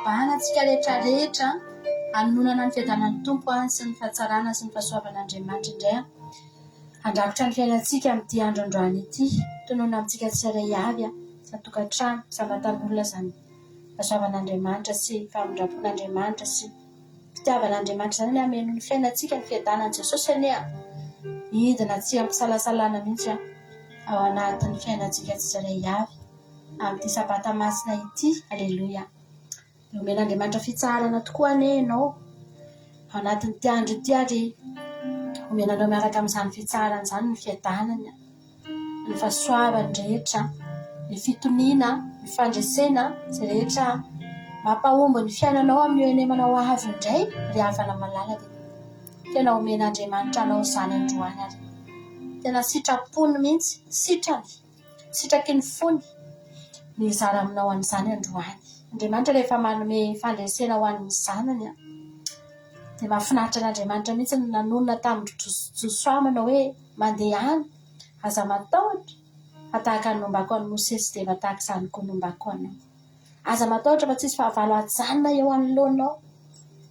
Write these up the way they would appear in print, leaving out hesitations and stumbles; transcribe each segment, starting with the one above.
fanabahana antsika rehetrarehetra anonana ny fiadanan'ny tompo sy ny fahatsarana sy ny fahasoavan'Andriamanitra indray andrakotra ny fiainantsika amin'ity andro androany ity tonoina amintsika tsirairay avy satokantrano samatan'olona zany fahasoavan'Andriamanitra sy fahamondrapon'Andriamanitra sy fitiavan'Andriamanitra zany ameno ny fiainantsika ny fiadanan'i Jesosy anie idina tsy ampisalasalana mihitsy ao anatin'ny fiainantsika tsirairay avy amin'ity sabata masina ity. Aleloia. Omen'Andriamanitra fitsarana tokoa anie ianao ao anatin'ity andro ity ary omenanao miaraka amin'izany fitsarana izany ny fiadanany, ny fahasoavany rehetra, ny fitoniana, ny fandresena izay rehetra mampahomby ny fiainanao amin'ny enemanao avy indray ry havana malala dia tena omen'Andriamanitra anao izany androany ary tena sitrapony mihitsy, sitraky ny fony ny zara aminao an'izany androany. Andriamanitra rehefa manome fandresena ho an'ny zanany dia mahafinaritra n'Andriamanitra mihitsy ny nanonona tamin'ny Josoa hoe mandeha any aza matahotra atahaka ny nombako an'i Mosesy dia matahaka izany koa nombako anao. Aza matahotra fa tsisy fahavalo hajanona eo anoloanao.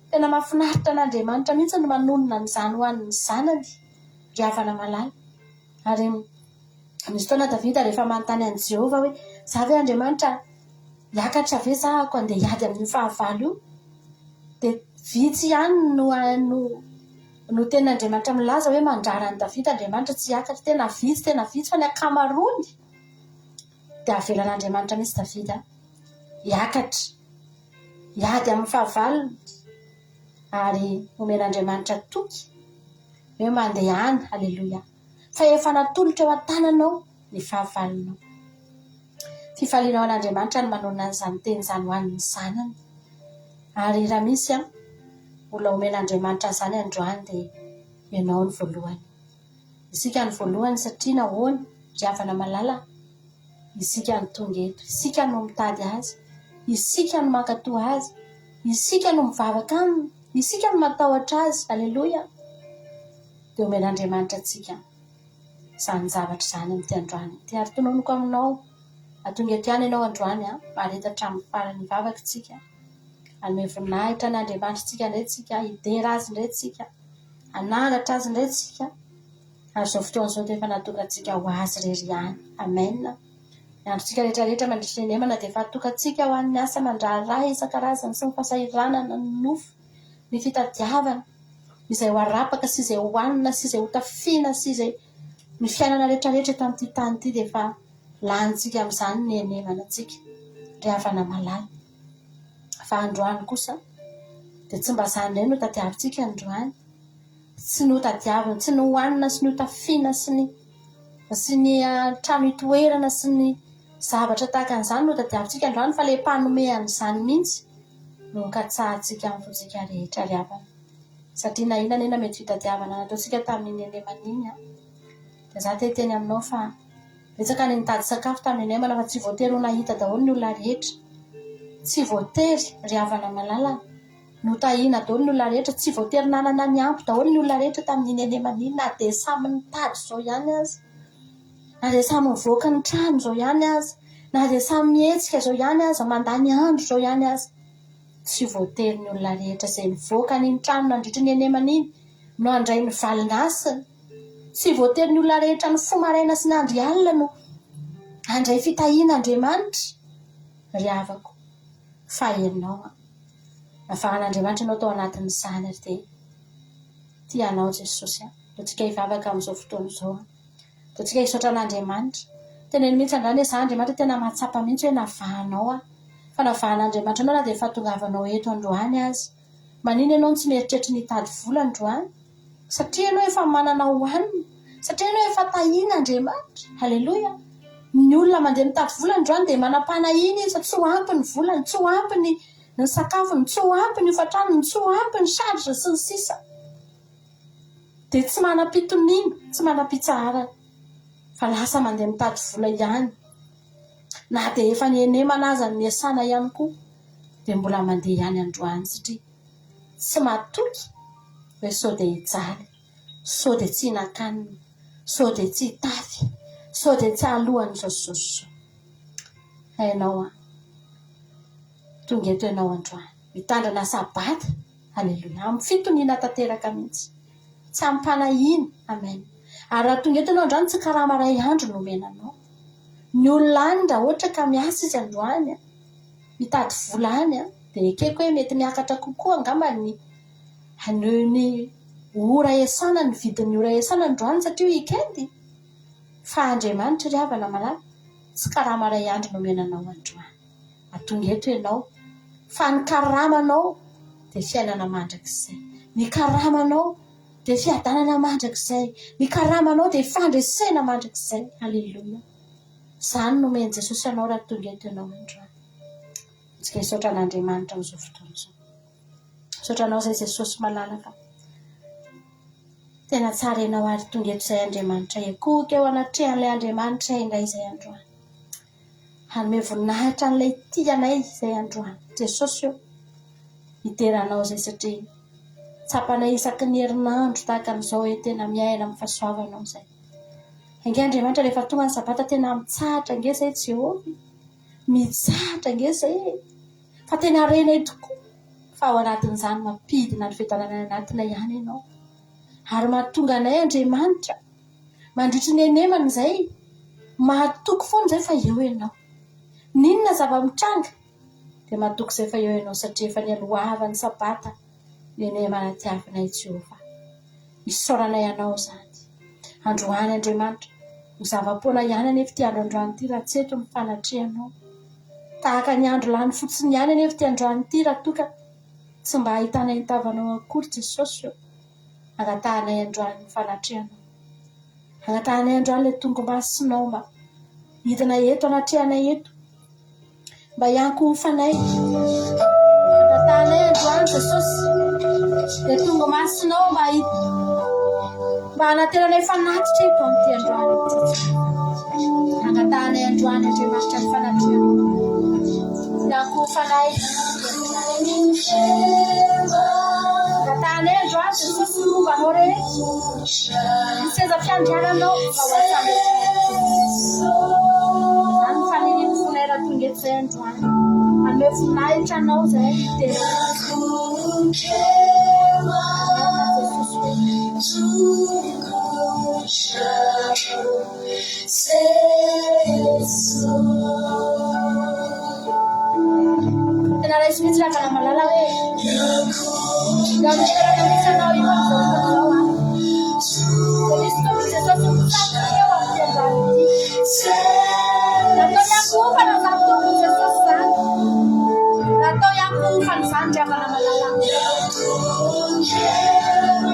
Tena mahafinaritra n'Andriamanitra mihitsy ny manonona n'izany ho an'ny zanany ry havana malala. Ary misy fotoana Davida rehefa manontany an'i Jehova hoe za ve Andriamanitra hiakatra ve zahako andeha hiady amin'ny fahavalo io dia vitsy ihany no ten'Andriamanitra milaza hoe mandrara ny Davida Andriamanitra tsy hiakatra. Tena vitsy fa ny akamaroany dia avelan'Andriamanitra mihitsy Davida hiakatra hiady amin'ny fahavalony ary omen'Andriamanitra toky hoe mandeha any. Aleloia. Fa efa natolotra eo an-tananao ny fahavalonao. Fifalianao an'Andriamanitra ny manonona an'izany teny izany ho an'ny zanany. Ary raha misy olona omen'Andriamanitra izany androany dia ianao ny voalohany. Isika ny voalohany satria nahoana ry havana malala isika ny tonga eto, isika no mitady azy, isika no mankatoa azy, isika no mivavaka aminy, isika no matahotra azy. Aleloia. Dia omen'Andriamanitra antsika izany zavatra izany amin'ity androany ity. Ary tononoko aminao atonga ety any ianao androany maharetatra amin'ny farany vavaka tsika anome voninahitra n'Andriamanitra tsika indray tsika hidera azy indray tsika hanangatra azy indray tsika ary izao fotoan'izao dia efa natokantsika ho azy irery ihany. Amen. Ny androntsika rehetrarehetra mandritra ny emana dia efa natokantsika ho an'ny asa mandraharaha isan-karazany sy ny fahasahiranana, ny nofo, ny fitadiavana izay ho arapaka sy izay ho hanina sy izay ho tafiana sy izay ny fiainana rehetrarehetra eto amin'ity tany ity dia efa lanitsika amin'izany ny enemana antsika ry havana malala. Fa androany kosa dia tsy mba izany indray no tadiavintsika androany, tsy no tadiavina, tsy no hanina sy no tafiana sy ny trano hitoerana sy ny zavatra tahaka an'izany no tadiavintsika androany fa ilay mpanome an'izany mihitsy no katsahantsika amin'ny fontsika rehetra ry havana. Satria na inona nena mety fitadiavana nataontsika tamin'ny enemana iny dia za teny aminao fa betsaka ny nitady sakafo tamin'ny enemana fa tsy voatery ho nahita daholo ny olona rehetra. Tsy voatery ry havana malala no tahina daholo ny olona rehetra, tsy voatery nanana ny ampy daholo ny olona rehetra tamin'ny enemana iny, na dia samy nitady izao ihany azy, na dia samy mivoaka ny trano izao ihany azy, na dia samy mihetsika izao ihany azy, mandany andro izao ihany azy. Tsy voatery ny olona rehetra izay mivoaka ny trano nandritry ny enemana iny no handray ny valinasiny. Tsy voatery ny olona rehetra ny fo maraina sy ny andro alina no handray fitahiana Andriamanitra ry havako. Fa ianao nafahan'Andriamanitra ianao tao anatin'izany ary dia tianao Jesosy. Toantsika hivavaka amin'izao fotoana izao, toantsika hisaotra an'Andriamanitra. Teneny mihitsy andrany za Andriamanitra tena mahatsapa mihitsy hoe navahanao fa navahan'Andriamanitra anao na dia fahatongavanao eto androany azy. Manino ianao tsy mieritreritra nitady vola androany satria ianao efa manana hohanina, satria ianao efa tahiana Andriamanitra. Haleloia. Ny olona mandeha mitady vola androany dia manam-panahiny izy, tsy ho ampy ny volany, tsy ho ampy ny sakafony, tsy ho ampy ny hofantranony, tsy ho ampy ny saritra sy ny sisa. Dia tsy manam-pitoniana, tsy manam-pitsarana fa lasa mandeha mitady vola ihany. Na dia efa ny enemana aza ny asana ihany koa dia mbola mandeha ihany androany satria tsy matoky hoe sao dia hijaly, sao dia tsy hinan-kanina, sao dia tsy hitafy, sao dia tsy halohany zao. Hainao tonga eto ianao androany mitandrana sabata halleloia amin'ny fitoniana tanteraka mihitsy tsy ampanahiny amen ary raha tonga eto ianao androany tsy karama ray andro nomenanao ny olona any raha ohatra ka miasa izy androany mitady volany dia ekeko hoe mety miakatra kokoa angamba ny ora esana ny vidin'ny ora esana androany satria weekendy fa Andriamanitra ry havana malala tsy karama ray andro nomenanao androany atonga eto ianao fa ny karamanao dia fiainana mandrakizay ny karamanao dia fiadanana mandrakizay ny karamanao dia fandresena mandrakizay halleloia izany nomeny Jesosy ianao raha tonga eto ianao androany tsika hisaotra an'Andriamanitra amin'izao fotoana izao saotranao izay Jesosy malalaka tena tsara ianao ary tonga eto izay Andriamanitra ekoka eo anatrehan'ilay Andriamanitra indray izay androany hanome voninahitra an'ilay tianay izay androany Jesosy io hideranao izay satria tsapanay isaky ny herinandro tahaka an'izao hoe tena miaina amin'ny fahasoavanao izay ange Andriamanitra rehefa tonga ny sabata tena mitsahatra ange izay Jehovah mitsahatra ange izay fa tena renay tokoa fa ao anatin'izany mampidina ny fiadanana anatina ihany ianao ary mahatonga anay Andriamanitra mandritry ny enemana izay mahatoko foana izay fa eo ianao ninona zava-mitranga dia mahatoko izay fa eo ianao satria efa ny alohavany sabata ny enemana tiavinay Jehovah isaoranay ianao izany androany Andriamanitra ny zava-poana ihany anefa ty andro androany ty raha tsy eto mifanatrehanao tahaka ny andro lany fotsiny ihany anefa ty androany ty raha toka tsy mba ahitanay nitavanao akory Jesosy io agnatahanay androany mifanatrehanao agnatahanay androany ilay tongomasinao mba hidina eto anatrehanay eto mba hiankofanay agnatahanay androany Jesosy ilay tongomasinao mba hanateranay fanatitra eto amin'ity androany agnatahanay androany Andriamanitra ny fanatrehanao hiankofanay agnatahanay androany Jesosy mombanao rehetra ny seza fiandriananao mba hoatsamy any faneniny fonay raha tonga eto izay androany hanome voninahitra anao izay tena raisy mihitsy raha kana malala hoe raha miteraka misy anao io amin'izao misy tombony Jesosy misakina eo amin'ny androany natao hiankofana izany tombony Jesosy izany natao hiankofana izany ry havana malala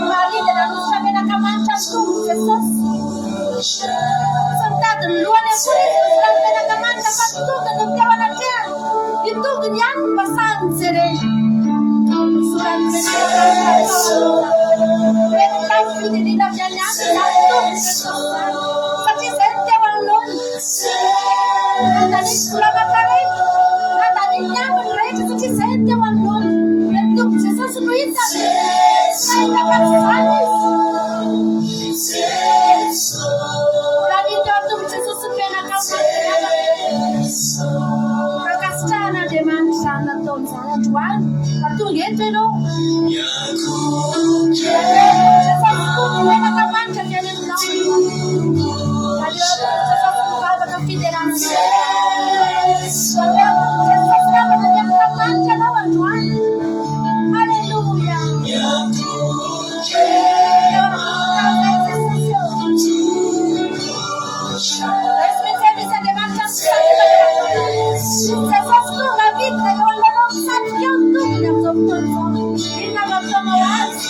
mahalidana misy tamenaka manitra ny tombony Jesosy tsy mitady ny lohany akory izy raha menaka manitra fa ny tongony ny teo anatrehany ny tongony ihany no basahany jereny rehefa fidinina avy any any izany tongony Jesosy satria izay ny teo anoloany nandanisy vola-makarety nandanisy ambiny rehetra satria izay ny teo anoloany ny tongony Jesosy no hitany mahitakarizany izy raha ny teo tongony Jesosy ny menaka makasitrahan'Andriamanitra izany nataon'izany androany atonga eto ianao Jesosy tongony menaka manitra ny any aminao Jesosy mivavaka fideranana Jesosy mivavaka menaka manitra anao androany halleluia Jesosy tonga vidina eo anoloanao misatrika eo ny tongony amin'izao fotoana izao inona mampitonao azy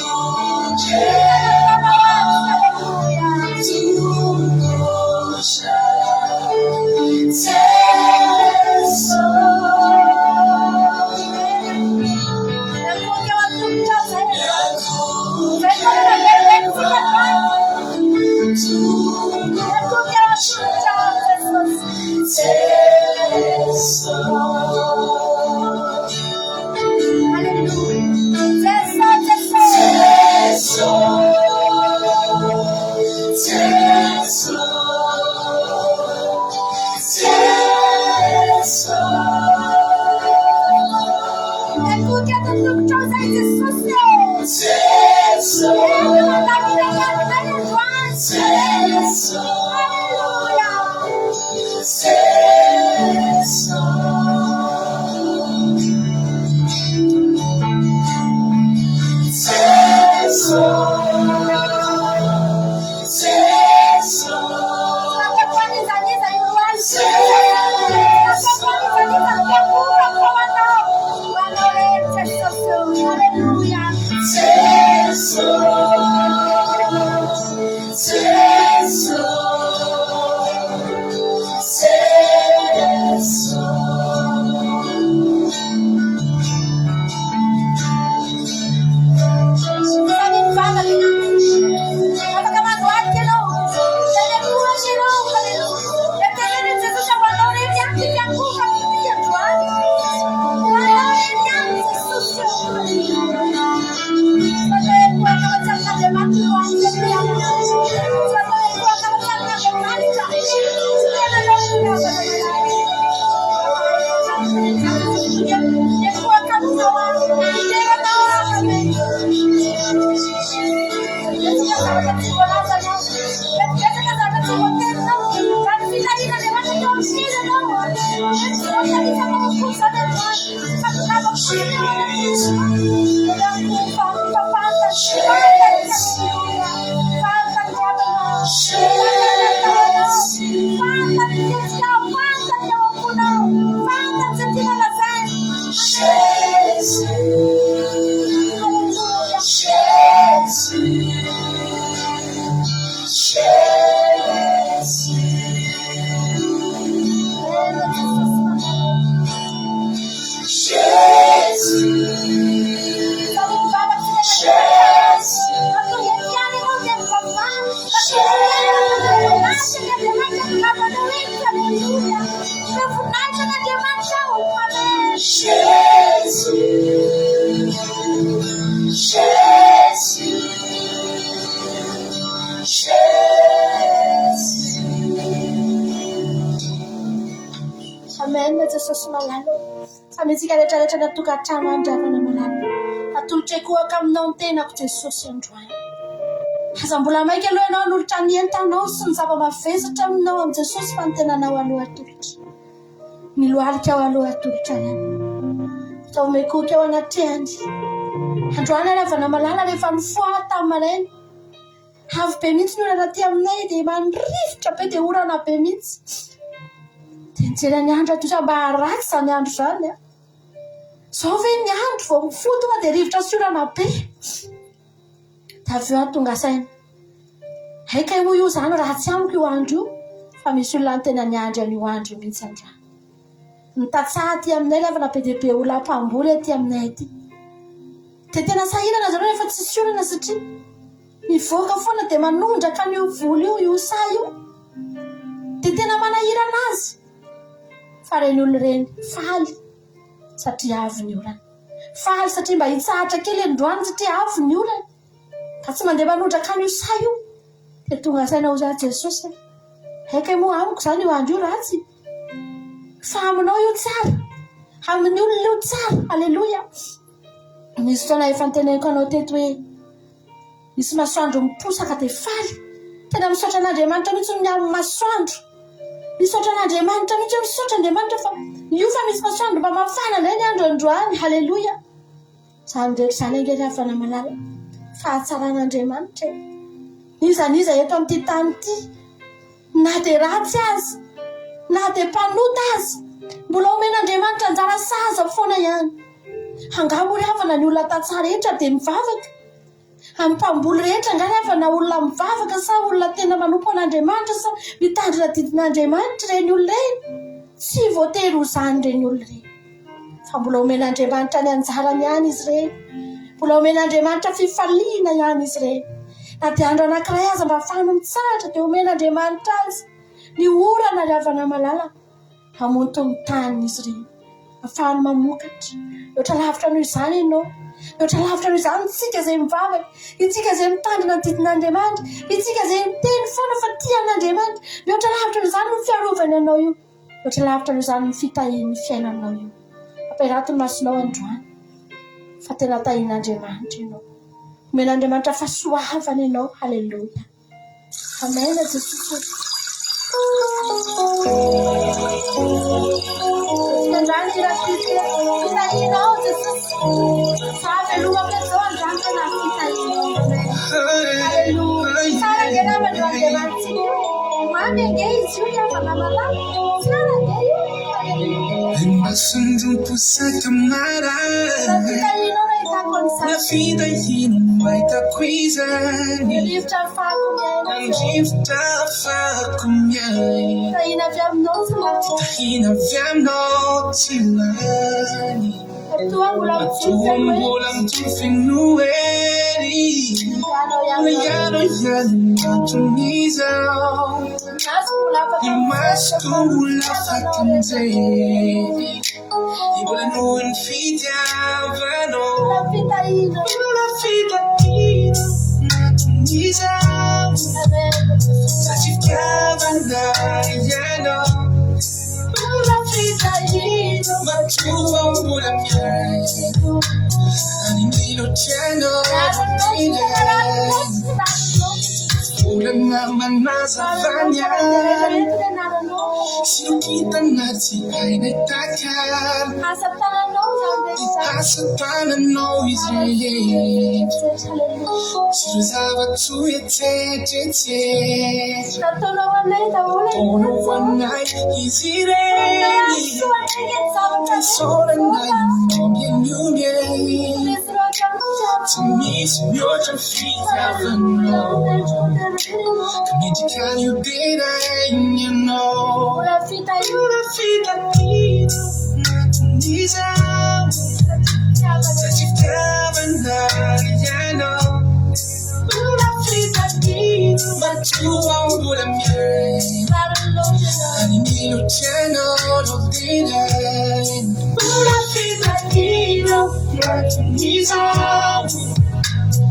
Amen, Jesosy malalo. Amintsika rehetrarehetra natokantrano andravana malalo. Atolotreko aminao ny tenako Jesosy androany. Aza mbola maika aloha ianao nolotra ny entanao sy ny zava-mavesatra aminao amin'ny Jesosy fa ny tenanao aloha atolotra. Miloalika ao aloha atolotra ihany. Atao mekoky ao anatrehany. Androany aravana malala rehefa mifoha tamin'ny maraina. Avy be mihitsy ny orana aty aminay dia mandrivotra be dia orana be mihitsy. Dia nijery ny andro atotra mba haratsy izany andro izany. Zao ve ny andro vao mifoha tonga dia rivotra sy orana be. Da avy eo tonga saina. Haika io io izany raha tsy amiko io andro io. Fa misy olona ny tena ny andro an'io andro mihitsy andra. Nitatsaha aty aminay levana be dia be olona mpamboly aty aminay aty. Dia tena sahirana zareo rehefa tsisy olana satria mivoaka foana dia manondraka an'io voly io sa io. Dia tena manahirana azy. Fa reny olona reny faly satria avy ny olana. Faly satria mba hitsahatra kely androany satria avy ny olana. Ka tsy mandeha manondraka an'io sa io. Dia tonga saina ho zany Jesosy. Haika moa amiko izany io andro io ratsy. Fa aminao io tsara. Amin'ny olona io tsara. Alleluia. Misy fotoana efa niteneniko anao teto hoe misy masoandro miposaka dia faly. Tena misaotra an'Andriamanitra mihitsy ny amin'ny masoandro. Misaotra an'Andriamanitra mihitsy misaotra Andriamanitra fa io fa misy masoandro mba mafana indray ny andro androany. Halleluia. Izany rehetra izany angery havana malala. Fahatsaran'Andriamanitra. Iza eto amin'ity tany ity. Na dia ratsy azy. Na dia mpanota azy. Mbola omen'Andriamanitra anjara saza foana ihany. Angamba ry havana ny olona tatsara rehetra dia mivavaka. Amin'ny mpamboly rehetra angary havana olona mivavaka sa olona tena manompo an'Andriamanitra sa mitandrina didin'Andriamanitra reny olona reny. Tsy voatery ho izany reny olona reny. Fa mbola omen'Andriamanitra ny anjarany ihany izy reny. Mbola omen'Andriamanitra fifaliana ihany izy reny. Na dia andro anankiray aza mba ahafahany mitsahatra dia omen'Andriamanitra azy. Ny orana ry havana malala. Hamonto ny tany izy reny. Ahafahany mamokatra. Oatra lavitra noho izany ianao. Oatra lavitra noho izany itsika izay mivavaka. Itsika izay mitandrina didin'Andriamanitra. Itsika izay miteny foana fa tian'Andriamanitra. Oatra lavitra noho izany ny fiarovany ianao io. Oatra lavitra noho izany ny fitahiany fiainanao io. Amperato ny masonao androany. Fa tena tahian'Andriamanitra ianao. Omen'Andriamanitra fahasoavana ianao. Halleluia. Amen Jesosy. Androany fitahianao Jesosy. Sa velomako izao androany tena fitahianao. Halleluia. Tsara ange namany io Andriamanitra. Mamy ange izy io havana malala. Tsara ange io. Masundro pusaka mara na vida hino maita kwizani Rivtra fakumyai Tahina vyamno tilani Atuambulang tufinueri Yano matuniza Imaskula fatanze Ibulan fidya vano Ibulan fidya matuniza Sasifyavana yano Ibulan fidya Matuwa ubulan yano Anindilo chano Ulang naman nasafanya Sino kita nati ay nagtakar Hasatan no Israel Sino zabat suyete Tono wanay Israel Soran na yung yun To me, you're just feet out the know. Can you did I, you know? You're the feet that need not to need out. Says you've never done, you know. You're the feet that need Matuangu la miei Animo cielo lo direi Una fidanino Matunisa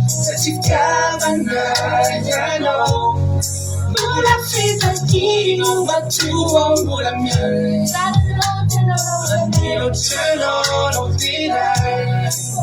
Se ci chiamano Una fidanino Matuangu la miei Animo cielo lo direi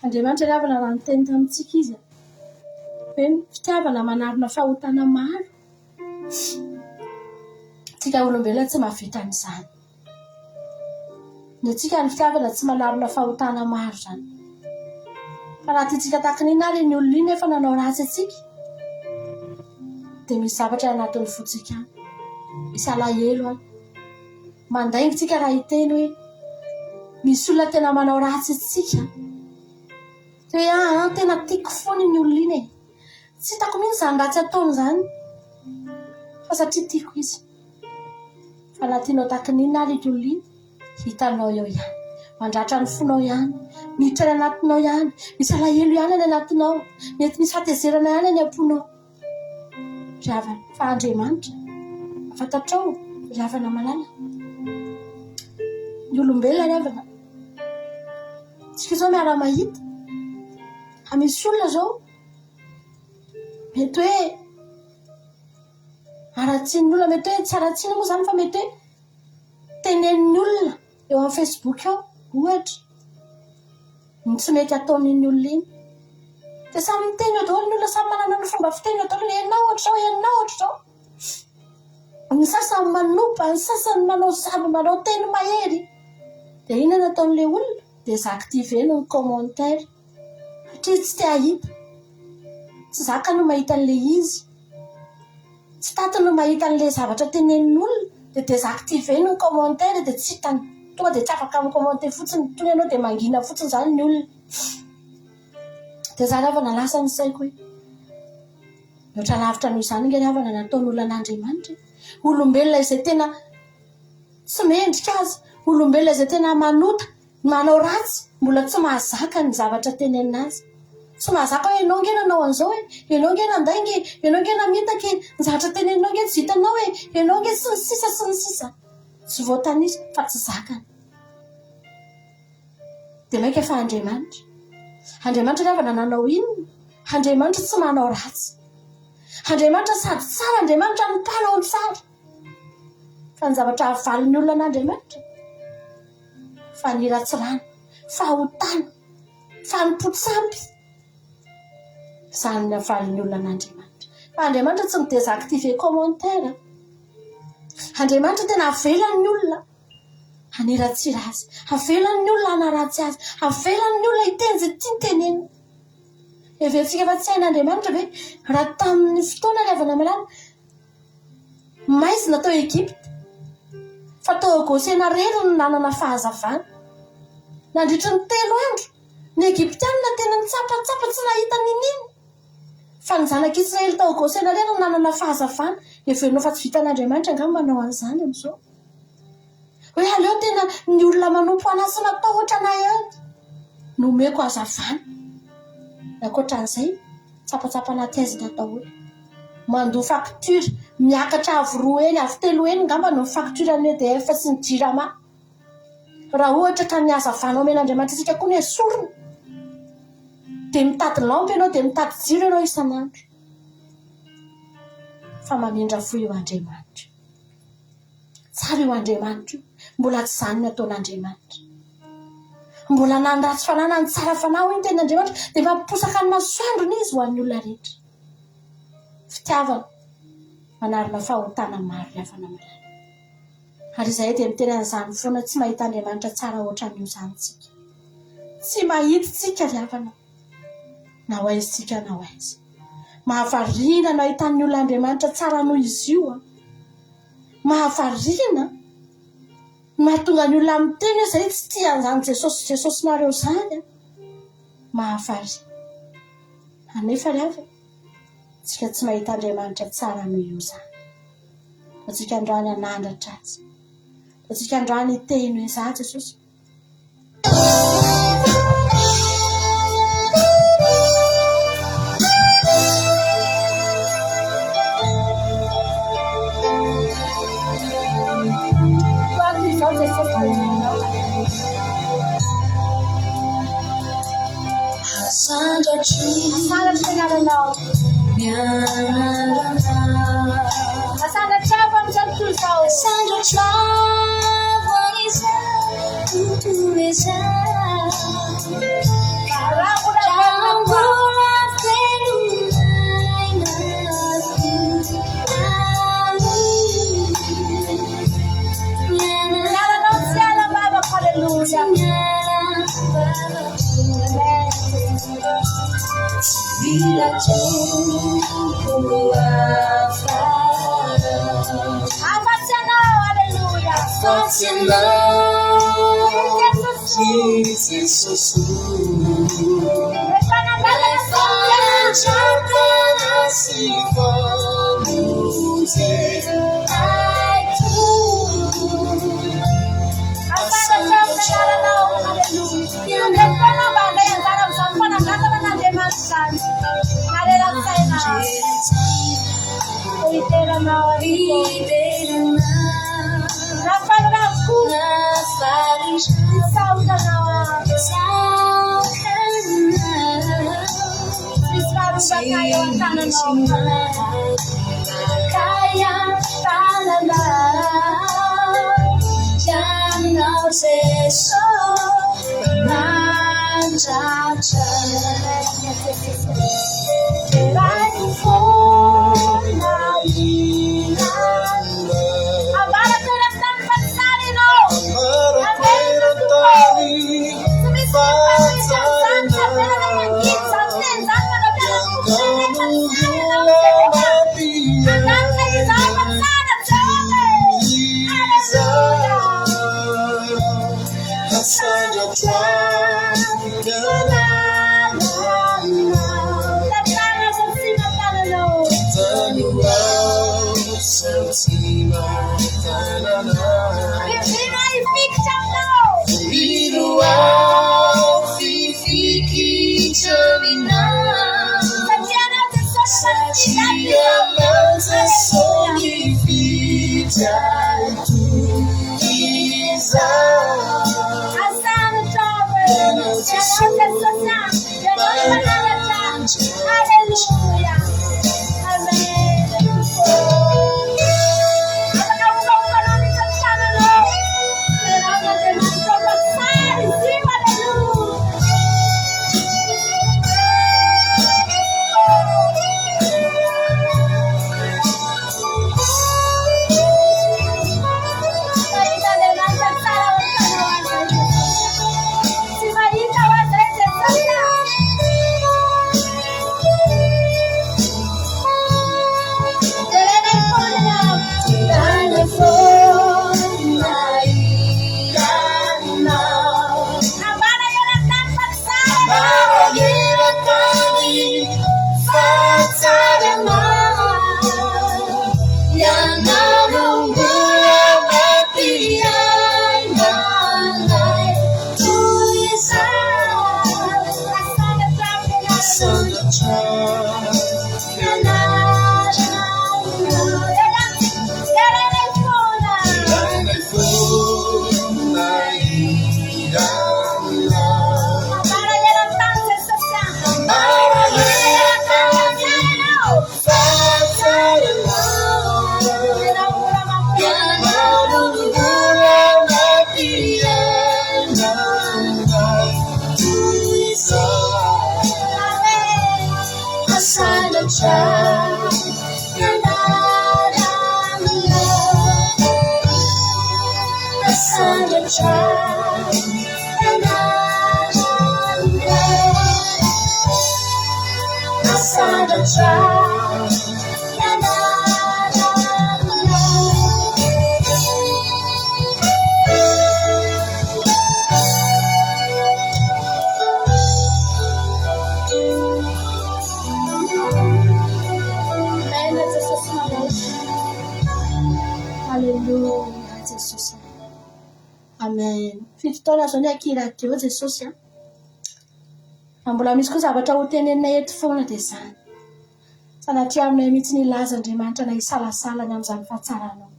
Andriamanitra ravana raha nyteny tamintsika izy hoe fitiavana manarona fahotana maro tsika olombelona tsy mahavita an'izany ny tsika ny fitiavana tsy manarona fahotana maro zany fa raha tiatsika takin'iny ary ny olona iny efa nanao ratsy atsika dia misy zavatra anatin'ny fotsika misy alahelo any mandaingy tsika raha hiteny hoe misy olona tena manao ratsy atsika hoe tena tiako foana ny olona iny tsy hitako mihitsy zany ratsy ataony zany fa satria tiako izy fa raha tianao takin'iny ary ity olona iny hitanao eo ihany mandratra ny fonao ihany miditra any anatinao ihany misy alahelo ihany any anatinao mety misy fatezerana ihany any am-ponao ravana fa Andriamanitra fatatrao ravana malala ny olombelona ravana tsika zao miara mahita misy olona zao mety hoe aratsian'ny olona mety hoe tsy aratsiana moa zany fa mety hoe tenenin'ny olona eo amin'ny Facebook ao ohatra ny tsy mety ataon'iny olona iny dia samy miteny eo daholo ny olona samy manana ny fomba fiteny eo daholo enao ohatra zao ny sasany manopa ny sasany manao samy manao teny mahery dia ina nataon'ilay olona dia zaktiveny ny commentaire satria tsy tia hita tsy zaka no mahita an'ilay izy tsy taty no mahita an'ilay zavatra tenenin'ny olona dia désactiveny ny commentaire dia tsy hitany tonga dia tsy afaka amin'ny commentaire fotsiny tonga ianao dia mangina fotsiny zany ny olona dia zany havana lasa ny saiko hoe ohatra lavitra noho izany ingany havana nataon'olona an'Andriamanitra olombelona izay tena tsy mendrika azy olombelona izay tena manota manao ratsy mbola tsy mahazaka ny zavatra tenenina azy tsy mahazaka hoe ianao ngena nanao an'izao hoe ianao ngena andaingy ianao ngena mitaka ny zavatra teneninao ngena tsy hitanao hoe ianao ngena sy ny sisa tsy voatanisa fa tsy zakany dia maika fa Andriamanitra ravana nanao inona Andriamanitra tsy manao ratsy Andriamanitra sady tsara Andriamanitra mpanao tsara fa ny zavatra avalin'ny olona an'Andriamanitra fa ny ratsirana fahotana fa ny potsampy zany ny avalin'ny olona an'Andriamanitra fa Andriamanitra tsy midésactive commentaire Andriamanitra tena avelan'ny olona haneratsira azy avelan'ny olona hanaratsy azy avelan'ny olona hiteny zay tiany tenena everentsika fa tsy hain'Andriamanitra ve raha tamin'ny fotoana ravana malala maizina tao Egypte fa tao Gosena rery ny nanana fahazavana nandritry ny 3 andro Ny Egyptianina tena nitsapatsapa tsy nahita nininy. Fa ny zanak'Israely tao Gosena reny nanana fahazavana evenao fa tsy vitan'Andriamanitra angamba manao an'izany amin'izao. Hoe aleo tena ny olona manompo anazy sy natao ohatra na ihany. Nomeko hazavana. Ankoatran'izay, tsapatsapa anaty aizy ny atao hoe. Mandoa facture, miakatra avy 2 eny, avy 3 eny ngamba no facture ny EDF sy ny JIRAMA. Raha ohatra ka ny hazavana omen'Andriamanitra isika koa ny esorina. Dia mitady lampy ianao, dia mitady jiro ianao isan'andro. Fa mamindra fo eo Andriamanitra. Tsara eo Andriamanitra io. Mbola tsy izany ny ataon'Andriamanitra. Mbola nandratsy fanahy ny tsara fanahy iny ten'Andriamanitra dia mamposaka ny masoandrony izy ho an'ny olona rehetra. Fitiavana manarona fahotana maro riavana amin'ny lalana. Ary izahay dia miteny an'izany foana tsy mahita Andriamanitra tsara ohatran'io izany tsika. Tsy mahita tsika riavana. Na ho aiza tsika na ho aiza. Mahavarina no ahitan'ny olona Andriamanitra tsara noho izy io. Mahavarina mahatonga ny olona miteny hoe izay tsy tia an'izany Jesosy nareo izany. Mahavarina. Anefa riavana. Tsika tsy mahita Andriamanitra tsara noho io izany. Tsika androany hanandratra azy. Tsika androany hiteny hoe za Jesosy. Haleluya Jesús. Amen. Fitotoana zao ny akiradio Jesosy a. Mbola misy koa zavatra ho tenenina eto foana dia izany. Sanatria aminay mihitsy nilaza Andriamanitra na hisalasalany amin'izany fahatsaranao.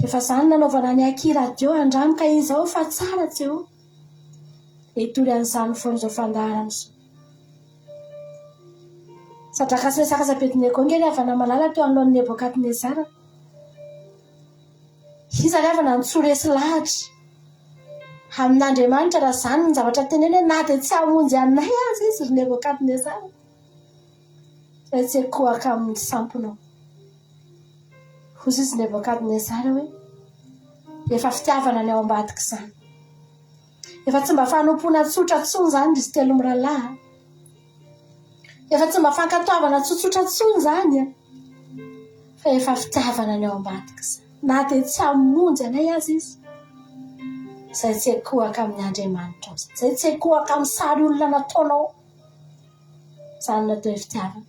Efa izany nanaovana ny akiradio andraminy ka izao fa tsara tsy eo. Hitory an'izany foana izao fandaharana izao. Sadraka sy resaka Abednego nge avana malala teo anoloan'ny Nebokadnezara. Izy avy nantsoresy lahatra amin'Andriamanitra raha izany ny zavatra teneny na dia tsy hamonjy anay azy izy ry Nebokadnezara. Izay tsy ekoaka amin'ny samponao. Hozy izy Nebokadnezara hoe efa fitiavana ny ao ambadika izany. Efa tsy mba fanompoana tsotra tsony izany izy telo mirahalahy. Efa tsy mba fankatoavana tsotsotra tsony izany fa efa fitiavana ny ao ambadika izany. Na dia tsy hamonjy anay azy izy. Izay tsy ekoaka amin'ny Andriamanitra azy. Izay tsy ekoaka amin'ny sary olona nataonao. Izany natao fitiavana.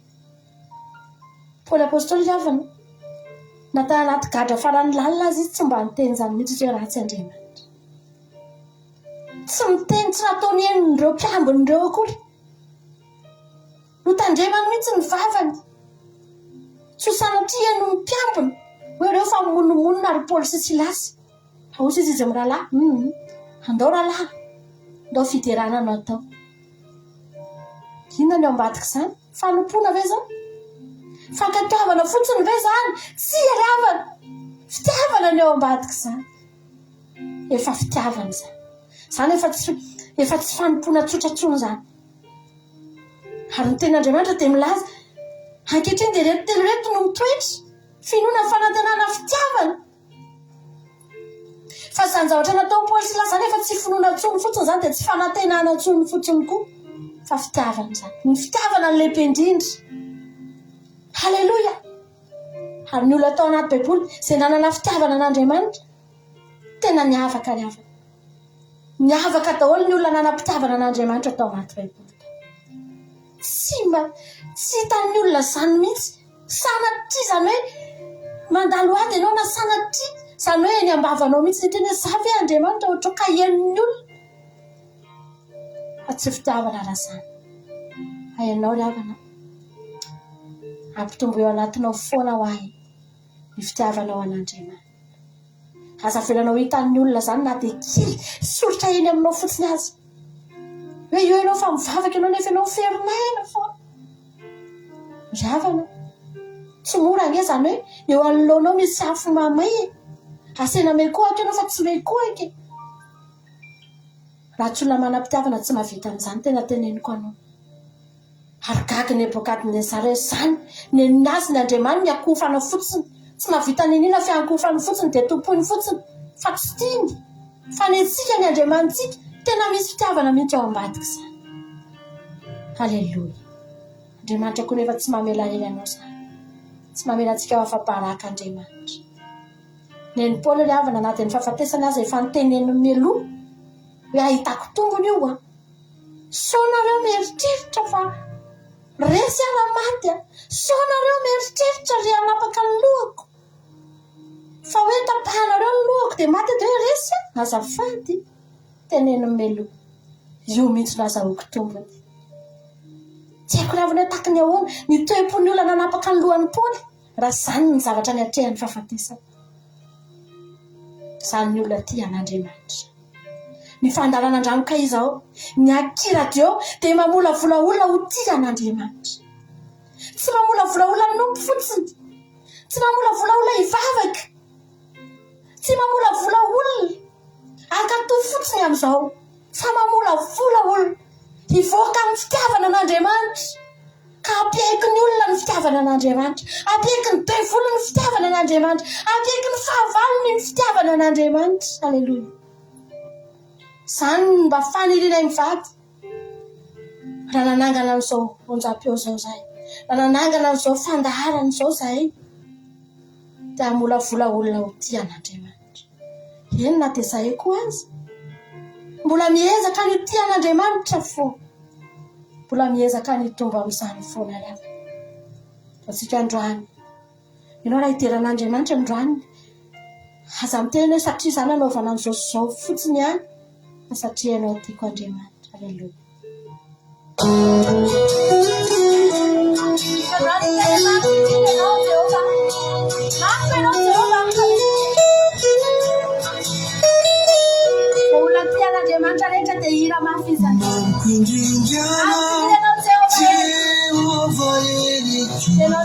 Paoly apôstôly avana. Natao anaty gadra farany lalina azy izy tsy mba niteny izany mihitsy hoe ratsy Andriamanitra. Tsy miteny tsy nataony endreo mpiambin'ireo akory. Notandremany mihitsy ny vavany. Tsy ho sanatria no mpiambina. Hoe ireo fa mononmonina ary Paoly sy Silasy. Ahozy izy mirahalahy. Andao rahalahy. Andao fiderana no atao. Inona ny ao ambadika izany? Fanompoana ve izao? Fankatoavana fotsiny ve izany? Tsy iravana. Fitiavana ny ao ambadika izany. Efa fitiavana izany. Izany efa tsy fanompoana tsotratsony izany. Ary ny ten'Andriamanitra dia milaza. Ankehitriny dia reto telo reto no mitoetra. Finoana fanantenana fitiavana. Fa izany zavatra natao Paoly sy Silasy izany efa tsy finoana tsony fotsiny izany dia tsy fanantenana tsony fotsiny koa. Fa fitiavana izany. Ny fitiavana ny lehibe indrindra. Haleluya. Ary ny olona atao anaty Baiboly izay nanana fitiavana an'Andriamanitra tena niavaka ny avaka. Niavaka daholo ny olona nanam-pitiavana an'Andriamanitra atao anaty Baiboly. Tsy hitan'ny olona izany mihitsy. Sanatria izany hoe mandalo ady ianao na sanatria izany hoe ny ambavanao mihitsy teny hoe zavy Andriamanitra ohatry ka henon'ny olona. Fa tsy fitiavana raha izany. Hainao ry havana. Ampitombo eo anatinao foana ho ahy ny fitiavanao an'Andriamanitra. Aza velanao hitan'ny olona izany na dia kely soritra eny aminao fotsiny azy. Hoe eo ianao fa mivavaka ianao nefa ianao ferinaina foana. Ry havana. Tsy mora ange izany hoe eo anoloanao misy afo mamay. Asena mekoaka ianao fa tsy mekoaka. Raha tsy olona manam-pitiavana tsy mahavita an'izany tena teneniko anao. Ary gaga Nebokadnezara izany nenazy ny Andriamanitra ny akofana fotsiny. Tsy mahavita nenina fa ankofany fotsiny dia tompony fotsiny. Fa tsy tiany. Fa ny antsika ny Andriamanitsika tena misy fitiavana mihitsy ao ambadika izany. Haleluya. Andriamanitra koa nefa tsy mamela hely anao izany. Tsy mamela antsika ho afa-baraka Andriamanitra. Neny Paoly ry havana na dia ny fahafatesana azy efa niteneniny mialoha hoe ahitako tombony io. Saonareo mieritreritra fa resy ala maty. Saonareo mieritreritra ry hanapaka ny lohako. Fa hoe tapahanareo ny lohako dia maty dia hoe resy. Azafady. Teneniny mialoha. Io mihitsy no azahoako tombony. Tiako ravina takany ahoana ny toepony olana nanapaka ny lohany pony raha zany ny zavatra ny atrehany fahafatesana. Zany ny olona ty an'Andriamanitra. Ny fandarana andranoka izao ny akiradio dia mamolavola olona ho tia an'Andriamanitra. Tsy mamolavola olona ny nompo fotsiny, tsy mamolavola olona hivavaka, tsy mamolavola olona ankatoy fotsiny amin'izao, fa mamolavola olona hivoaka amin'ny fitiavana an'Andriamanitra, ka apiaiky ny olona ny fitiavana an'Andriamanitra, apiaiky ny devoly ny fitiavana an'Andriamanitra, apiaiky ny fahavalony ny fitiavana an'Andriamanitra. Aleluia. Zany mba faniriana mivady raha nanangana an'izao onjam-peo zao zahay, raha nanangana an'izao fandaharana izao zahay, dia hamolavola olona ho tia an'Andriamanitra. Eny na dia zahay koa aza mbola miezaka ny tia an'Andriamanitra fo, mbola miezaka ny tomba amin'izany foana ihany. Antsika androany ianao raha hideran'Andriamanitra androany, aza miteny hoe satria izany anaovana an'izao zao fotsiny ihany, satria ianao tiako Andriamanitra. Aleluia. Olona tia an'Andriamanitra rehetra dia hira mafizana. Ianao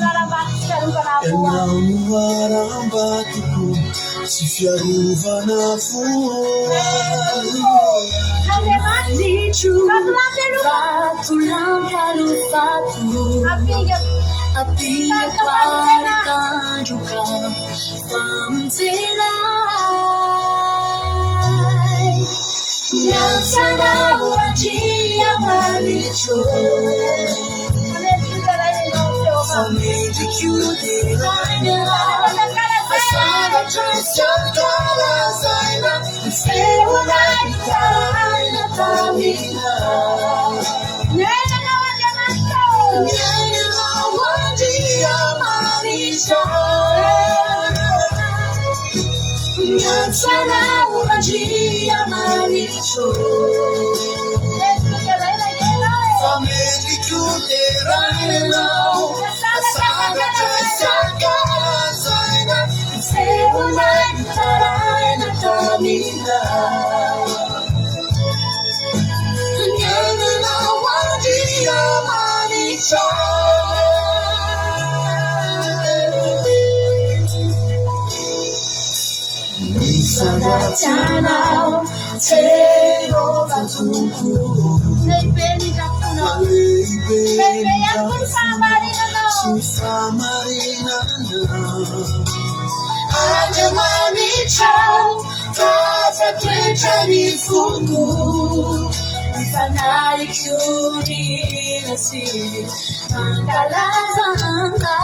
raharambato sy fiarovana Andriamanitro vato lampalofato apiga parikandroka famonjenay miantsana oandria manitro famendriko teraina asavatra siakalazaina feonaitarina tamina nyaina oandria manitro miantsana oandria manitro famendriko teraina asavatra siakalazaina feonaitarina tamina nyaina oandria manitro Sanatianao Jehovah Tuku Leibeni Jakuno Leibeni Jakuno Susamarina Andriamanitra Tata Twechani Fuku Ifanari Kyuri Nasi Angalazanga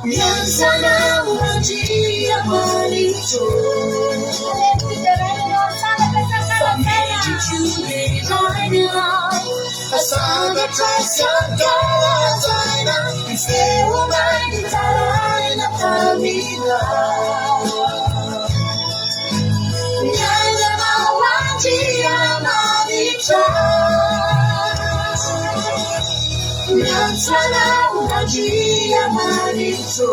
Mianzana urangia malito Asanga tasangala zaina Ifeuna itaraina tamina Mianzana urangia malito Mianzana urangia malito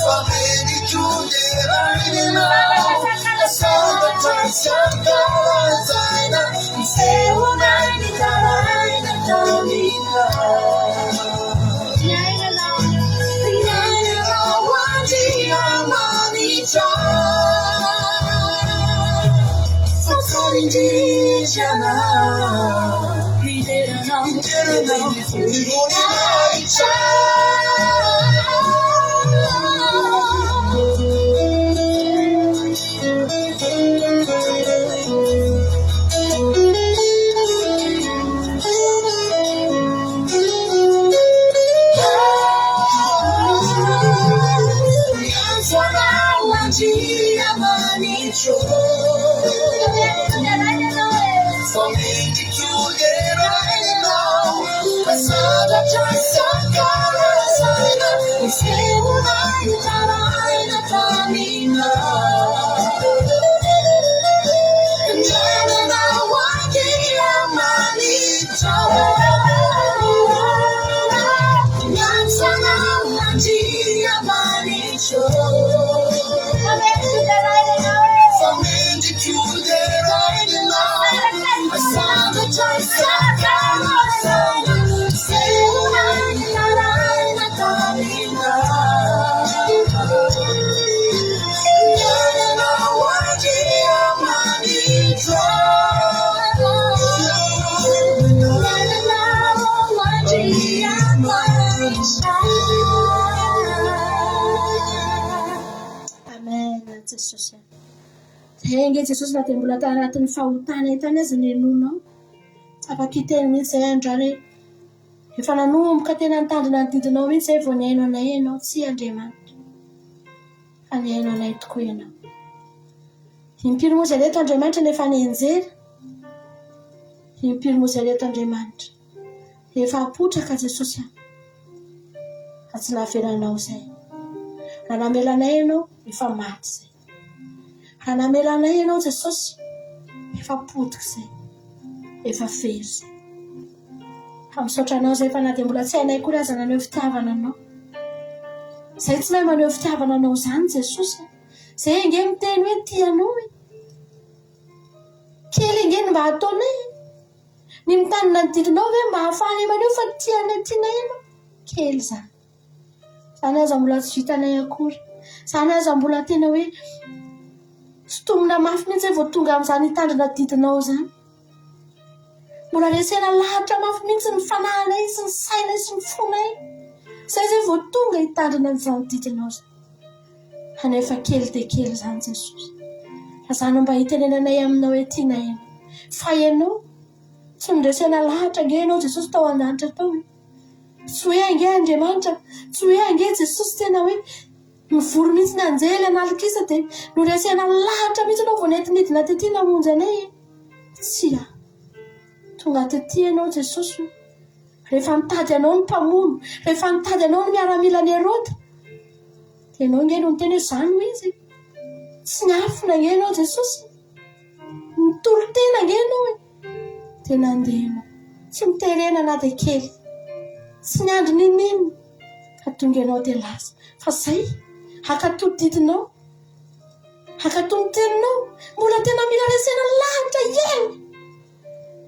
Fameni tuderaina Asanga tasangala zaina Ifeuna itaraina tamina Mianzana urangia malito Indígena, líder não, For me to choose it right now. I saw the choice of God. We say we're right, I'm coming now. And I want to hear my needs. For me to choose it right now. I saw the choice of God. Say I'm coming now. And I want to hear my needs. Amen, Jesus. Tenge Jesus na tembola tanatin'ny fahotana etany azy ny enonao. Afaka hiteny mihitsy izay andrare. Efa nanomboka tena nitandrina ny didinao mihitsy izay vao niaino anay ianao, tsy Andriamanitra. Fa niaino anay tokoa ianao. Impiry moa izay reto Andriamanitra nefa nianjera. Impiry moa izay reto Andriamanitra. Efa apotraka Jesosy. Fa tsy nahavelanao izay. Raha namelanay ianao, efa maty izay. Raha namelanay ianao Jesosy, efa potika izay. Efa very izay. Misaotra anao izay fa na dia mbola tsy hainay koa aza naneho fitiavana anao. Izay tsy mahay maneho fitiavana anao izany Jesosy. Izay inge miteny hoe tianao e. Kely inge ny mba ataonay. Ny mitandrina ny didinao hoe mba hahafahanay maneho fa tianay tianay ianao. Kely izany. Izany aza mbola tsy vitanay akory. Izany aza mbola tena hoe sotomina mafy mihitsy vao tonga amin'izany hitandrina didinao izany. Mbola resena lahatra mafy mihitsy ny fanahinay sy ny sainay sy ny fonay. Izay izay vao tonga hitandrina n'izany didinao izany. Anefa kely dia kely izany Jesosy. Fa izany mba hitenenanay aminao hoe tiana ianao. Fa ianao tsy nresena lahatra ange ianao Jesosy tao an-danitra tao. Tsy hoe ange Andriamanitra, tsy hoe ange Jesosy tena hoe mivory mihitsy ny anjely analikisa dia noresena lahatra mihitsy anao vao nentinidina tetỳ namonjy anay. Tsy tonga tetỳ ianao Jesosy. Rehefa nitady anao ny mpamono, rehefa nitady anao ny miaramila ny Herôda, dia ianao nge no niteny hoe izany ho izy. Tsy niafina nge ianao Jesosy. Nitolo tena nge ianao e. Dia nandeha ianao. Tsy miterena na dia kely. Tsy niandry ninino. Ka tonga ianao dia lasa. Fa izay, hakatony didinao, hakatony teninao, mbola tena mila resena lahatra ihany.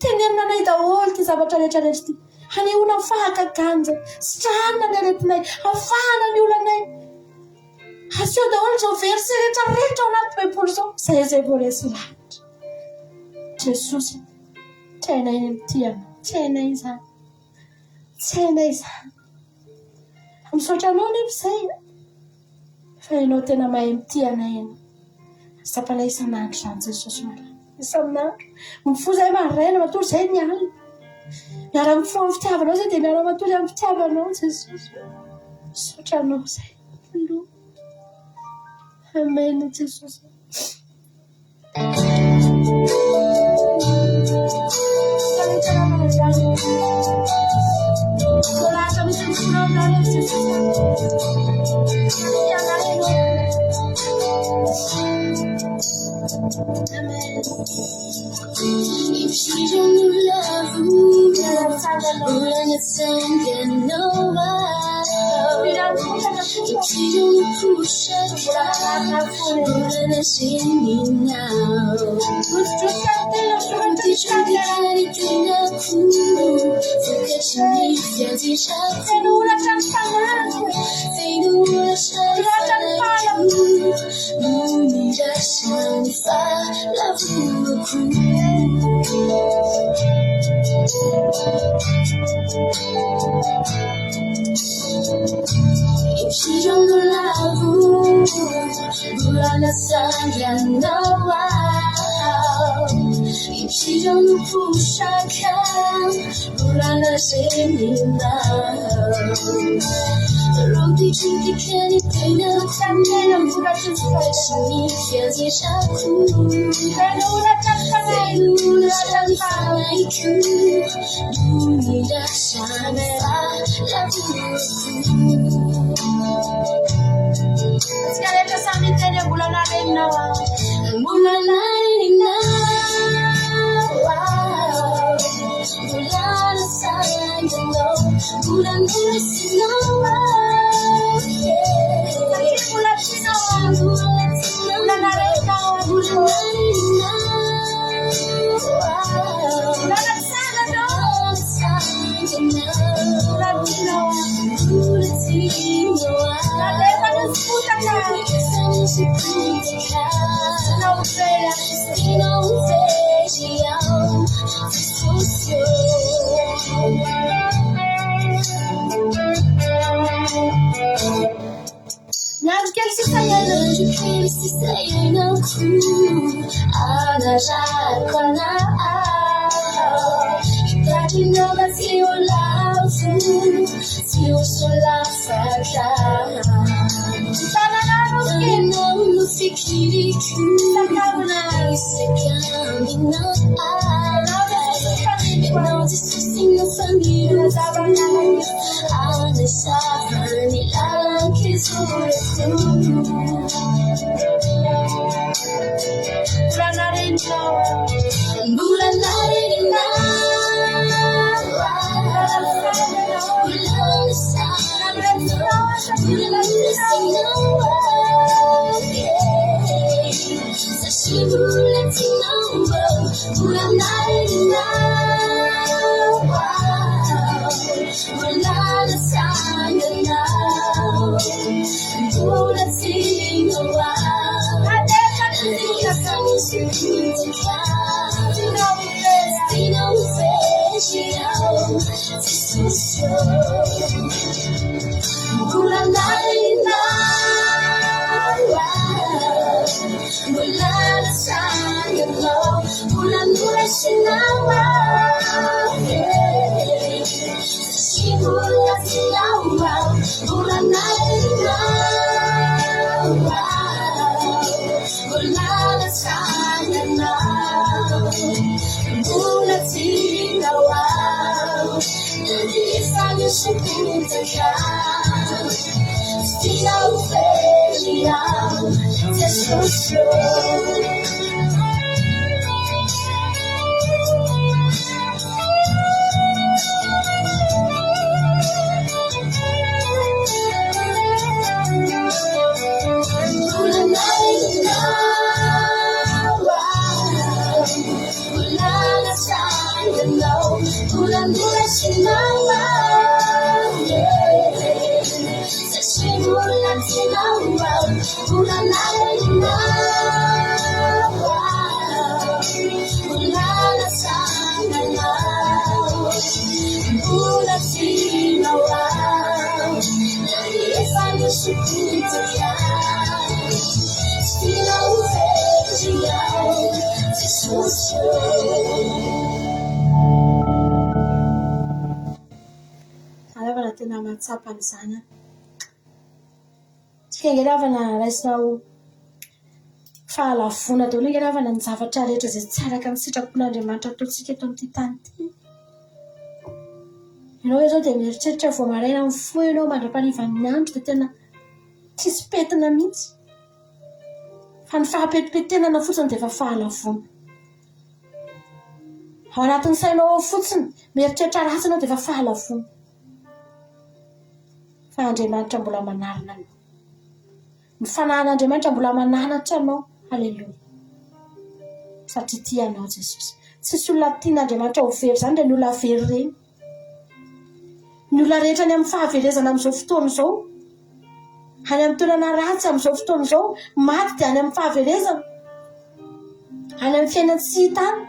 Tenenina anay daholo ty zavatra rehetrarehetra ty. Hanehoana fahakaganja, sitrahana ny aretinay, hafahana ny olanay. Aseho daholo izao verse rehetrarehetra ao anaty Baiboly izao. Izay voaresy lahatra. Jesosy, tsy hainay ny tianao, tsy hainay izany. Tsy hainay izany. Misaotra anao nefa izay. Fa ianao tena mahay mitianay ianao. Sapanay isan'andro izany Jesosy malala. Isan'andro. Mifoha izay maraina matory izay ny alina. Miara mifoha amin'ny fitiavanao izay dia miara matory amin'ny fitiavanao Jesosy. Misaotra anao izay. Aloha. Amen Jesosy. If she don't love you, when it's singing over. If she don't push her down, when it's singing now. If she can't do nothing, forget she needs to be shut. They know what I'm no need a shine if I love you, if she don't love you, Burana Sanya no wow. If she don't push I can, Burana singing now. 肉体躯体可你对的赞美，让不到真实的是你了解伤苦，在路的长发在路的长发那一刻，如你的想法让我Sekarang kesami tadi bulan lain nawa. bulan lain nawa, bulan sayang bulan sinawa, Bulan sinawa, bulan lain nawa, bulan lain nawa, bulan sana dong, bulan sinawa. bulan sinawa. Ada pada seputar kan? Sinawa saya. Nanti kasi saya ada jago na Dati no ba si wala si usula fata sana na ruskin. no fikiri ku Sakabuna. isekami na no discussing no family ana safani lang kizuru Bulan lain nawa. bulan lain nawa, bulan sayang bulan sinawa, sa sibulan sinawa, bulan lain nawa, bulan sayang bulan sinawa. Ada pada bulan lain nawa, bulan sayang bulan sinawa, sibulan sinawa, bulan lain nawa, bulan sayang bulan sinawa. Isang supunta Sinaw feria Jesusyo bulan lain nawa, bulan sayang bulan sinawa, sa sibulan sinawa, bulan lain nawa, bulan sayang bulan sinawa. Isang supunta Sinaw feria Jesusyo. Alavana tena mahatsapa an'izany. Tsika angelavana raisinao fahalavona daholo angelavana ny zavatra rehetra izay tsy araka ny sitrapon'Andriamanitra ataontsika eto amin'ity tany ity. Ianao izao dia mieritreritra vao maraina mifoha ianao mandra-parivan'ny andro dia tena tsisy petina mihitsy. Fa ny fahapetimpetenana fotsiny dia efa fahalavona. Ao anatin'ny sainao ao fotsiny mieritreritra ratsy ianao dia efa fahalavona. Fa Andriamanitra mbola manarina anao. Ny fanahin'Andriamanitra mbola mananatra anao. Halleluja. Satria tianao Jesosy. Tsisy olona tian'Andriamanitra ho very izany dia ny olona very ireny. Ny olona rehetra any amin'ny fahaverezana amin'izao fotoana izao, any amin'ny toerana ratsy amin'izao fotoana izao, maty dia any amin'ny fahaverezana, any amin'ny fiainana tsy hita any.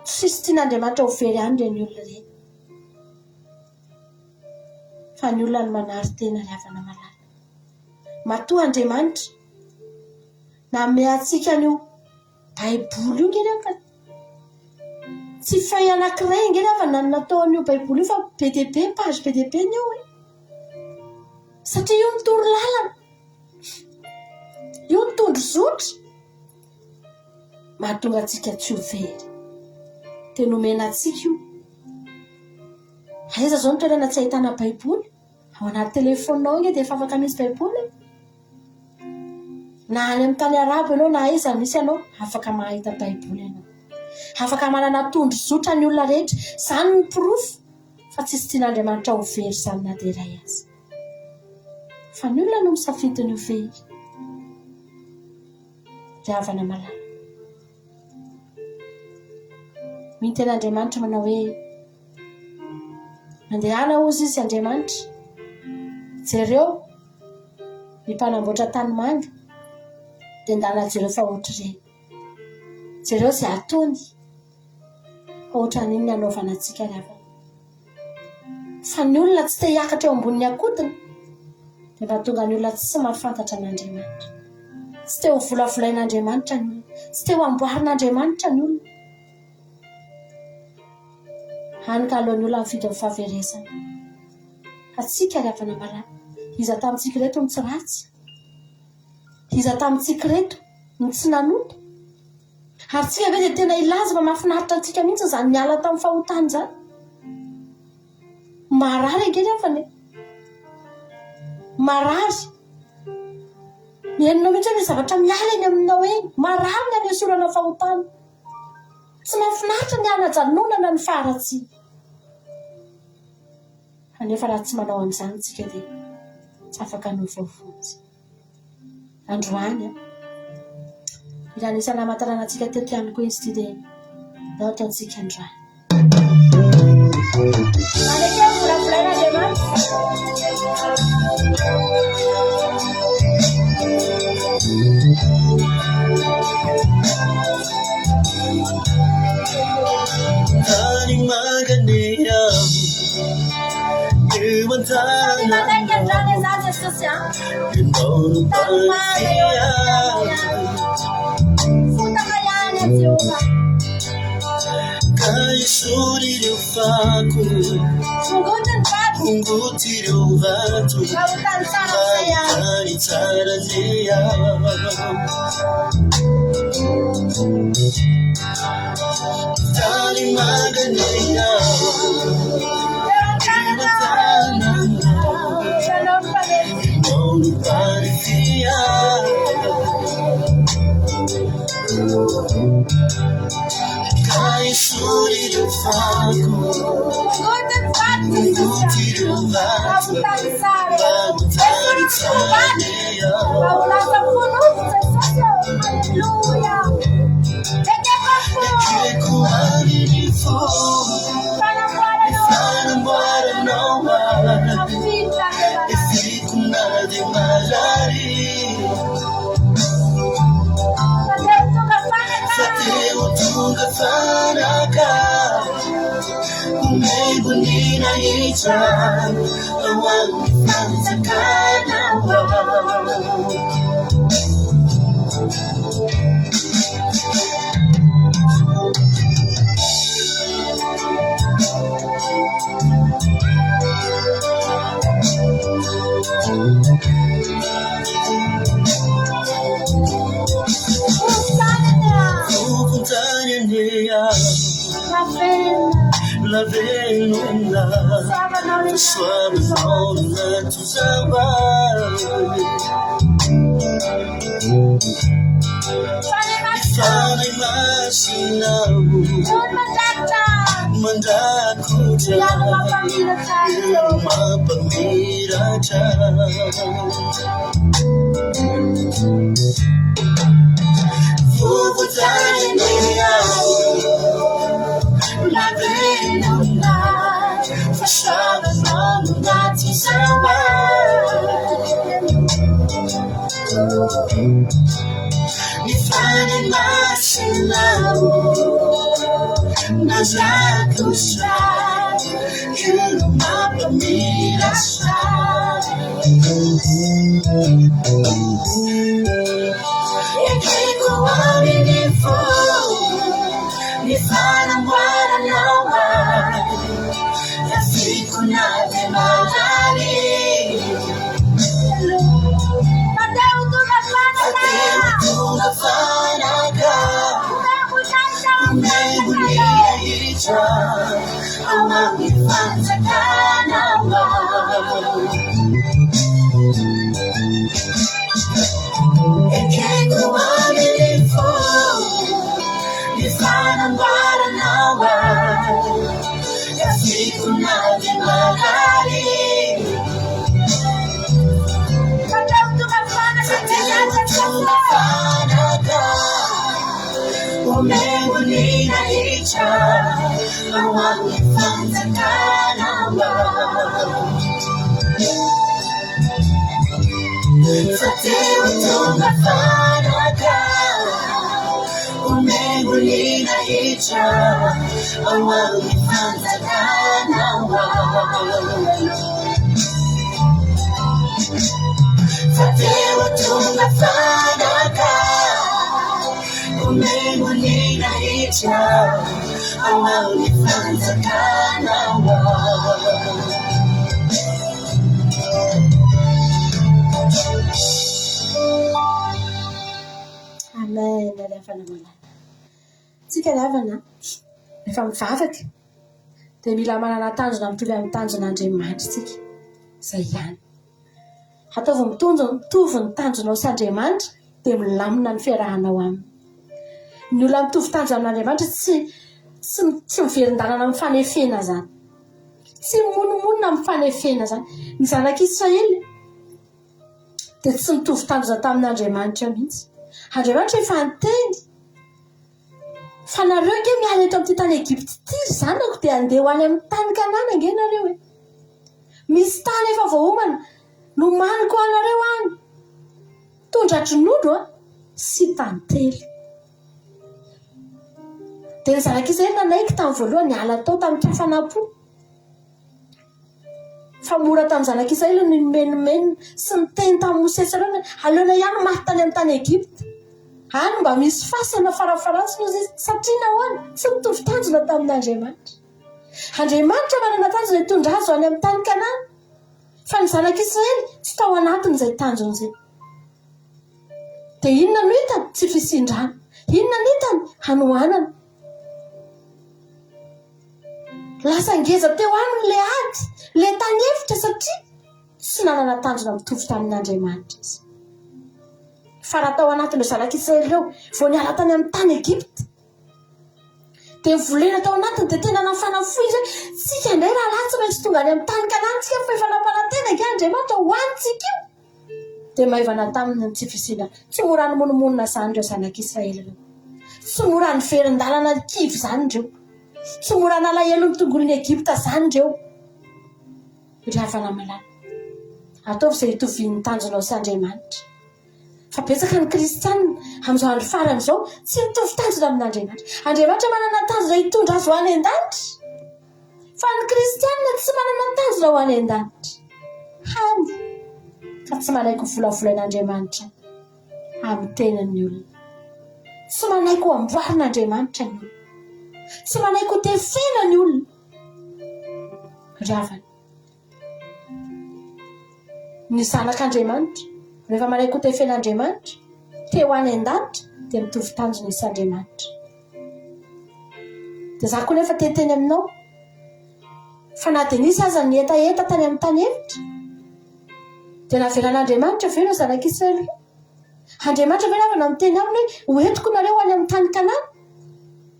Tsisy tian'Andriamanitra ho very any dia ny olona ireny. Fa ny olona ny manary tena ry havana malala. Matoa Andriamanitra na meantsika an'io Baiboly io ngefa tsy fay anankiray ngefa na nataon'io Baiboly io fa be dia be page be dia be ny io. satria io mitoro lalana, io mitondro zotra, mahatonga antsika tsy ho very. Tena omena antsika io. Aiza zao ny toerana tsy ahitana baiboly? Ao anaty telefoninao iny dia efa afaka misy baiboly. Na any amin'ny tany arabo ianao na aiza misy ianao, afaka mahita baiboly ianao. Afaka manana tondro zotra ny olona rehetra. Izany ny porofo fa tsy tian'Andriamanitra ho very izany na dia iray aza. Fa ny olona no misafidy ny ho very. Ry havana malala. Miteny Andriamanitra manao hoe mandehana ozy izy Andriamanitra. Jereo ny mpanamboatra tany manga dia ndana jereo fa ohatra ireny. Jereo izay atony fa ohatran'iny ny anaovana antsika ry havana. Fa ny olona tsy te hiakatra eo ambonin'ny akodina dia mahatonga ny olona tsy mahafantatra an'Andriamanitra. Tsy te ho volavolain'Andriamanitra ny olona, tsy te ho amboarin'Andriamanitra ny olona. Hanika alohan'ny olona mifidy amin'ny fahaverezana. Atsika ry havana malala, iza tamintsika reto ny tsy ratsy, iza tamintsika reto ny tsy nanoto. Ary tsika ve dia tena ilaza fa mahafinaritra antsika mihitsy izany niala tamin'ny fahotany izany. Marary ankeny afa ne, marary. Mihainonao mihitsy hoe zavatra miala eny aminao eny, marary ny anesorana fahotany. Tsy mahafinaritra ny anajanonana ny faharatsiana. Kanefa raha tsy manao an'izany tsika dia tsy afaka novoavotsy. Androany iraha anisana hamatarana antsika teto ihany koa izy ity dia ndao ataontsika androany. Maneke volavolain'Andriamanitra. Tani maganea Maneke androany izany Jesosy a. Fotaka ihany a Jehova. Kaisuri fako Unguti vato Mautani tarazea Tani maganea Nonu parifia Kaisuri fako Unguti vato Mautani tarazea Bunina ita awang fantakana La venuna suave nonna tu Fane masinau Mandakuta Ilma pamiraja Fuputani niyau La venuna Fasciava nonna ti Mi fane masinau Nazakusha Ilma pamiraja Mi fanno guarda l'uomo La fico nate magari fanaka umeguliahicha amamifanzakanama ekekuwamilifu nifanambara nawa yasiku najimalali umengulina hicha awamifanzakanama fatewutungafanaka umengulina hicha awamifanzakanama fatewutungafanaka umengulina hicha awamifanzakanama Amen. Alefanamana. Tsika lavana rehefa mivavaka dia mila manana tanjona mitovy amin'ny tanjon'Andriamanitra tsika. Izay ihany. Ataovy mitovy ny tanjonao sy Andriamanitra dia milamina ny fiarahanao aminy. Ny olona mitovy tanjona amin'Andriamanitra tsy miverin-dalana amin'ny fanefena zany. Tsy monomonina amin'ny fanefena zany. Ny zanak'Israely dia tsy mitovy tanjona tamin'Andriamanitra mihitsy. Andriamanitra efa niteny fa nareo nge miala eto amin'ity tany Egypte ity zanako dia andeha ho any amin'ny tany Kanana nge nareo e. Misy tany efa voahomana nomaniko anareo any. Tondra-dronondro sy tantely. Dia ny zanak'Israely nanaiky tamin'ny voalohany niala tao tamin'ny kafanampo. Fa mora tamin'ny zanak'Israely ny menomeno sy ny teny tamin'ny Mosesy ireo aleona ihany maty tany amin'ny tany Egypte. Any mba misy fasana farafaratsy satria nahoany tsy mitovy tanjona tamin'Andriamanitra. Andriamanitra manana tanjona hitondra azy any amin'ny tany Kanana. Fa ny zanak'Israely tsy tao anatin'izay tanjona izay. Dia inona no hitany? Tsy fisindrana. Inona no hitany? Hanoanana. Lasa ngeza teo aminy le ady, le tany efitra satria tsy nanana tanjona mitovy tamin'Andriamanitra izy. Fa raha tao anatin'ireo zanak'Israely ireo vao niala tany amin'ny tany Egypte dia volena tao anatiny dia tena nafanafo izy tsika indray raha latsy maintsy tonga any amin'ny tany Kanana tsika fa efa nampanantena ke Andriamanitra hoanitsika io. Dia maivana taminy tsy fisinana. Tsy mora ny monomonina zany ireo zanak'Israely ireo. Tsy mora ny verin-dalana kivy zany ireo. Tsy mora nalahelo ny tongolon'ny Egypta zany ireo. Ry havana malala. Ataovy izay hitovy ny tanjonao sy Andriamanitra. Fa betsaka ny kristianina amin'izao andro farany izao tsy mitovy tanjona amin'Andriamanitra. Andriamanitra manana tanjona hitondra azy ho any an-danitra. Fa ny kristianina tsy manana tanjona ho any an-danitra. Hany. Fa tsy manaiky volavolan'Andriamanitra amin'ny tenan'ny olona. Tsy manaiky ho amboarin'Andriamanitra ny olona. Tsy manaiky ho tefena ny olona. Ry havana. Ny zanak'Andriamanitra rehefa manaiky ho tefen'Andriamanitra teo any an-danitra dia mitovy tanjona isy Andriamanitra. Dia za koa nefa teteny aminao fa na dia nisy aza ny etaeta tany amin'ny tany efitra dia navelan'Andriamanitra ve ireo zanak'Israely ireo? Andriamanitra ve navana miteny aminy hoe hoentiko nareo any amin'ny tany Kanana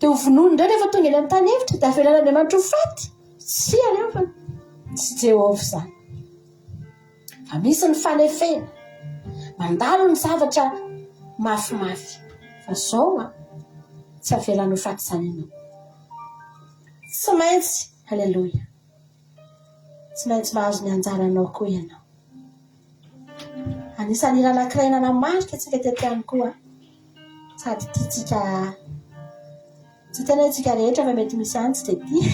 dia ho vonony indray rehefa tonga eny amin'ny tany efitra dia avelan'Andriamanitra ho faty? Tsy areo fa tsy Jehovah zany. Fa misy ny fanefena mandalo ny zavatra mafimafy. Fa zao tsy avelany ho faty zany ianao. Tsy maintsy, halleluja, tsy maintsy mahazo ny anjaranao koa ianao. Anisan'ny hira anankiray nanamarika antsika teto ihany koa sady tiatsika tsy tena itsika rehetra fa mety misy any tsy dia tia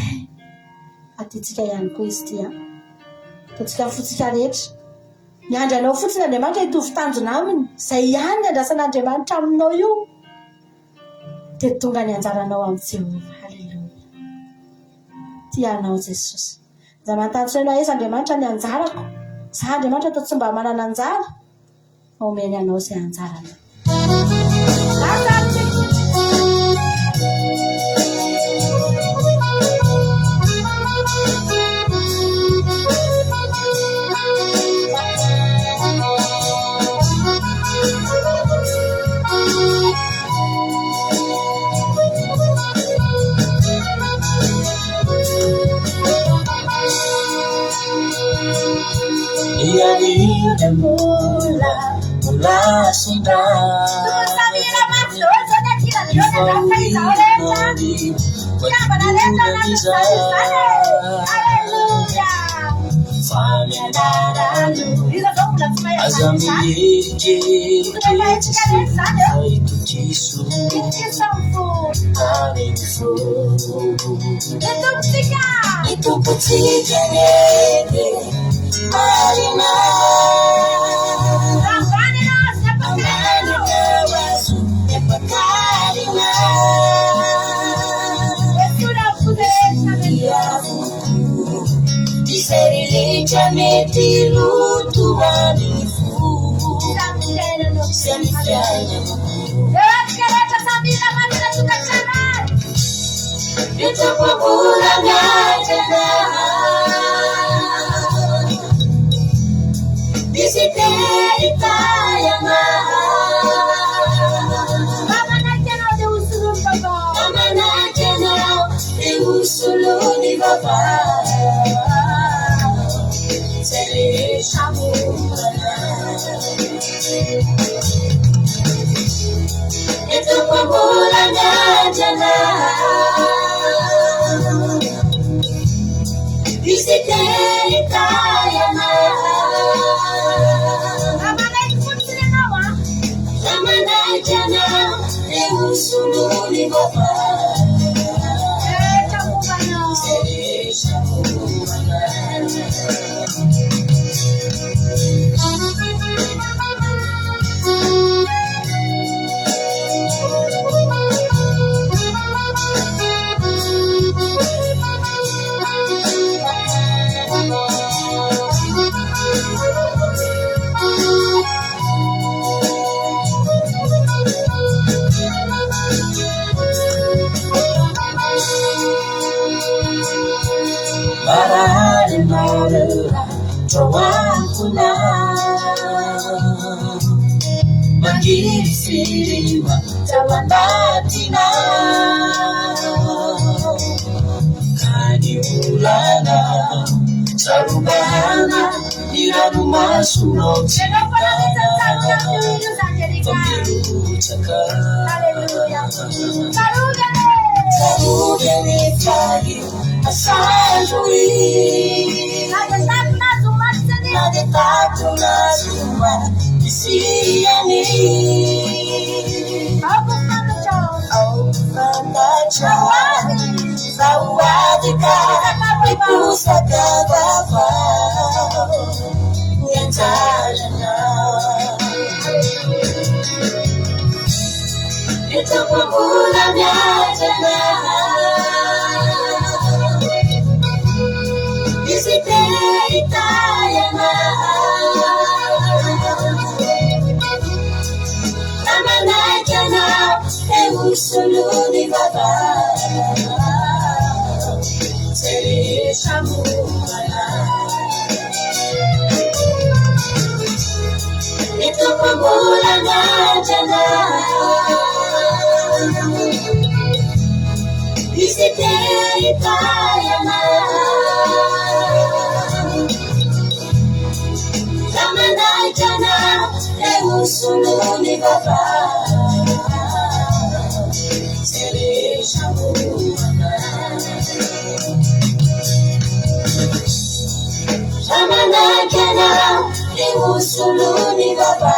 atiatsika ihany koa izy tia tiatsika fotsika rehetra. Miandry anao fotsiny Andriamanitra hitovy tanjona aminy izay ihany ny andrasan'Andriamanitra aminao io dia tonga ny anjaranao amin'ny Jehovah. Halleluja. Tianao Jesosy. Za mantatitra anao aiza Andriamanitra ny anjarako. Za Andriamanitra atao tsy mba manana anjara. Omeny anao izay anjarana. mula sunda itu putihnya Marina Diseriligiamente lutuanifu Semifianya Itu pemulanya Disiterita yang Mama najenau Deusulun di baba Seri shamu Itu pemulanya jana Disiterita yang Usuluni baba Seri shamumana Marah Jawabuna Magisiwa Jalan batina Kadiulana Sarubahana Ila rumah sunok Pemilu cakap Sarugani pagi Asal-Jui Nadetatu nazuma Isiani Au Pandajawan Zawadika Ipusaka bapa Yang jalana Itu pemulanya jana Disiterita yang Namana jana Eusuluni baba Seri shamumana Itu pemulanya jana Disiterita yang Namana jana Eusuluni baba Seri shamumana Namana jana Eusuluni baba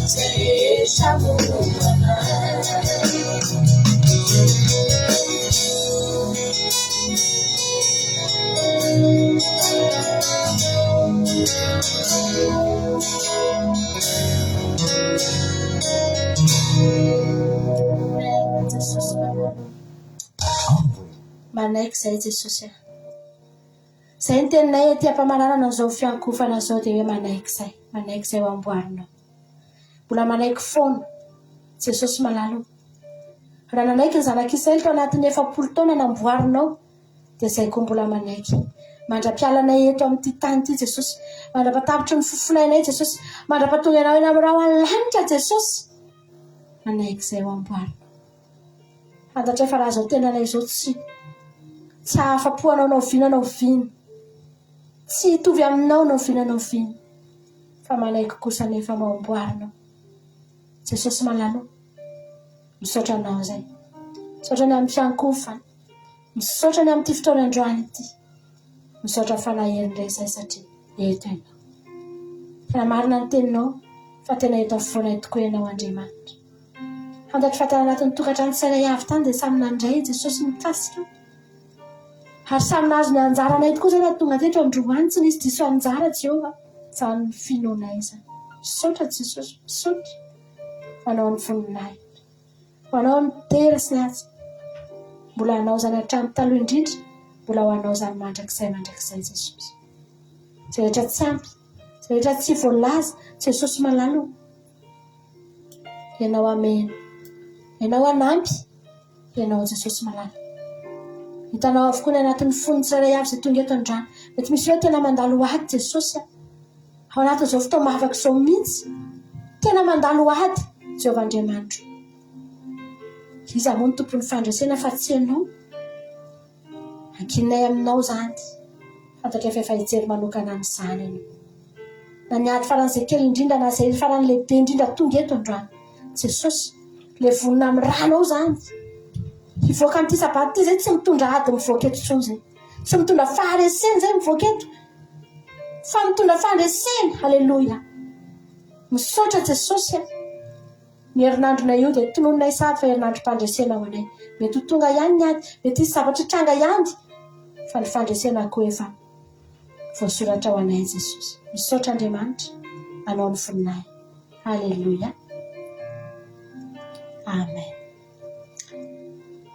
Seri shamumana Manaiky zay Jesosy. Zay ny teninay aty ampamanarana an'izao fiankofana zao dia hoe manaiky zay ho amboarinao. Mbola manaiky foana Jesosy malalo. Raha nanaiky ny zanak'Israely tao anatin'ny 40 taona namboarinao dia zay koa mbola manaiky. Mandra-pialanay eto amin'ity tany ity Jesosy. Mandra-patapitry ny fofonainay Jesosy. Mandra-patonga anao eny amin'ny raha an-lanitra Jesosy. Manaiky zay ho amboarinao. Fantatra fa raha zao tenanay zao tsy afa-po anao vina. tsy hitovy aminao no finanao finy fa manaiky kosa nefa maomboarinao. Jesosy malalo misaotra anao zay, misaotra ny amin'ny fiankofany, misaotra ny amin'ny ty fotoana androany ity, misaotra fanahirindray zay satria eto ianao. Tena marina ny teninao fa tena eto afovoanay tokoa ianao Andriamanitra. Fantatry fa tena anatin'ny tokantrano tsirairay avy tany dia samy nandray Jesosy mikasika. Ary samy nahazo ny anjaranay tokoa zay raha tonga teto androany tsy nisy diso anjara Jehova zany finonay zany. Misaotra Jesosy, misaotra. Manao ny voninay, manao ny tera sy ny atsy. Mbola anao zany hatramin'ny taloha indrindra, mbola ho anao zany mandrakizay Jesosy. Zay rehetra tsy ampy, zay rehetra tsy voalaza, Jesosy malalo. Ianao amena, ianao anampy, ianao Jesosy malalo. Hitanao avokoa ny anatin'ny foniny tsirairay avy zay tonga eto androany. Mety misy hoe tena mandalo ady Jesosy ao anatin'izao fotoana mahavaky izao mihitsy. Tena mandalo ady Jehovah Andriamanitra. Iza moa ny tompon'ny fandraisana fa tsy ianao? Ankinay aminao zany. Fantatra efa hijery manokana amin'izany ianao. Na niady faran'izay kely indrindra na izay farany lehibe indrindra tonga eto androany. Jesosy, le vonina amin'ny ranao zany. Hivoaka amin'ity sabata ity zay tsy mitondra ady mivoaka eto intsony zay. Tsy mitondra faharesena zay mivoaka eto. Fa mitondra faharesena. Halleluja. Misaotra Jesosy. Ny herinandrona io dia tonononay sady fa herinandrom-pandresena ho anay. Mety ho tonga ihany ny ady, mety hisy zavatra tranga ihany. Fa ny fandresena koa efa voasoratra ho anay Jesosy. Misaotra Andriamanitra, anao ny voninay. Halleluja. Amen.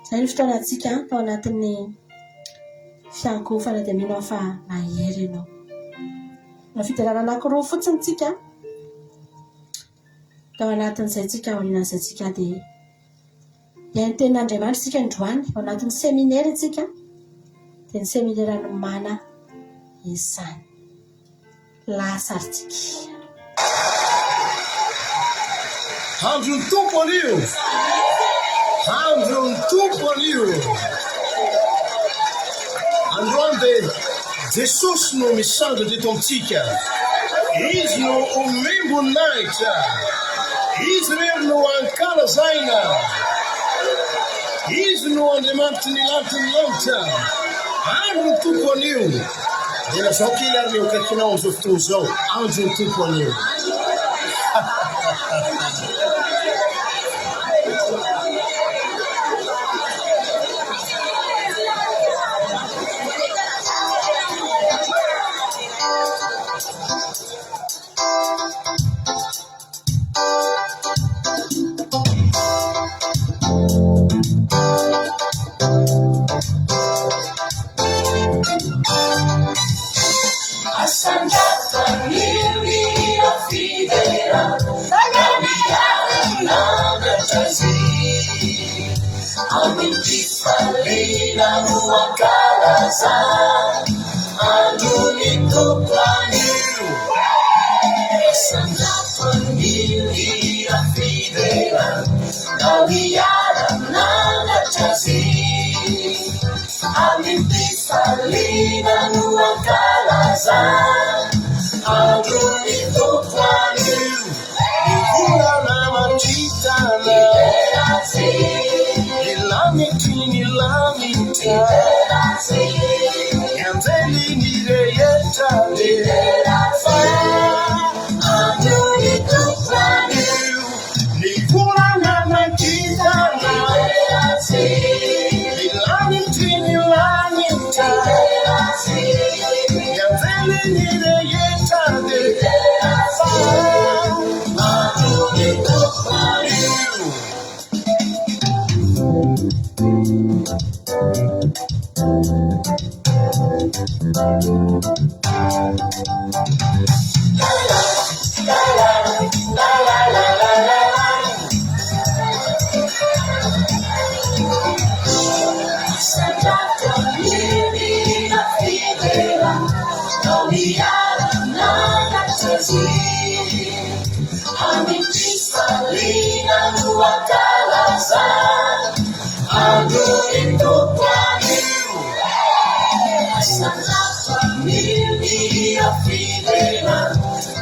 Zay ny fotoanantsika tao anatin'ny fiankofana dia minao fa mahery ianao. Na fidelana anankiroa fotsiny tsika tao anatin'izay tsika aorianan'izay tsika dia ny tenin'Andriamanitra tsika androany ao anatin'ny seminaire tsika dia ny seminaire no mana izany. Lasaritsika. Andron'ny tompo anio. Andron'ny tompo anio. Androany dia Jesosy no misandratra eto amintsika. Izy no omemboninahitra. Izy rery no ankalazaina. Izy no Andriamanitra ny lanitra ny lanitra. Andron'ny tompo anio. Dia lazao kely ary ny akaikinao amin'izao fotoana izao. Andron'ny tompo anio. Andron'ny tompo anio.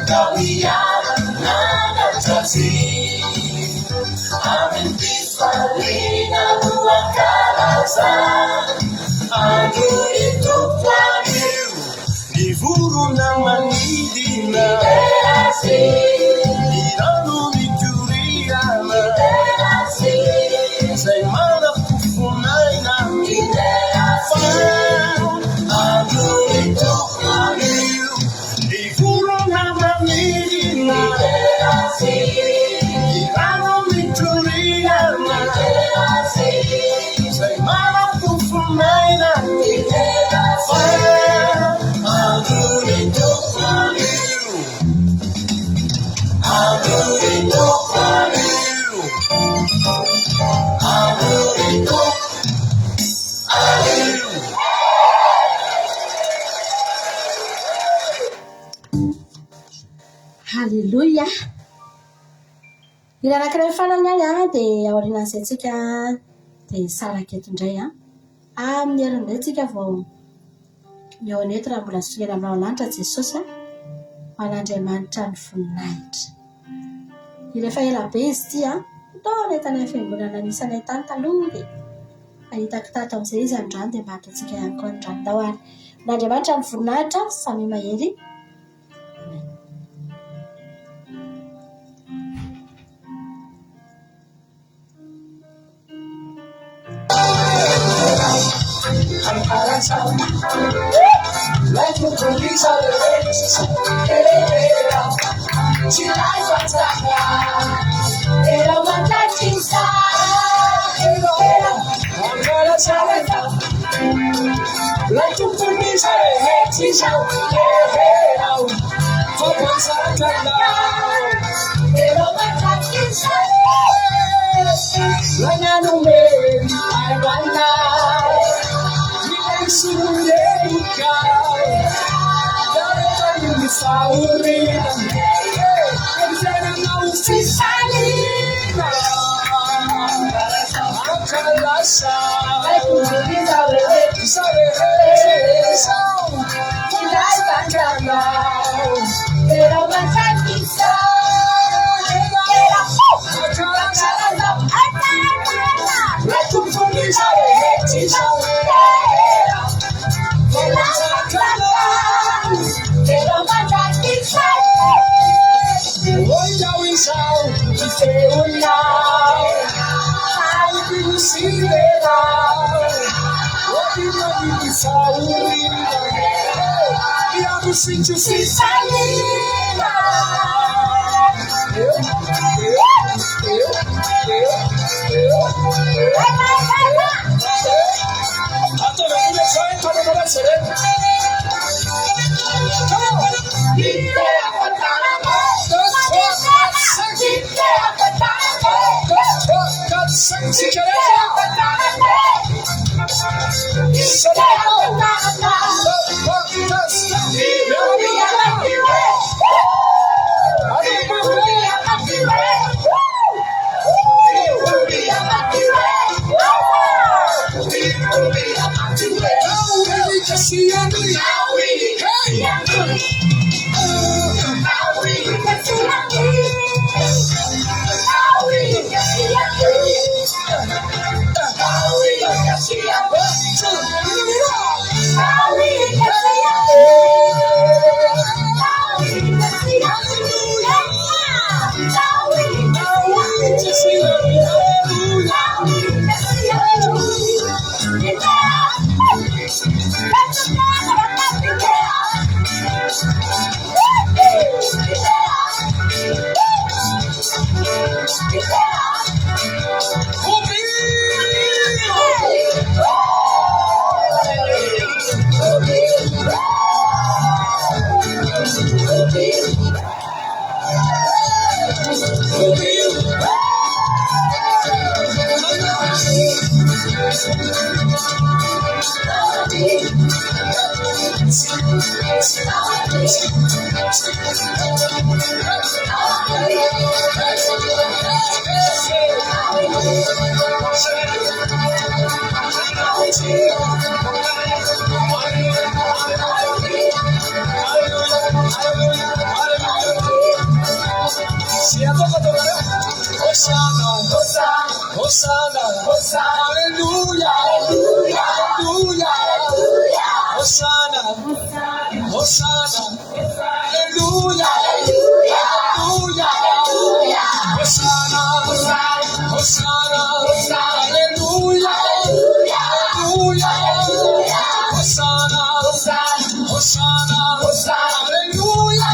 Kawiyaran na nagsaksi Amin pisalina buat kalasan Anu itu planil Diburu nama nidina Literasi Iranu mituriana Literasi Say mana kufunaina Literasi Anu itu planil Diburu nama nidina Literasi Iranu mituriana Literasi Say mana kufunaina Literasi I'll do it for you. I'll do it for you. I'll do it for you. Hallelujah. Ilana anankiray fanamiana dia aorianan'izay tsika dia sara keto indray amin'ny herin'izay tsika vao miaonety raha mbola sogera aminao lanitra Jesosy man'Andriamanitra ny voninahitra. Rehefa ela be izy ity taona hitanay fiangonana anisanay tany taloha dia ahitako tato amin'izay izy androany dia maty antsika ihany koa androany dao ary n'Andriamanitra ny voninahitra samy mahery. Like the police are the races, she lies on top. They don't want that inside. I'm gonna tell it up. Like the police are the races, for once I can now. They don't want that inside. Like I know me, I want now. Sureka, jangan disauri, jangan mau sisali. Akan rasa, aku bisa tidak takkan mau, tidak macam kita. Aku pun bisa Hosanna, Hosanna, Hallelujah, Hallelujah, Hosanna, Hosanna, Hallelujah, Hallelujah, Hosanna, Hosanna, Hallelujah, Hallelujah, Hosanna, Hosanna, Hallelujah,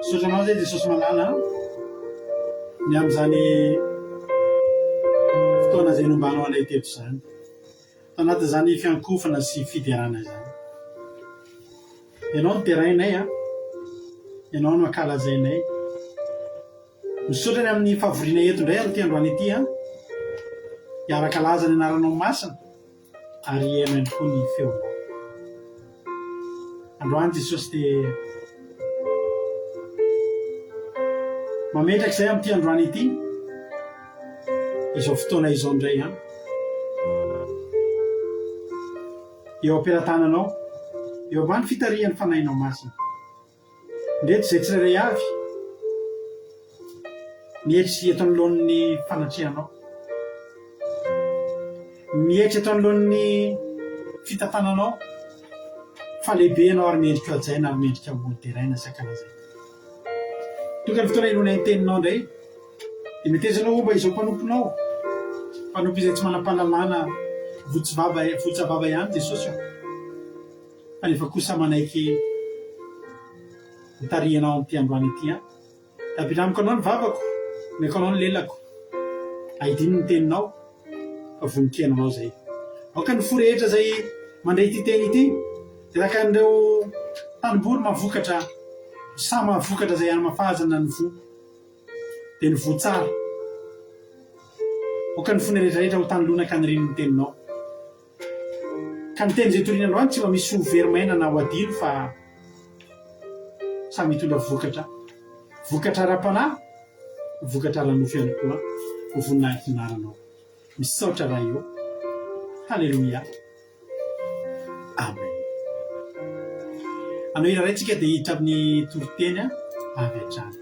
Sotranao zay Jesosy malala ny amin'izany fotoana izay nombanao anay teto izany, tanatin'izany fiankofana sy fidiarana izany. Ianao no terahinay ianao no ankalazainay. Misaotra ny amin'ny fahavoriana eto indray ary ty androany ity hiaraka laza ny anaranao masina ary haino ihany koa ny feonao. Androany Jesosy dia mametraka izay amin'ity androany ity izao fotoana izao indray eo am-pelatananao, eo ambany fitarihan'ny fanahinao masina. Ndreto izay tsirairay avy mihetry eto anoloan'ny fanatrehanao, mihetry eto anoloan'ny fitantananao, fa lehibe ianao ary mendrika ajaina ary mendrika moloteraina sy ankalazay. Tokany fotoana ilona ny teninao indray dia metezanao omba izao mpanomponao, mpanompo izay tsy manam-pahalalana votsavava ihany Jesosy fa nefa kosa manaiky mitarihanao amin'ity androany ity. Tampindramiko anao ny vavako, meko anao ny lelako, ahidiny ny teninao fa vonikeninao zay. Aoka ny fo rehetra zay mandray ity teny ity dia raka an'ireo tanimbory mahavokatra, samy mahavokatra zay any-mafahazana ny vo dia ny vo tsara. Aoka ny fony rehetrarehetra ho tanylona ka niriny ny teninao. Ka ny teny zay toriana androany tsy mba misy ho verimaina na ho adilo fa samy mitondra vokatra, vokatra ara-panahy, vokatra ara-nofo ihany koa ho voninahitra ny anaranao. Misaotra raha eo. Halleluia. Amen. Anao irairaitsika dia hiditra amin'ny toriteny avy hatrany.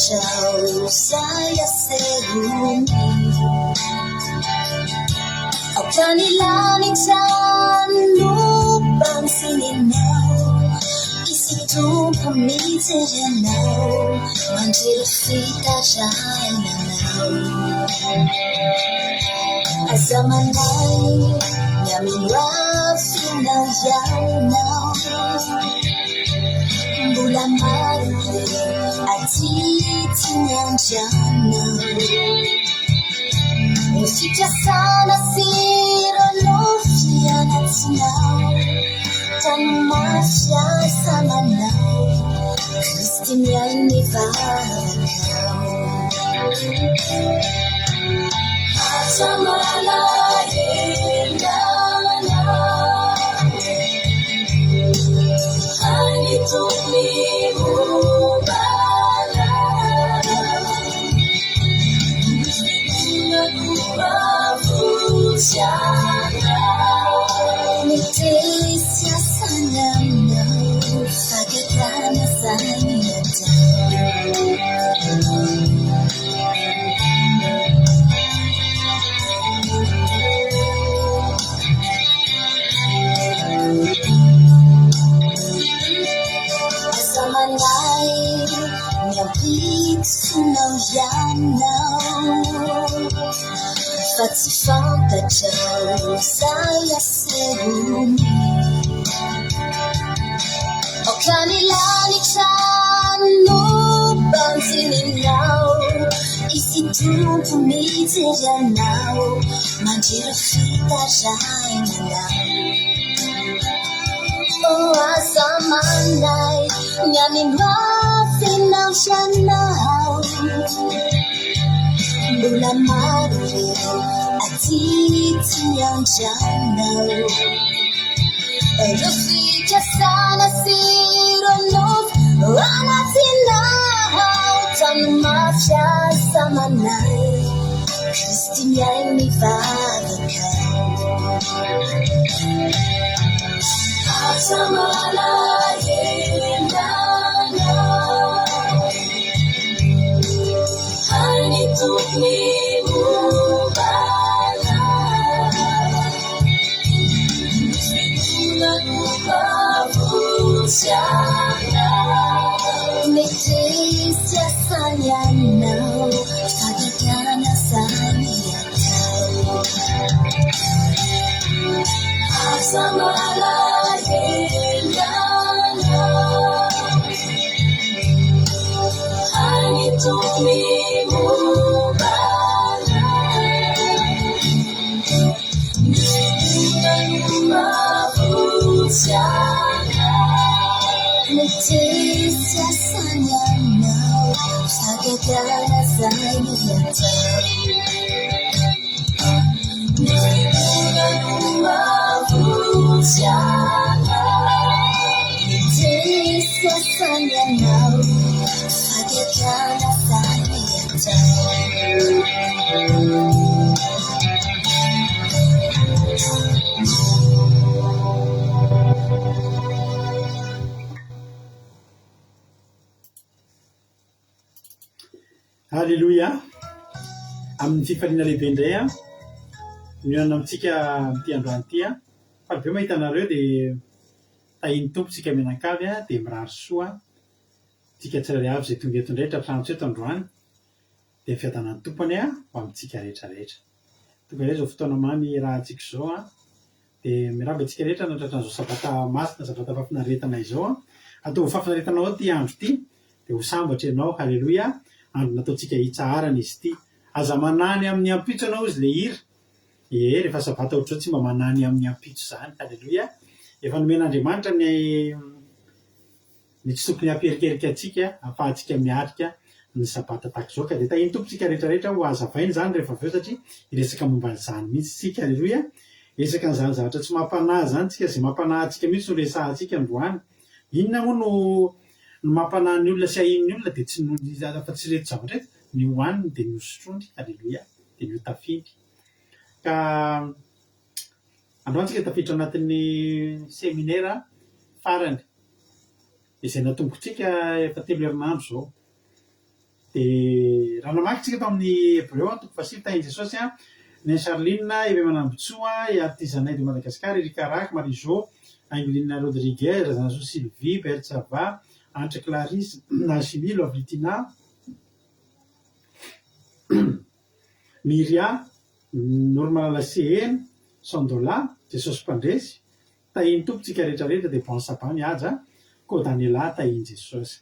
Ciao, saya serumi. Autanilani lupang sininau, isi tumpa miserenau, manjil sita jainanau. Azamanai, yamin rafinau yainau. Bulan Maret ati tinanjana fikasana sy rônofy anatsinao tanomasy asa manao Kristy miay mivavakao Atamala endana Ani tumi mubala Nakubavusyana Nitesya sanamna Sagagana saniyata Asamanay Nyabitsunao yanao Fa tsy fantatrao saya serony Okanilanitrano banzininao Isi tumpo mijeranao Mandriro fitarainanao Oh asamanay Nyamimafinao sianao Mbola maro ireo atity miandranao Ireo fikasana sy rônofy anatinao Tanomasy asa manay Kristy miay mivavakao Asamala endana Ani tumi mubala Nakubavusyana Metesya sanyanao Sagagana saniyatao Asamala endana Ani tumi mubala Nakubavusyana Metesya sanyanao Sagagana saniyatao Nakubavusyana Metesya sanyanao Sagagana saniyatao Halleluja. Amin'ny fifaliana lehibe indray mihaona amintsika ty androany ty fa be mahita anareo dia tahiny tompontsika mianankavy dia mirary soa tsika tsirairay avy izay tonga eto indray trantso eto androany dia fiadanan'ny tompony ho amintsika rehetra rehetra. Tonga indray izao fotoana mamy rahantsika izao dia miraba antsika rehetra natratran'izao sabata masina sabata fafinaretana izao atao fafinaretana ao ty andro ty dia ho sambatra ianao. Halleluja. Andro nataontsika hitsaharana izy ty. Aza manany amin'ny ampitso anao izy le hira rehefa sabata ohatrao tsy mba manany amin'ny ampitso zany. Halleluja. Efa nomen'Andriamanitra ny tsy tokony hamperikerika antsika ahafahantsika miatrika ny sabata tahaka izao ka dia tahiny tompontsika rehetrarehetra ho azavainy zany rehefa avy eo satria iresaka momba n'izany mihitsy tsika. Halleluja. Resaka n'izany zavatra tsy mampanahy zany tsika izay mampanahy antsika mihitsy no resahantsika androany. Inona moa no mampanahy ny olona sy ahin'ny olona dia tsy noho fa tsy reto zavatra reto ny hohaniny dia ny hosotrony. Halleluja. Dia ny hotafidy ka androantsika tafiditra anatin'ny seminaire farany izay natombokontsika efa 3 herinandro zao. Dia raha namaky tsika tamin'ny Hébreu 7 tahiny Jesosy ny Charline Eve Manambotsoa artisanay de Madagasikara Erika Rak Marizo Angelina Rodriguez Zanzo Sylvie Bertsava Antre Clarisse Nashimi Lovitina Miria Normal Lacen Sandola Jesosy Pandresy tahiny tompontsika rehetrarehetra dia bon sabany mihaja ko Daniela tahiny Jesosy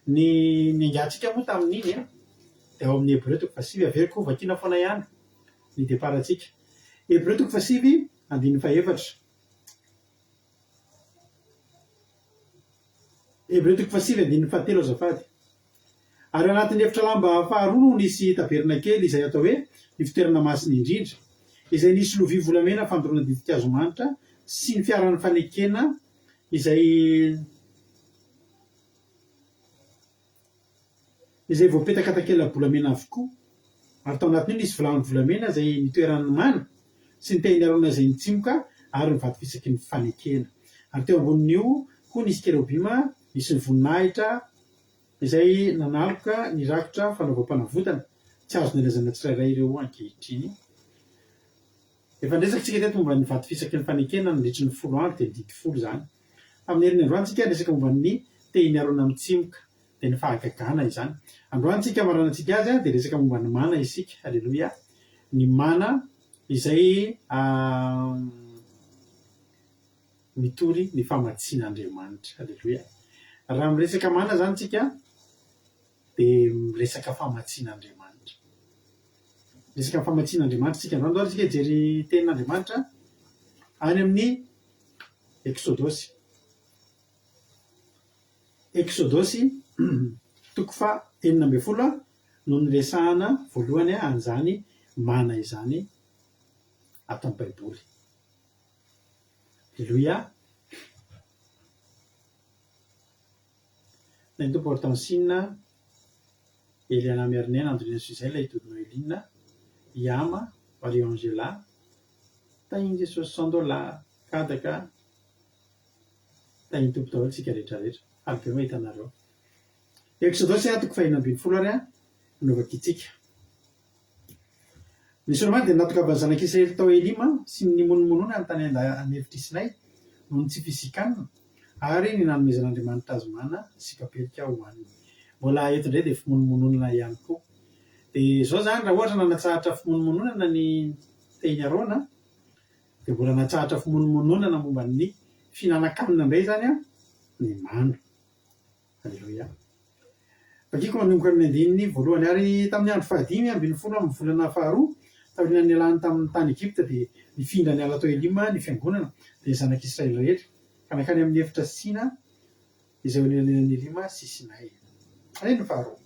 ny angatsika moa tamin'iny dia ao amin'ny Hébreu 7 averiko vakiana foana ihany ny deparatsika. Hebreo 7:1. Hebreo 7:1 azafady. Ary anatin'ny efitra lamba faharoa no nisy taberna kely izay atao hoe ny fitoerana masina indrindra, izay nisy lovia volamena fandorona didikazo manitra sy ny fiaran'ny fanekena izay voapetaka takela-bolamena avokoa. Ary tao anatin'io nisy vilany volamena izay nitoeran'ny mana sy ny tehiny arona izay nitsimoka ary ny vato fisaky ny fanekena. Ary teo ambonin'io koa nisy kerobima misy ny voninahitra izay nanaloka ny rakotra fanaovam-panavotana, tsy azo nilazana tsirairay ireo ankehitriny. Efa ndresakitsika teto momba ny vato fisaky ny fanekena nandritry ny 10 andro dia ny dity 10 zany. Amin'ny herin'ny androantsika resaka momba ny tehiny arona mitsimoka dia ny fahagagana izany. Androantsika maranantsika azy dia resaka momba ny mana isika. Alleloia. Ny mana izay mitory ny famatsian'Andriamanitra. Alleloia. Raha miresaka mana zany tsika dia miresaka famatsian'Andriamanitra. Resaka famatsian'Andriamanitra tsika androany tsika jery tenin'Andriamanitra any amin'ny Exodosy. Exodosy 9:40 no niresahana voalohany an'izany mana izany ato amin'ny Baiboly. Alleluia. Ny tompo Hortensine, Eliana Mernena, Andrina Suzelle, Aitodino Elina, Yama, Mario Angela, tahiny Jesosy $100 kadaka, tahiny tompo daholo tsika rehetrarehetra. Alika mahita anareo. Exodosy 9:40 ary nanovaka itsika. Ny Solomon dia natokavany zanak'Israely tao Elima sy ny monomonona amin'ny tany an'hevitra Sinay noho ny tsy fizikanina ary ny nanomezan'Andriamanitra azy mana sy kapelika ho aniny. Mbola eto indray dia fimonomononana ihany koa. Dia izao zany raha ohatra nanatsahatra fimonomononana ny tehiny Arona dia mbola natsahatra fimonomononana momba ny finanankanina indray zany ny mana. Alleluia. Vakiko manomboka amin'ny andininy voalohany ary tamin'ny andro 5 amin'ny volana faharoa tamin'ny nialany tamin'ny tany Egypta dia nifindra niala tao Elima ny fiangonana dia ny zanak'Israely rehetra ka nakany amin'ny efitra Sina izay onilan'ny Elima sy Sinay. Ay ny faharoa.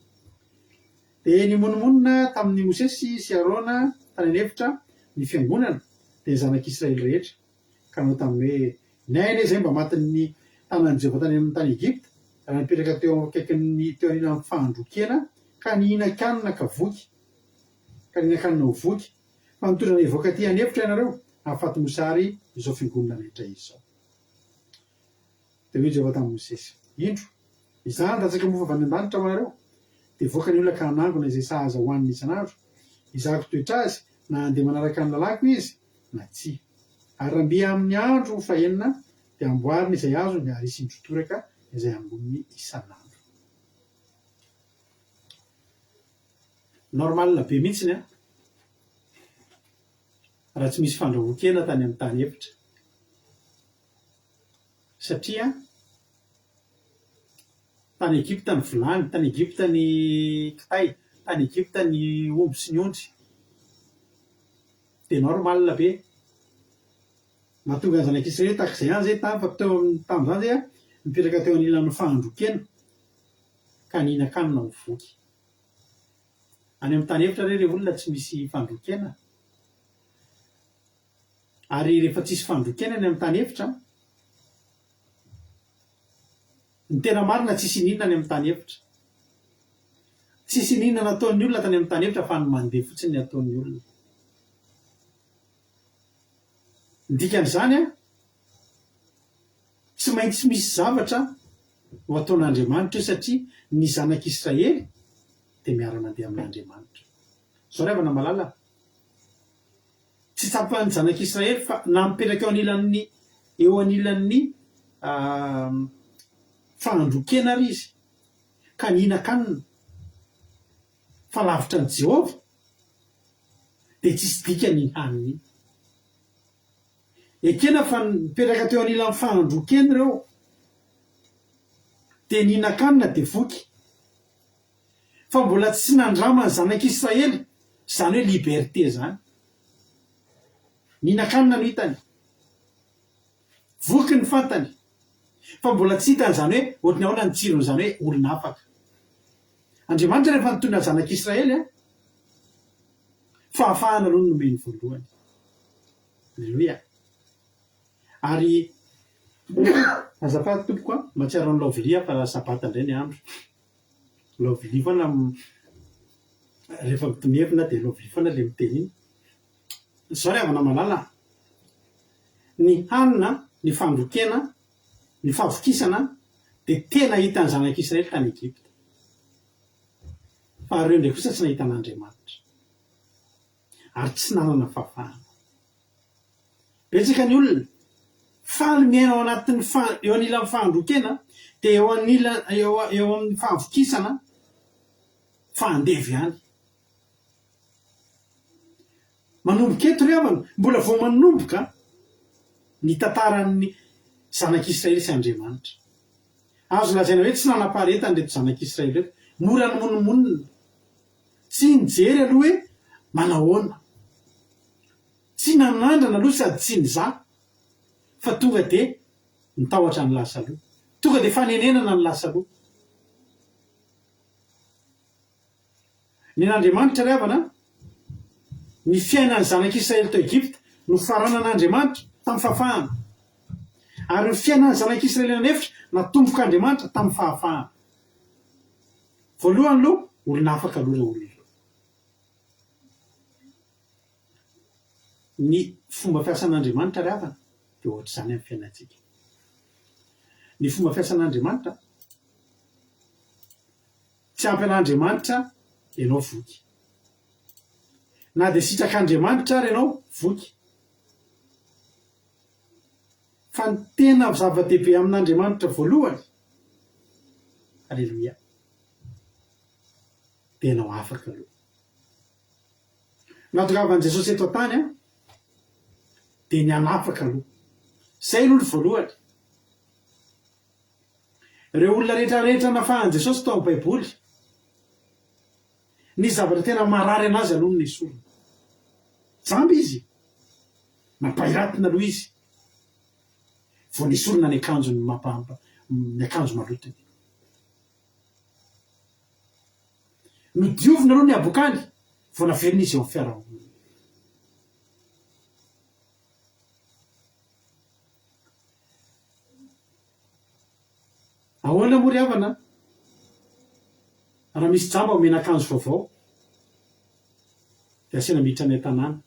Dia ny monomonina tamin'ny Mosesy sy Arona tany an'efitra ny fiangonana dia ny zanak'Israely rehetra ka nao tamin'ny hoe nay izay mba matin'ny tanan'i Jehova tany amin'ny tany Egypta raha nipetraka teo akaikin'ny teo anilan'ny fahandrokena ka nihinan-kanina ka voky ka nihinan-kanina ho voky fa mitondra ny evoaka aty anefitra ianareo ahafaty mosary izao fiangonana rehetra izao. Dia hoe Jehova tamin'ny Mosesy, indro izany ratsaka mofa avy any an-danitra hoanareo dia voaka ny olona ka hanangona izay sahaza hoaniny isan'andro, izahako toetra azy na andeha manaraka ny lalako izy na tsy. Ary ramby amin'ny andro fahenina dia amboarina izay azo ny arisindrotoraka izay ambony isan'andro. Normal be mihitsy ny raha tsy misy fandrahoan-kena tany amin'ny tany efitra. Satria tany Egypta ny vilany, tany Egypta ny kitay, tany Egypta ny omby sy ny ondry. Dia normal be. Mahatonga ny zanak'Israely tahak'izay ihany zay tany fa tamin'izany zay mipetraka teo anilan'ny fahandrokena ka nihinan-kanina ho voky. Any amin'ny tany efitra rehefa olona tsy misy fandrokena. Ary rehefa tsisy fandrokena any amin'ny tany efitra, ny tena marina tsisy ninona any amin'ny tany efitra. Tsisy ninona nataon'ny olona tany amin'ny tany efitra fa ny mandeha fotsiny ny ataon'ny olona. Ny dikan'izany tsy maintsy misy zavatra ho ataon'Andriamanitra satria ny zanak'Israely dia miara-mandeha amin'Andriamanitra. Zao ravana malala. Tsy tsapan'ny zanak'Israely fa na mipetraka eo anilan'ny fahandrokena ary izy ka nihinan-kanina fa lavitra ny Jehova dia tsisy dikany ny haniny. Ekena fa mipetraka teo anilan'ny fahandrokena ireo dia nihinan-kanina dia voky. Fa mbola tsy nandrama ny zanak'Israely, izany hoe liberté zany. Ninakanina no hitany. Voky ny fantany. Fa mbola tsy hitany zany hoe ohatrany ahoana ny tsirony zany hoe olona afaka. Andriamanitra rehefa nitondra ny zanak'Israely fahafahana aloha nomeny voalohany. Alleluia. Ary azafady tompoko a, mahatsiaro ny Laovilia fa sabata indray ny andro. Laovilia foana rehefa mitomevina dia Laovilia foana le miteny iny. Zao ry havana malala. Ny hanina, ny fandrokena, ny fahavokisana dia tena hitan'ny zanak'Israely tany Egypta. Fa ireo ndray kosa tsy nahita an'Andriamanitra. Ary tsy nanana fahafahana. Betsaka ny olona faly miaina ao anatin'ny eo anilan'ny fandrokena dia eo amin'ny fahavokisana fa andevy ihany. Manomboka eto ry havana, mbola vao manomboka ny tantaran'ny zanak'Israely sy Andriamanitra. Azo lazaina hoe tsy nanam-paharetany reto zanak'Israely reto. Mora ny monomonina. Tsy nijery aloha hoe manahoana. Tsy nanandrana aloha sady tsy nizaha. Fa tonga dia nitahotra ny lasa aloha. Tonga dia fanenenana ny lasa aloha. Ny an'Andriamanitra ry havana, ny fiainan'ny zanak'Israely tao Egypta no faranan'Andriamanitra tamin'ny fahafahana. Ary ny fiainan'ny zanak'Israely anefitra natomboka Andriamanitra tamin'ny fahafahana. Voalohany aloha, olona afaka aloha ireo olona. Ny fomba fiasan'Andriamanitra ry havana dia ohatr'izany amin'ny fiainantsika. Ny fomba fiasan'Andriamanitra, tsy ampy an'Andriamanitra ianao voky. Na dia sitrak'Andriamanitra ary ianao voky. Fa ny tena zava-dehibe amin'Andriamanitra voalohany, alleluia, dia ianao afaka aloha. Nahatongavany Jesosy eto an-tany dia ny anafaka aloha. Izay aloha ny voalohany. Ireo olona rehetrarehetra nafahan'i Jesosy tao amin'ny Baiboly, ny zavatra tena marary anazy aloha ny sorona. Zamby izy, mampahiratina aloha izy, vao nisorona ny akanjony ny akanjo malotony. Nodiovina aloha ny abokany, vao naverina izy eo amin'ny fiarahamonina. Ahoana moa ry havana? Raha misy jamba omena akanjo vaovao, dia asiana miditra ny tanàna.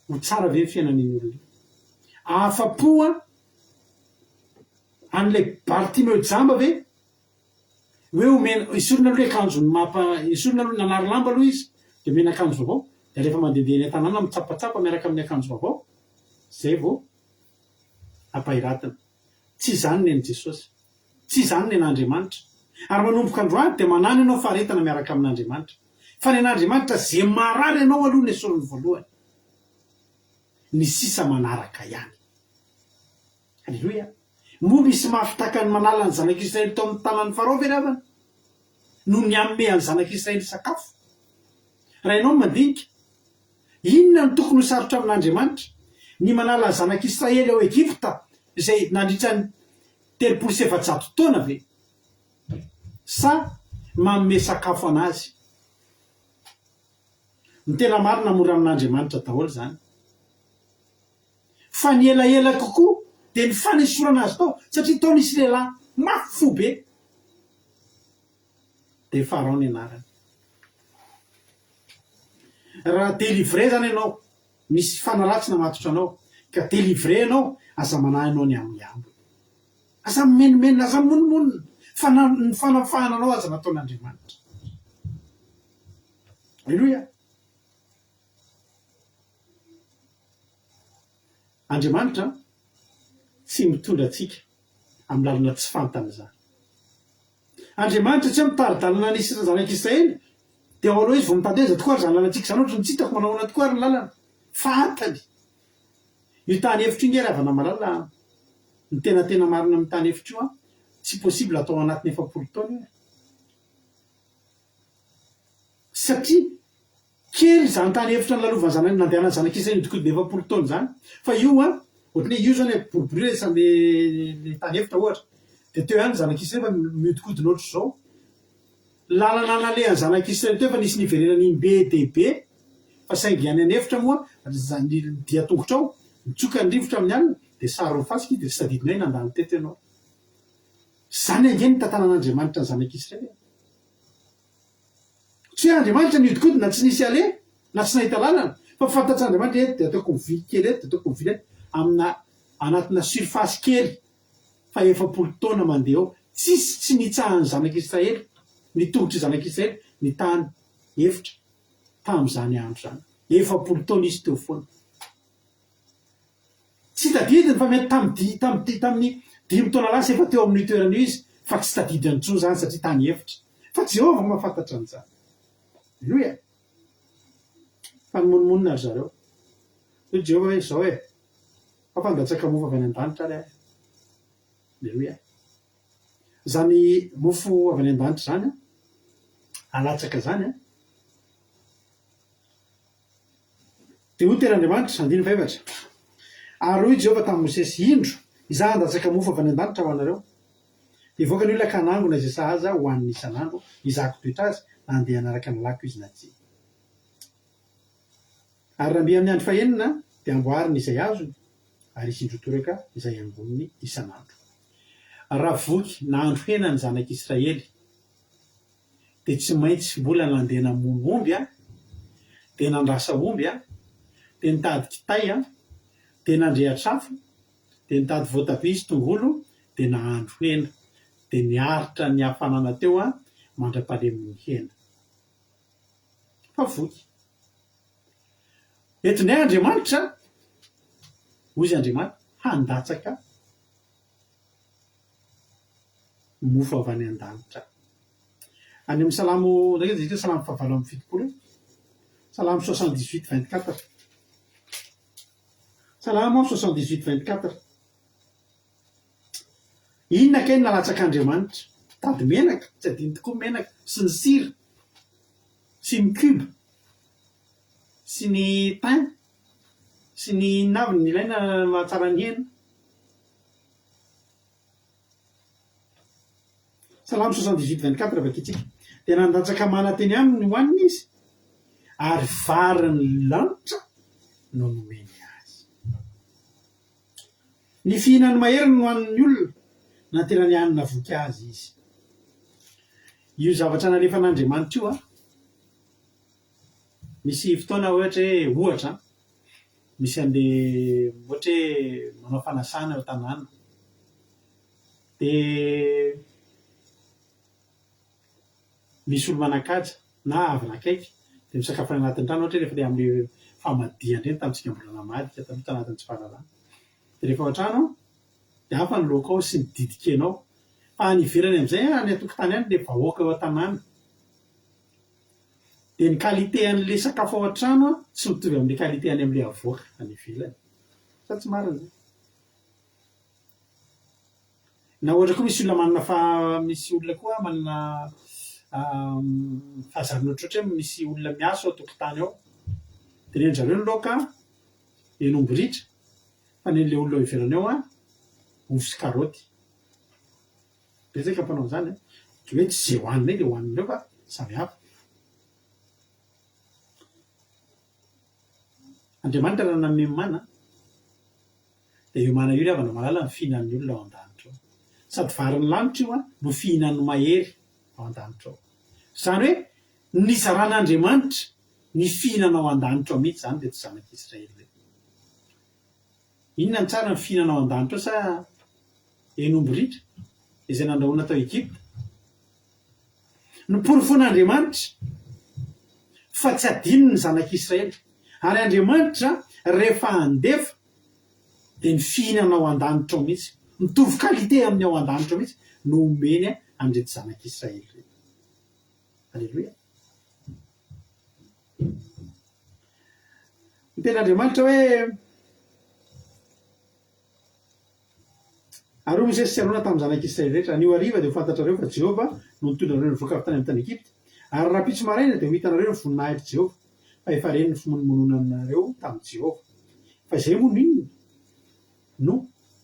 Ho tsara ve ny fiainan'iny olona? Afa-po an'ilay Bartimeo jamba ve? Hoe omena isorona aloha akanjony isorona aloha nanary lamba aloha izy, dia omena akanjo vaovao, dia rehefa mandehandeha ny tanàna mitsapatsapa miaraka amin'ny akanjo vaovao, zay vao ampahiratina. Tsy izany ny an'i Jesosy. Tsy izany ny an'Andriamanitra. Ary manomboka androany dia manana ianao faharetana miaraka amin'Andriamanitra. Fa ny an'Andriamanitra zay marary ianao aloha ny esoriny voalohany. Ny sisa manaraka ihany. Alleluia. Moa misy mafitaka ny manala ny zanak'Israely tao amin'ny tanàn'ny Farao ve ry havana? No ny ameha ny zanak'Israely sakafo. Raha ianao mandinika, inona no tokony ho sarotra amin'Andriamanitra? Ny manala ny zanak'Israely ao Egypta izay nandritra ny 300 taona ve? Sa manome sakafo anazy? Ny tena marina mora amin'Andriamanitra daholo zany. Fa ny elaela kokoa dia ny fanesorana azy tao, satria tao nisy lehilahy mafy fo be. Dia Farao ny anarany. Raha délivrer zany ianao, misy fanalatsina matotra anao, ka délivrer ianao, aza manahy ianao ny amin'ny ambo. Aza mimenomenona, aza monomonina. Fa ny fanafahana anao aza nataon'Andriamanitra. Alleluia. Andriamanitra tsy mitondra antsika amin'ny lalana tsy fantany izany. Andriamanitra tsy mitary-dalana nisy zanak'Israely dia ao aloha izy vao mitandreza tokoa ary zany lalantsika izany ohatry ny tsy hitako manahoana tokoa ary ny lalana. Fantany. Io tany efitra io nge ry havana malala, ny tena marina amin'ny tany efitra io tsy possible atao anatin'ny 7 taona io. Satria kely zany tany efitra ny lalovany zanany nandehanany zanak'Israely nitokody 9 taona zany fa io ohatrany io zany boribory samby le tany efitra ohatra de teo ihany zanak'Israely fa mitokody noatra zao lalana nalehan'ny zanak'Israely teo fa nisy niverenany be dehibe fa saingy any any efitra moa zany dia tongotra ao mitsoka ny rivotra amin'ny alina de sary mifasika de tsy tadidina hoe nandalo teto ianao zany ange ny tantanan'Andriamanitra ny zanak'Israely tsy hoe Andriamanitra nihodikodina na tsy nisy ale na tsy nahita lalana fa fantatr'Andriamanitra eto de ataoko mivily kely eto de ataoko mivily eto amina anatina surface kely fa 40 taona mandeha ao tsy nitsahan'ny zanak'Israely nitongotry zanak'Israely ny tany efitra tamin'izany andro zany 40 taona izy teo foana tsy tadidiny fa mety tamin'ny 5 taona lasa efa teo amin'ny toerana izy fa tsy tadidiny intsony zany satria tany efitra fa Jehovah mahafantatra an'izany Alleluia fa nomonimonna ry zareo hoe Jehovah hoe zao fampandatsaka mofo avy any an-danitra ary Alleluia zany mofo avy any an-danitra zany alatsaka zany de ho teran'Andriamanitra 1:7 ary hoy Jehovah tamin'ny Mosesy indro izaho handatsaka mofo avy any an-danitra ho anareo de voaka ny olona kanangona izay sahaza ho an'ny isan'andro izahako toetra azy na andeha hanaraka ny lako izy na tsy ary raha mbe amin'ny andro fahenina de amboariny izay azony ary isindrotoraka izay amboniny isan'andro raha voky na andro hena ny zanak'Israely de tsy maintsy mbola nandeha namono omby de nandrasa omby de nitady kitay de nandrehatr'afo de nitady voatabia sy tongolo de nahandro hena de niaritra ny hafanana teo mandra-palemin'ny hena fa voky etonay Andriamanitra ozy Andriamanitra handatsaka mofo avy any an-danitra any amin'ny salamo ndraiky zika salamo 7:7 salamo 78:24 salamo 78:24 inona kay nalatsaka Andriamanitra tady menaka tsy adiny tokoa menaka sy ny sira sy ny cube sy ny pain sy ny naviny ny ilaina mahatsara ny hena salamo 78:24 vakitsika de nandatsaka manateny aminy hoaniny izy ary variny lanitra no nomeny azy ny fihinany maheriny no hoan'ny olona naterany anina voky azy izy io zavatra nalefa n'Andriamanitra io misy fotoana ohatra misy an'le ohatra hoe manao fanasana eo tanàna de misy olo manakaja na avy nakaiky de misakafo any anatin'ny trano ohatra rehefa le amin'ny famadiany reny tamintsika mbola namadika tamita anatin'ny tsy fahalalana de rehefa ao an-trano de hafa ny laoka ao sy ny didikenao fa any ivelany amin'izay any atokotany any le vahoaka eo an-tanàna de ny qualité an'le sakafo ao an-trano tsy mitovy amin'ny qualité any amin'le avoaka any ivelany sa tsy marina zay na ohatra koa misy olona manana misy olona koa manana fahazarana ohatrohatra hoe misy olona miaso ao tokotany ao de neny zareo ny laoka enombo ritra fa nen'le olona ao ivelany ao ovy sy karaoty betsaka mpanao an'izany de hoe tsy zay hoanina le hoanin'ireo fa samy hafa Andriamanitra raha namemy mana de io mana io le avana malala ny fihinan'ny olona ao an-danitra ao sady variny lanitra io no fihinan'ny mahery ao an-danitra ao zany hoe nizaran'Andriamanitra ny fihinana ao an-danitra ao mihitsy zany le tsy zanak'Israely inona ny tsara ny fihinana ao an-danitra ao sa enombo ritra izay nandrahoana tao Egypta niporofon'Andriamanitra fa tsy adino ny zanak'Israely ary Andriamanitra rehefa andefa de ny fihinana ao an-danitra ao mihitsy mitovy qualité amin'ny ao an-danitra ao mihitsy no omeny an'irety zanak'Israely rety Alleluia ny ten'Andriamanitra hoe ary Mosesy sy Arona tamin'ny zanak'Israely rehetra anio hariva de ho fantatrareo fa Jehovah no nitondra nareo nivoaka avy tany amin'ny tany Egypta ary raha pitso maraina de ho hitanareo ny voninahitry Jehovah fa efa reny ny fimonomononanareo tamin'i Jehova. Fa izay moa no inona no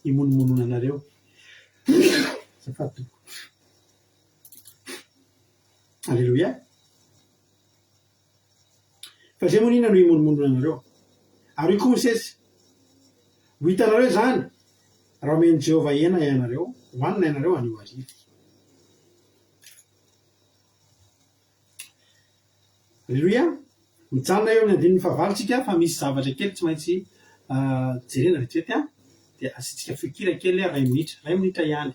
imonomononanareo. Zafady. Alleluia. Fa izay moa no inona no imonomononanareo. Ary koa Mosesy, ho hitanareo zany raha omeny Jehova hena ianareo, hoanina ianareo anio hariva. Alleluia. Mijanona eo amin'ny andininy fahavalontsika fa misy zavatra kely tsy maintsy jerena rehetrety dia asitsika fikira kely 2 minitra ihany.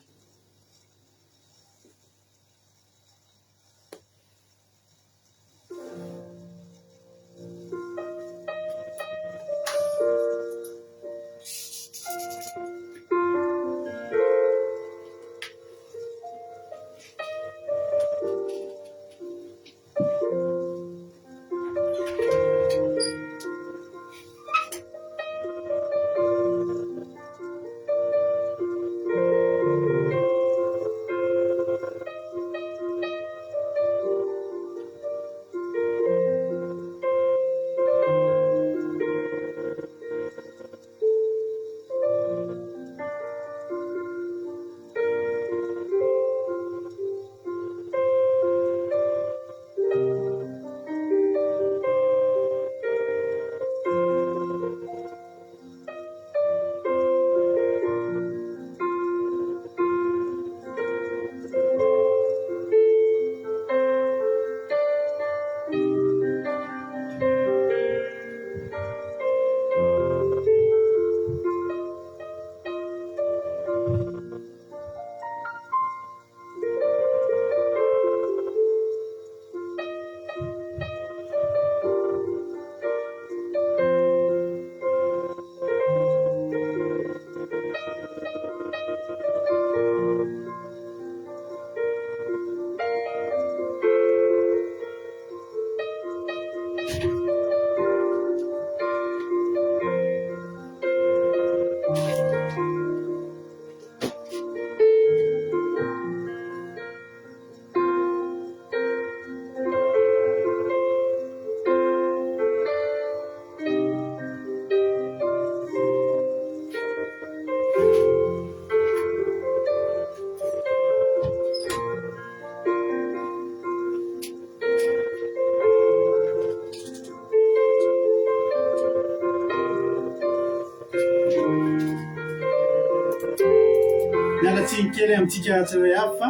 Mialatsiny kely amintsika tsirairay avy fa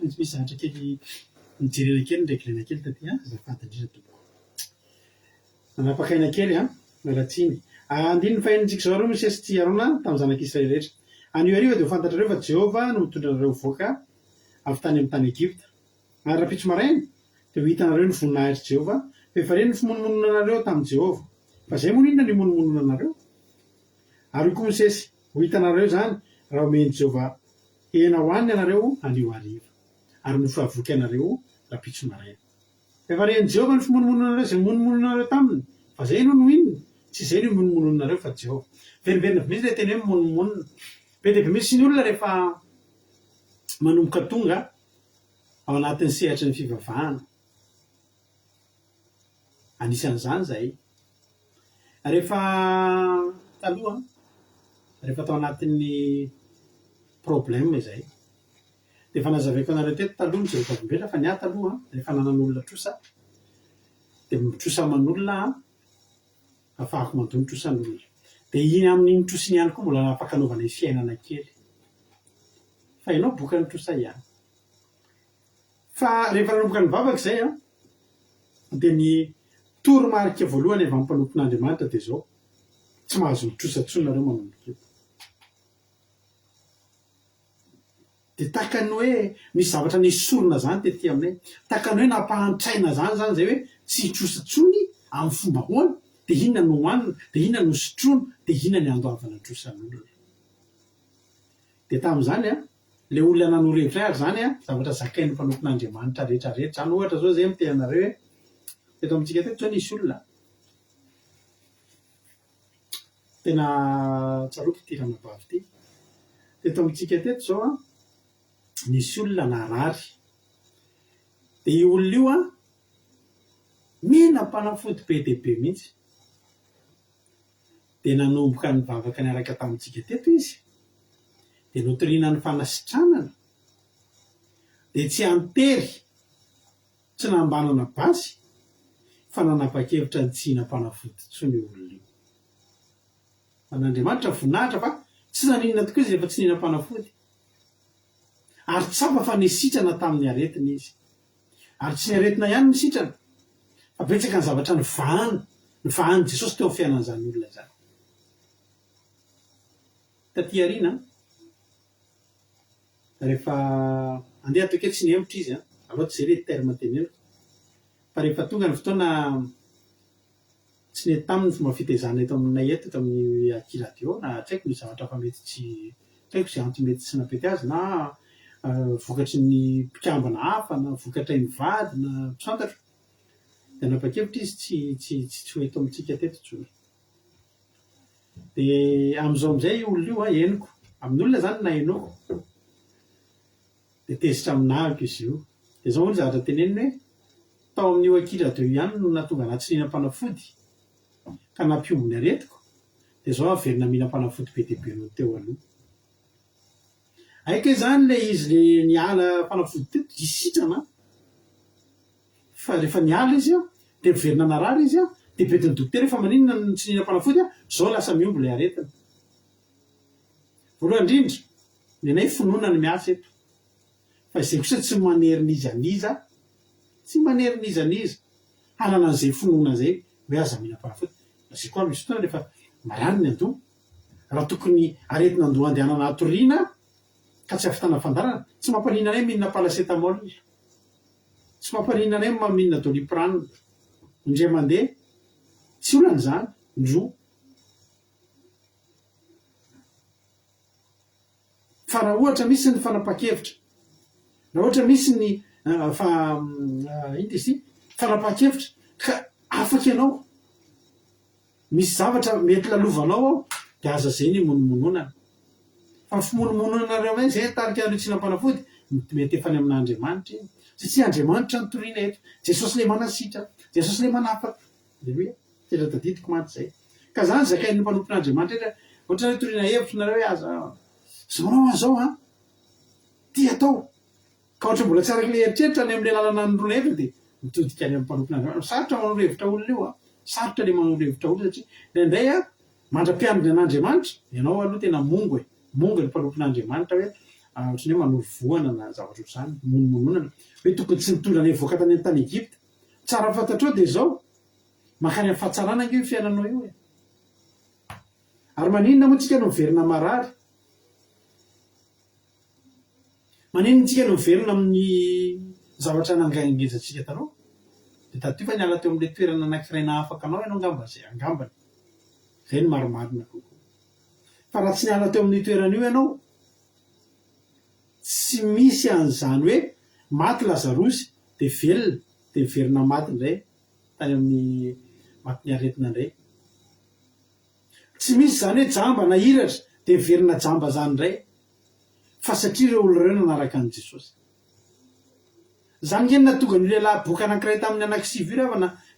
misy zavatra kely mijerena kely ndraiky ilaina kely taty azafady indrindra tompoko. Nanapakaina kely mialatsiny. Andininy fahaenitsika zao reo Mosesy tsy arona tamin'ny zanak'Israely rehetra. Anio hariva dia ho fantatrareo fa Jehova no mitondra anareo voaka avy tany amin'ny tany Egypta. Ary raha pitso maraina dia ho hitanareo ny voninahitry Jehova. Fa efa reny ny fimonomononanareo tamin'i Jehova. Fa izay moa no inona no imonomononanareo. Ary koa Mosesy, ho hitanareo zany raha omeny Jehova hena hoanina ianareo anio hariva. Ary no fahavoky ianareo raha pitso maraina. Efa reny Jehova ny fimonomononanareo izay monomononareo taminy. Fa izay no inona. Tsy izay no imonomononareo fa Jehova. Veriverina mihitsy ilay teny hoe mimonomonona. Be dia be misy ny olona rehefa manomboka tonga ao anatin'ny sehatra ny fivavahana. Anisan'izany izay. Rehefa taloha, rehefa tao anatin'ny problème izay. Dia efa nazavaiko anareo teto taloha ny Jerobabelombelona fa niahy taloha rehefa nanan'olona trosa dia mitrosa aman'olona ahafahako mandony trosan'olona. Dia iny amin'iny trosiny ihany koa mbola afaka anaovana ny fiainana kely. Fa ianao boka ny trosa ihany. Fa rehefa nanomboka ny vavaka izay dia ny toromarika voalohany avy amin'ny mpanompon'Andriamanitra dia izao. Tsy mahazo mitrosa intsony nareo manomboka eo. Dia tahaka ny hoe misy zavatra nisorona zany tetỳ aminay. Tahaka ny hoe nampahantraina zany izay hoe tsy hitrosa intsony amin'ny fomba hoana. Dia inona no hoanina, dia inona no sotroina, dia inona ny andoavana ny trosan'olona. Dia tamin'izany ilay olona nanoro-hevitra ary zany zavatra zakain'ny mpanompon'Andriamanitra rehetra rehetra. Zany ohatra zao izay miteny anareo hoe teto amintsika teto zao nisy olona tena tsaroako ity raha mabavy ity. Teto amintsika teto zao nisy olona narary. Dia io olona io mena-panafody be dia be mihitsy dia nanomboka nivavaka niaraka tamintsika teto izy dia notoriana ny fanasitranana dia tsy antery tsy nambanana basy fa nanapa-kevitra ny tsy hina-panafody tsony olona io. An'Andriamanitra voninahitra fa tsy naninona tokoa izy efa tsy nihina-panafody ary tsapa fa nisitrana tamin'ny aretina izy ary tsy ny aretina ihany nisitrana fa betsaka ny zavatra nivahany Jesosy teo amin'ny fiainan'izany olona izany. Taty aoriana rehefa andeha toke tsy nihembotra izy aloha tsy zay le terme teneniko fa rehefa tonga ny fotoana tsy nety taminy ny fomba fitezana eto aminay eto amin'ny akiradio na tsy haiko ny zavatra fa mety tsy haiko izay antony mety tsy napety azy na vokatry ny mpikambana hafa na vokatry ny vady na tsy fantatro dia napa-kevitra izy tsy ho eto amintsika teto tsony. Dia amin'izao amin'izay olona io henoko amin'ny olona zany na henoko dia tezitra aminahiko izy io dia zao ny zavatra teneniny hoe tao amin'io akiradio ihany no nahatonga anahy tsy nihina-panafody ka nampiombo ny aretiko dia zao averina mihina-panafody be dia be no teo aloha. Aika izany le izy le niala fanafody teto disitrana fa rehefa niala izy dia miverina narara izy dia betiny dokotera efa maninona ny tsy nihina-panafody zao lasa miombo ilay aretina. Voalohany indrindra ny anay finoana ny miasa eto fa izay kosa tsy manery tsy manery nizaniza hanana an'izay finoana izay hoe aza mihina-panafody. Zay koa misy fotoana rehefa marary ny andoha raha tokony aretina andoha andehanana atoriana ka tsy afitana fandarana tsy mampanina anay mihinana paracetamol, tsy mampanina anay mihinana doliprane indray mandeha tsy olana izany ndroa fa raha ohatra misy ny fanapa-kevitra raha ohatra misy ny fanapa-kevitra ka afaka ianao misy zavatra mety lalovanao ao dia aza zay ny monomononana fa fimonomononana zay tarika ny tsy hina-panafody mety efa ny amin'Andriamanitra iny satria Andriamanitra ny toriana eto, Jesosy le manasitra, Jesosy le manapaka. Aleloia, tena tadidiko mantsy zay ka zany zakain'ny mpanompon'Andriamanitra ohatra hoe toriana hevitra nareo hoe aza zao nao azao tia atao ka ohatra mbola tsy araka le eritreritra ny amin'ilay lalana nyrona hevitra dia mitodika any amin'ny mpanompon'Andriamanitra. Sarotra manoro hevitra olona io sarotra le manoro hevitra olona satria indraindray mandra-pianatra an'Andriamanitra ianao aloha tena mongo ny mpanompon'Andriamanitra hoe ohatrany hoe manoro voana na zavatra ohatr'izany monomononana hoe tokony tsy mitondra ny voaka tany amin'ny tany Egypta. Tsara fantatrao dia zao mankany amin'ny fahatsarana io fiainanao io ary maninona moa tsika no miverina marary, maninona tsika no miverina amin'ny zavatra nangangezatsika taloha dia taty fa niala teo amin'ilay toerana anankiray nahafaka anao ianao ngamba zay angambany zay ny marimarina kokoa. Fa raha tsy niala teo amin'ny toerana io ianao tsy misy an'izany hoe maty Lazarosy dia velona dia miverina maty indray tany amin'ny maty ny aretina indray. Tsy misy zany hoe jamba na hiratra dia miverina jamba zany indray fa satria ireo olona ireo nanaraka an'i Jesosy. Zany nge natonga ny lehilahy boka anankiray tamin'ny anankisivy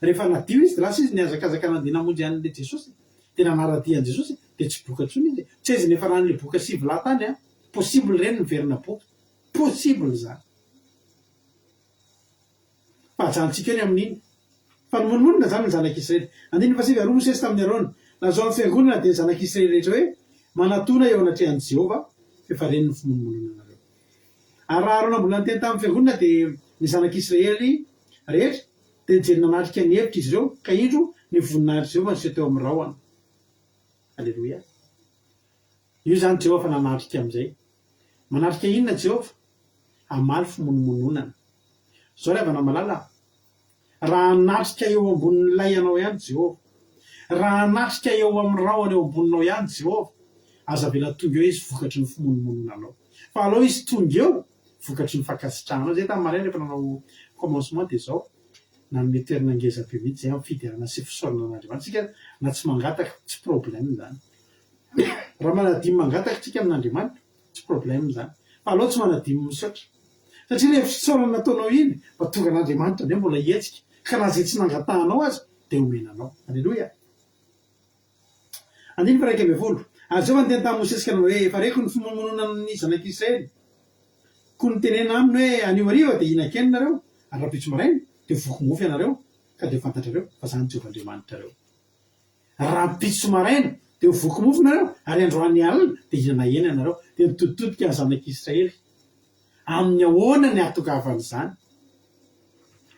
rehefa nadio izy dia lasa izy niazakazaka nandeha namonjy an'ilay Jesosy dia nanara-dia an'i Jesosy dia tsy boka intsony izy tsy aizy nefa ran'ilay boka sivy lahy tany possible ireny miverina boka possible zany fa ajanontsika eny amin'iny fa ny monomonina zany ny zanak'Israely andiny fa sivy aroa Mosesy tamin'ny Arona nazao amin'ny fiangonana dia ny zanak'Israely rehetra hoe manatona eo anatrehan'i Jehovah efa reny ny fimonomonana nareo. Ary raha Arona mbola niteny tamin'ny fiangonana dia ny zanak'Israely rehetra dia nijery nanatrika ny hevitra izy ireo ka indro ny voninahitra Jehovah niseho teo amin'ny rahona. Aleloia, io zany Jehovah nanatrika amin'izay. Manatrika inona Jehovah? Hamaly fimonomononana. Zao ry havana malala, raha hanatrika eo ambonin'ilay ianao ihany Jehovah, raha hanatrika eo amin'ny rahona eo amboninao ihany Jehovah, aza vela tonga eo izy vokatry ny fimonomononanao. Fa aleo izy tonga eo vokatry ny fankasitrahanao. Zay tamin'ny maraina rehefa nanao commencement dia zao nanome toerana ngeza be mihitsy zay amin'ny fidirana sy fisaorana an'Andriamanitra. Tsika na tsy mangataka tsy problème zany. Raha manadimy mangataka tsika amin'Andriamanitra tsy problème zany fa aleo tsy manadimy misaotra satria le fisaorana nataonao iny mba tonga an'Andriamanitra ndray mbola hetsika ka raha zay tsy nangatahanao azy dia omenanao. Alleloia. Andiny fa 1:20 ary zao manteny tamin'ny Mosesy kana hoe efa reko ny fimonoana ny zanak'Israely ko nitenena aminy hoe anio hariva dia hinan-keny nareo ary rapitso maraina dia vokomofy ianareo ka dia fantatrareo fa zany Jehovah-Andriamanitra reo. Rapitso maraina dia vokomofy nareo ary androany alina dia hinana hena ianareo dia mitoditodika ny zanak'Israely. Amin'ny ahoana ny atokavan'izany?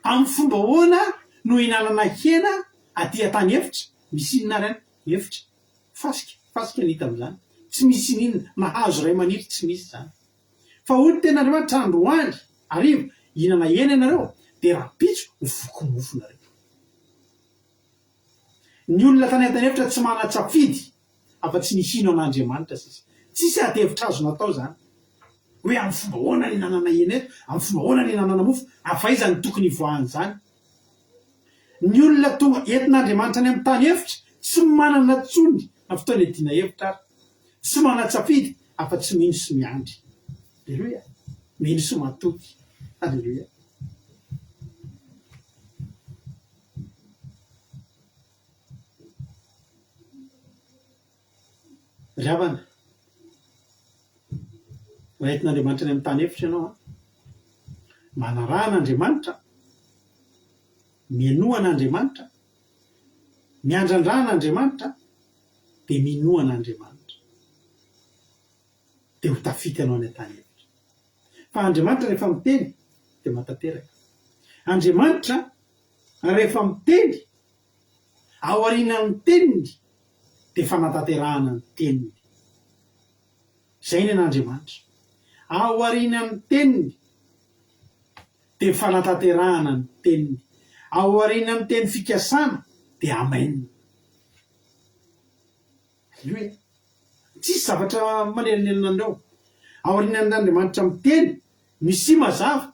Amin'ny fomba ahoana no hinanana hena aty an-tany efitra? Misy inona reny? Efitra. Fasika ny hita amin'izany. Tsy misy inona mahazo ray maniry tsy misy zany. Fa hoy tena Andriamanitra androany hariva hinana hena ianareo dia rapitso ho vokomofo nareo. Ny olona tany an-tany efitra tsy mana-tsafidy afa-tsy mihino an'Andriamanitra sisa. Tsisy ady hevitra azo natao zany. Hoe amin'ny fomba ahoana ny hinanana hena eto, amin'ny fomba ahoana ny hinanana mofo, afaiza ny tokony voahan'izany. Ny olona tonga entin'Andriamanitra any amin'ny tany efitra tsy manana tsony na fotoana hiadiana hevitra ary. Tsy mana-tsafidy afa-tsy mino sy miandry. Alleluia. Mino sy matoky. Alleluia. Ry havana, raha entin'Andriamanitra any amin'ny tany efitra ianao, manarahana mienohan'Andriamanitra, miandrandrahan'Andriamanitra, dia minohan'Andriamanitra. Dia ho tafita ianao any an-tany efitra. Fa Andriamanitra rehefa miteny dia matateraka. Andriamanitra rehefa miteny, ao aorianan'ny teniny dia fanataterahana ny teniny. Izay ny an'Andriamanitra. Ao aorianan'ny teniny dia fanataterahana ny teniny. Ao aorianan'ny teny fikasana dia amainina. Alleluia. Tsisy zavatra manelinelina andreo. Ao aorian'Andriamanitra miteny, misy mazava.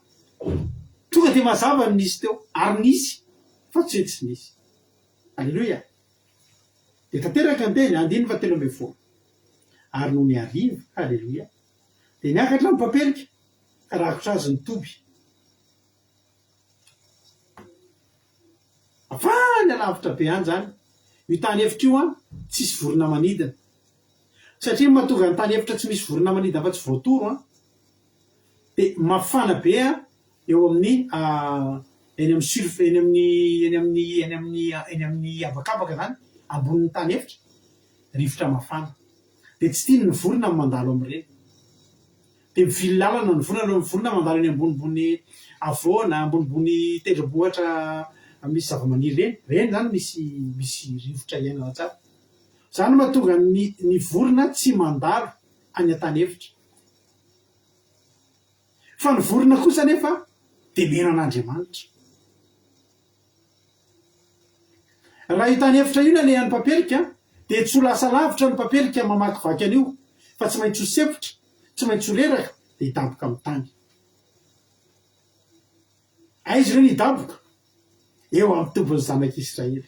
Tonga dia mazava ny nisy teo, ary nisy, fa tsy hoe tsy nisy. Alleluia. Dia tanteraka ny teny, 13:20. Ary no ny hariva, alleluia, dia niakatra ny papelika ka rakotra azy ny toby. Afany alavitra be any zany. Io tany efitra io tsisy vorona manidina. Satria mahatonga ny tany efitra tsy misy vorona manidina fa tsy voatoro dia mafana be eo amin'ny eny amin'ny habakabaka zany ambonin'ny tany efitra, rivotra mafana. Dia tsy tiany ny vorona mandalo amin'ireny. Dia mivily lalana ny vorona mandalo eny ambonimbony avoana, ambonimbony tendrombohitra misy zavamaniry reny zany misy rivotra iainana tsara. Zany mahatonga ny vorona tsy mandalo any an-tany efitra. Fa ny vorona kosa nefa dia menan'Andriamanitra. Raha io tany efitra io nalehan'ny papelika dia tsy ho lasa lavitra ny papelika mamakivaky an'io, fa tsy maintsy ho sepotra, tsy maintsy ho reraka dia hidaboka amin'ny tany. Aiza ireny hidaboka? Eo amin'ny tombon'ny zanak'Israely.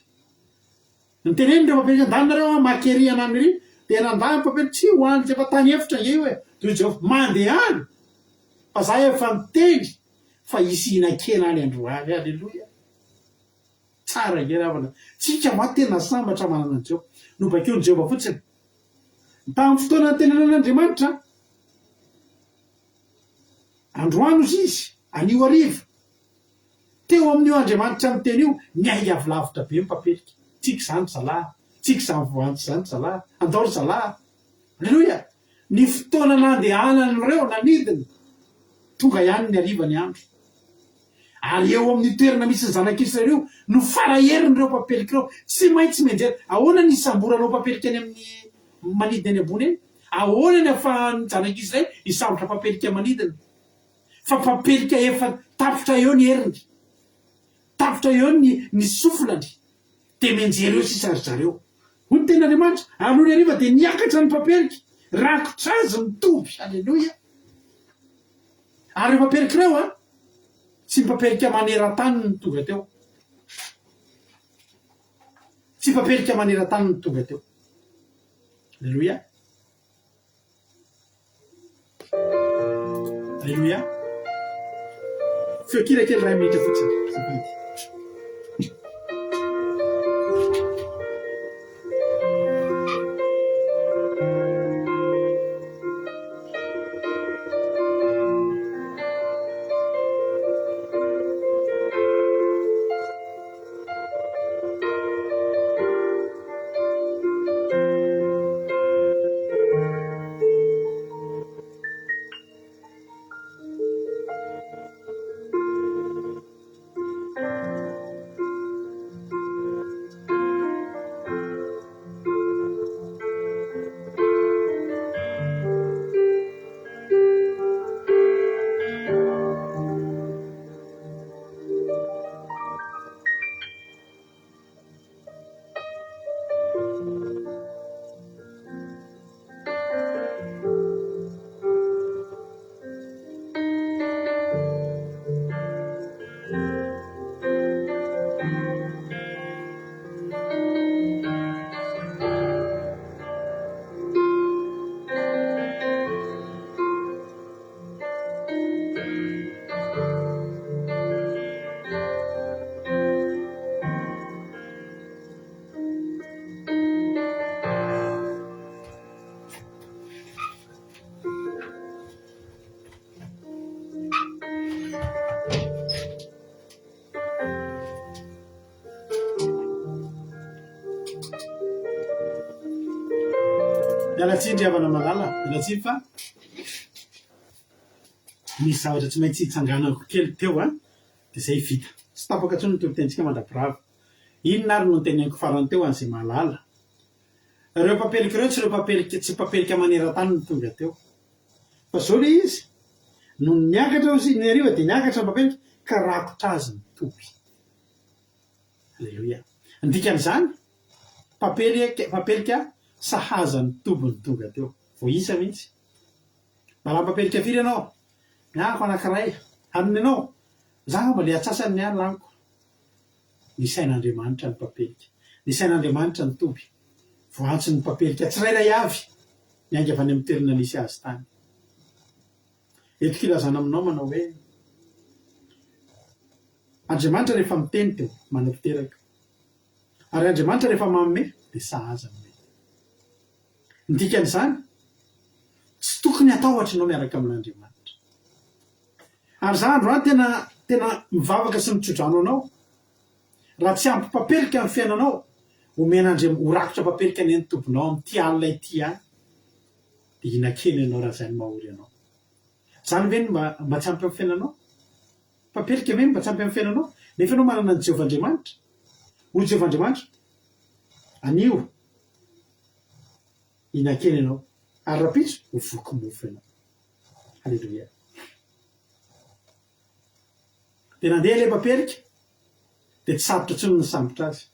Niteneniny ireo papelika, andanareo makery anany ry, dia nandany papelika tsy ho any efa tany efitra nge io e. Toy Jehovah, mandeha any. Fa za efa miteny fa hisy hinan-kena any androany. Alleluia. Tsara nge ravana. Tsika maty tena sambatra manana an'izao. No bakeo ny Jehovah fotsiny. Tamin'ny fotoana tenenan'Andriamanitra, androany ozy izy, anio hariva. Teo amin'io Andriamanitra miteny io, niainga avy lavitra be ny papelika. Tsika izany zalahy, tsika izany voantsy izany zalahy, andao zalahy. Alleluia. Ny fotoana nandehanan'ireo nanidina, tonga ihany ny hariva ny andro. Ary eo amin'ny toerana misy ny zanak'Israely io no faraherin'ireo papelika ireo. Tsy maintsy menjery. Ahoana ny samboranao papelika any amin'ny manidina any ambony eny? Ahoana ny ahafahan'ny zanak'Israely hisambotra papelika manidina? Fa papelika efa tapitra eo ny heriny, tapitra eo ny sofilany, dia menjery eo sisa ry zareo. Hoy ny ten'Andriamanitra, alohan'ny hariva dia niakatra ny papelika, rakotra azy mitoby. Alleluia. Ary papelika ireo tsy papelika maneran-tany ny tonga teo. Tsy papelika maneran-tany ny tonga teo. Alleluia. Alleluia. Feokira kely ray minitra fotsiny. mialatsindry havana malala mialatsindry fa misy zavatra tsy maintsy hitsanganako kely teo a dia zay vita tsy tapaka tsony tobitentsika mandabrava inona ary no teneniko farany teo an'izay malala ireo papelika ireo tsy papelika maneran-tany no tonga teo fa zao le izy no niakatra sy ny ariva dia niakatra ny papelika ka rakotra azy mitoby alleloia ndikan'izany papelika sahaza ny toby ny tonga teo vo isa mihitsy mala papelika firy ianao miako anankiray aminy ianao za mba le atsasany ny any laniko ny sain'Andriamanitra ny papelika ny sain'Andriamanitra ny toby vo antso ny papelika tsirairay avy miainga avy any amin'ny toerana nisy azy tany eto kilazana aminao manao hoe Andriamanitra rehefa miteny teo manapiteraka ary Andriamanitra rehefa manome dia sahaza nome ndikan'izany tsy tokony atao ohatranao miaraka amin'Andriamanitra ary za andro any tena mivavaka sy mitsodrano anao raha tsy ampy papelika amin'ny fiainanao ho rakotra papelika ny any tobinao amin'ity alina ity any dia hinan-keny ianao raha zay ny mahory anao zany ve mba tsy ampy amin'ny fiainanao papelika ve mba tsy ampy amin'ny fiainanao nefa ianao manana ny Jehovahandriamanitra hoy Jehovahandriamanitra anio hinan-keny ianao ary rapitso ho voky mofo ianao halleloia dia nandeha le papelika dia tsy sarotra tsony ny sambotra azy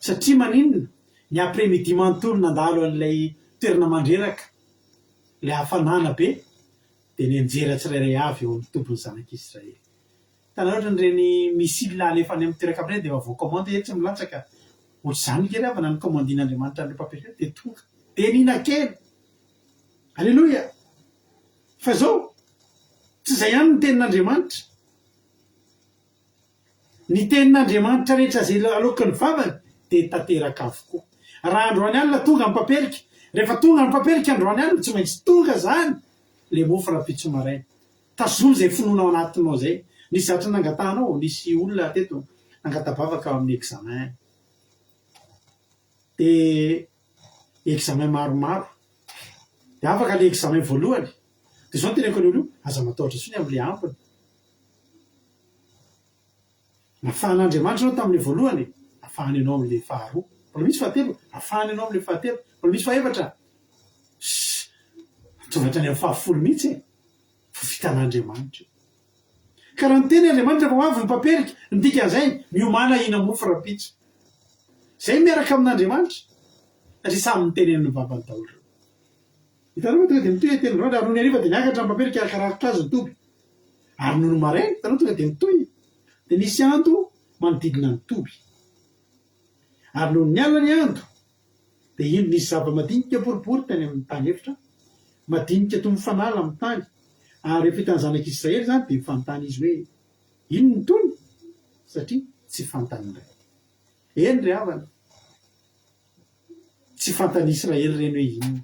satria maninona ny après-midi manontolo nandalo an'ilay toerana mandreraka lay hafanana be dia nianjera tsirairay avy eo amin'ny tombony zanak'Israely tanao ohatra nyreny misila alefa any amin'ny toeraka amin'ireny dia efa voakomandy e tsy milatsaka ohatr'izany kery avana ny komandian'Andriamanitra an'ilay papelika dia tonga dia ninan-keny alleloia fa zao tsy izay ihany ny tenin'Andriamanitra ny tenin'Andriamanitra rehetra zay aloka ny vavany dia tanteraka avokoa raha androany alina tonga amin'ny papelika rehefa tonga ny papelika androany alina tsy maintsy tonga zany le mofo rapitso maraina tazony zay finoanao anatinao zay nisy zatra nangatahanao nisy olona teto nangatabavaka amin'ny examen dia examen maromaro dia afaka le examen voalohany dia zao ny teneko ny olo aza matahotra sony amin'le ampiny nafahan'Andriamanitra anao tamin'le voalohany afahany ianao amin'le faharoa mbola misy fahatelo afahany ianao amin'le fahatelo mbola misy fahaefatra tovatra any amin'ny fahafolo mihitsy fa vitan'Andriamanitra ka raha niteny Andriamanitra fa ho avy ny papelika ndikan'izay miomana hina mofo rapitso zay miaraka amin'Andriamanitra satria samy mitenen'ny vavany daholo hitanao tonga dia mitoy teny rony ary no ny ariva dia niakatra ny papelika arkarakotra azy ny toby ary nono maraina hitanao tonga dia mitoy dia nisy ando manodidina ny toby ary noho ny alina ny ando dia ino nisy zava-madinika boribory tany amin'ny tany efitra madinika toy mifanala amin'ny tany ary rehefa hitan'ny zanak'Israely zany dia mifantany izy hoe ino ny tony satria tsy fantany iray eny ry havana tsy fantan'ny Israely reny hoe inona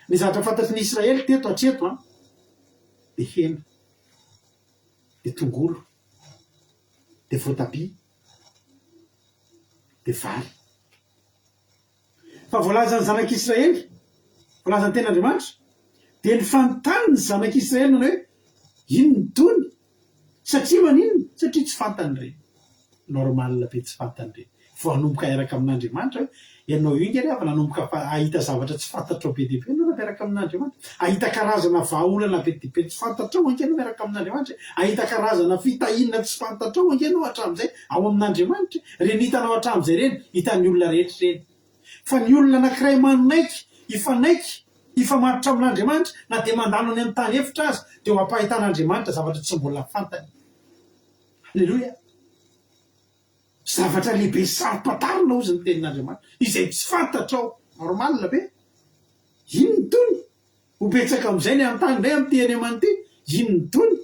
ny zavatra fantatry ny Israely teto hatreto dia hena dia tongolo dia voatabia dia vary fa voalazany zanak'Israely voalazany ten'Andriamanitra dia ny fantany ny zanak'Israely nanao hoe ino ny tony satria maninona satria tsy fantany reny normal be tsy fantany reny vo hanomboka hiaraka amin'Andriamanitra hoe ianao io ingary avy nanomboka ahita zavatra tsy fantatrao be diaibe anao miaraka amin'Andriamanitra ahita karazana vahaolana be diaibe tsy fantatrao ankenao miaraka amin'Andriamanitra ahita karazana fitahinana tsy fantatrao ankenao hatramin'izay ao amin'Andriamanitra reny hitanao hatramin'izay reny hitan'ny olona rehetra reny fa ny olona anankiray manaiky ifamaritra amin'Andriamanitra na dia mandalo any amin'ny tany efitra azy dia ho ampahitan'Andriamanitra zavatra tsy mbola fantany alleloia zavatra lehibe saropatarina ozy ny tenin'Andriamanitra izay tsy fantatrao normal be ino ny tony ho betsaka amin'izay ny an-tany indray amin'ny teny aman'ity ino ny tony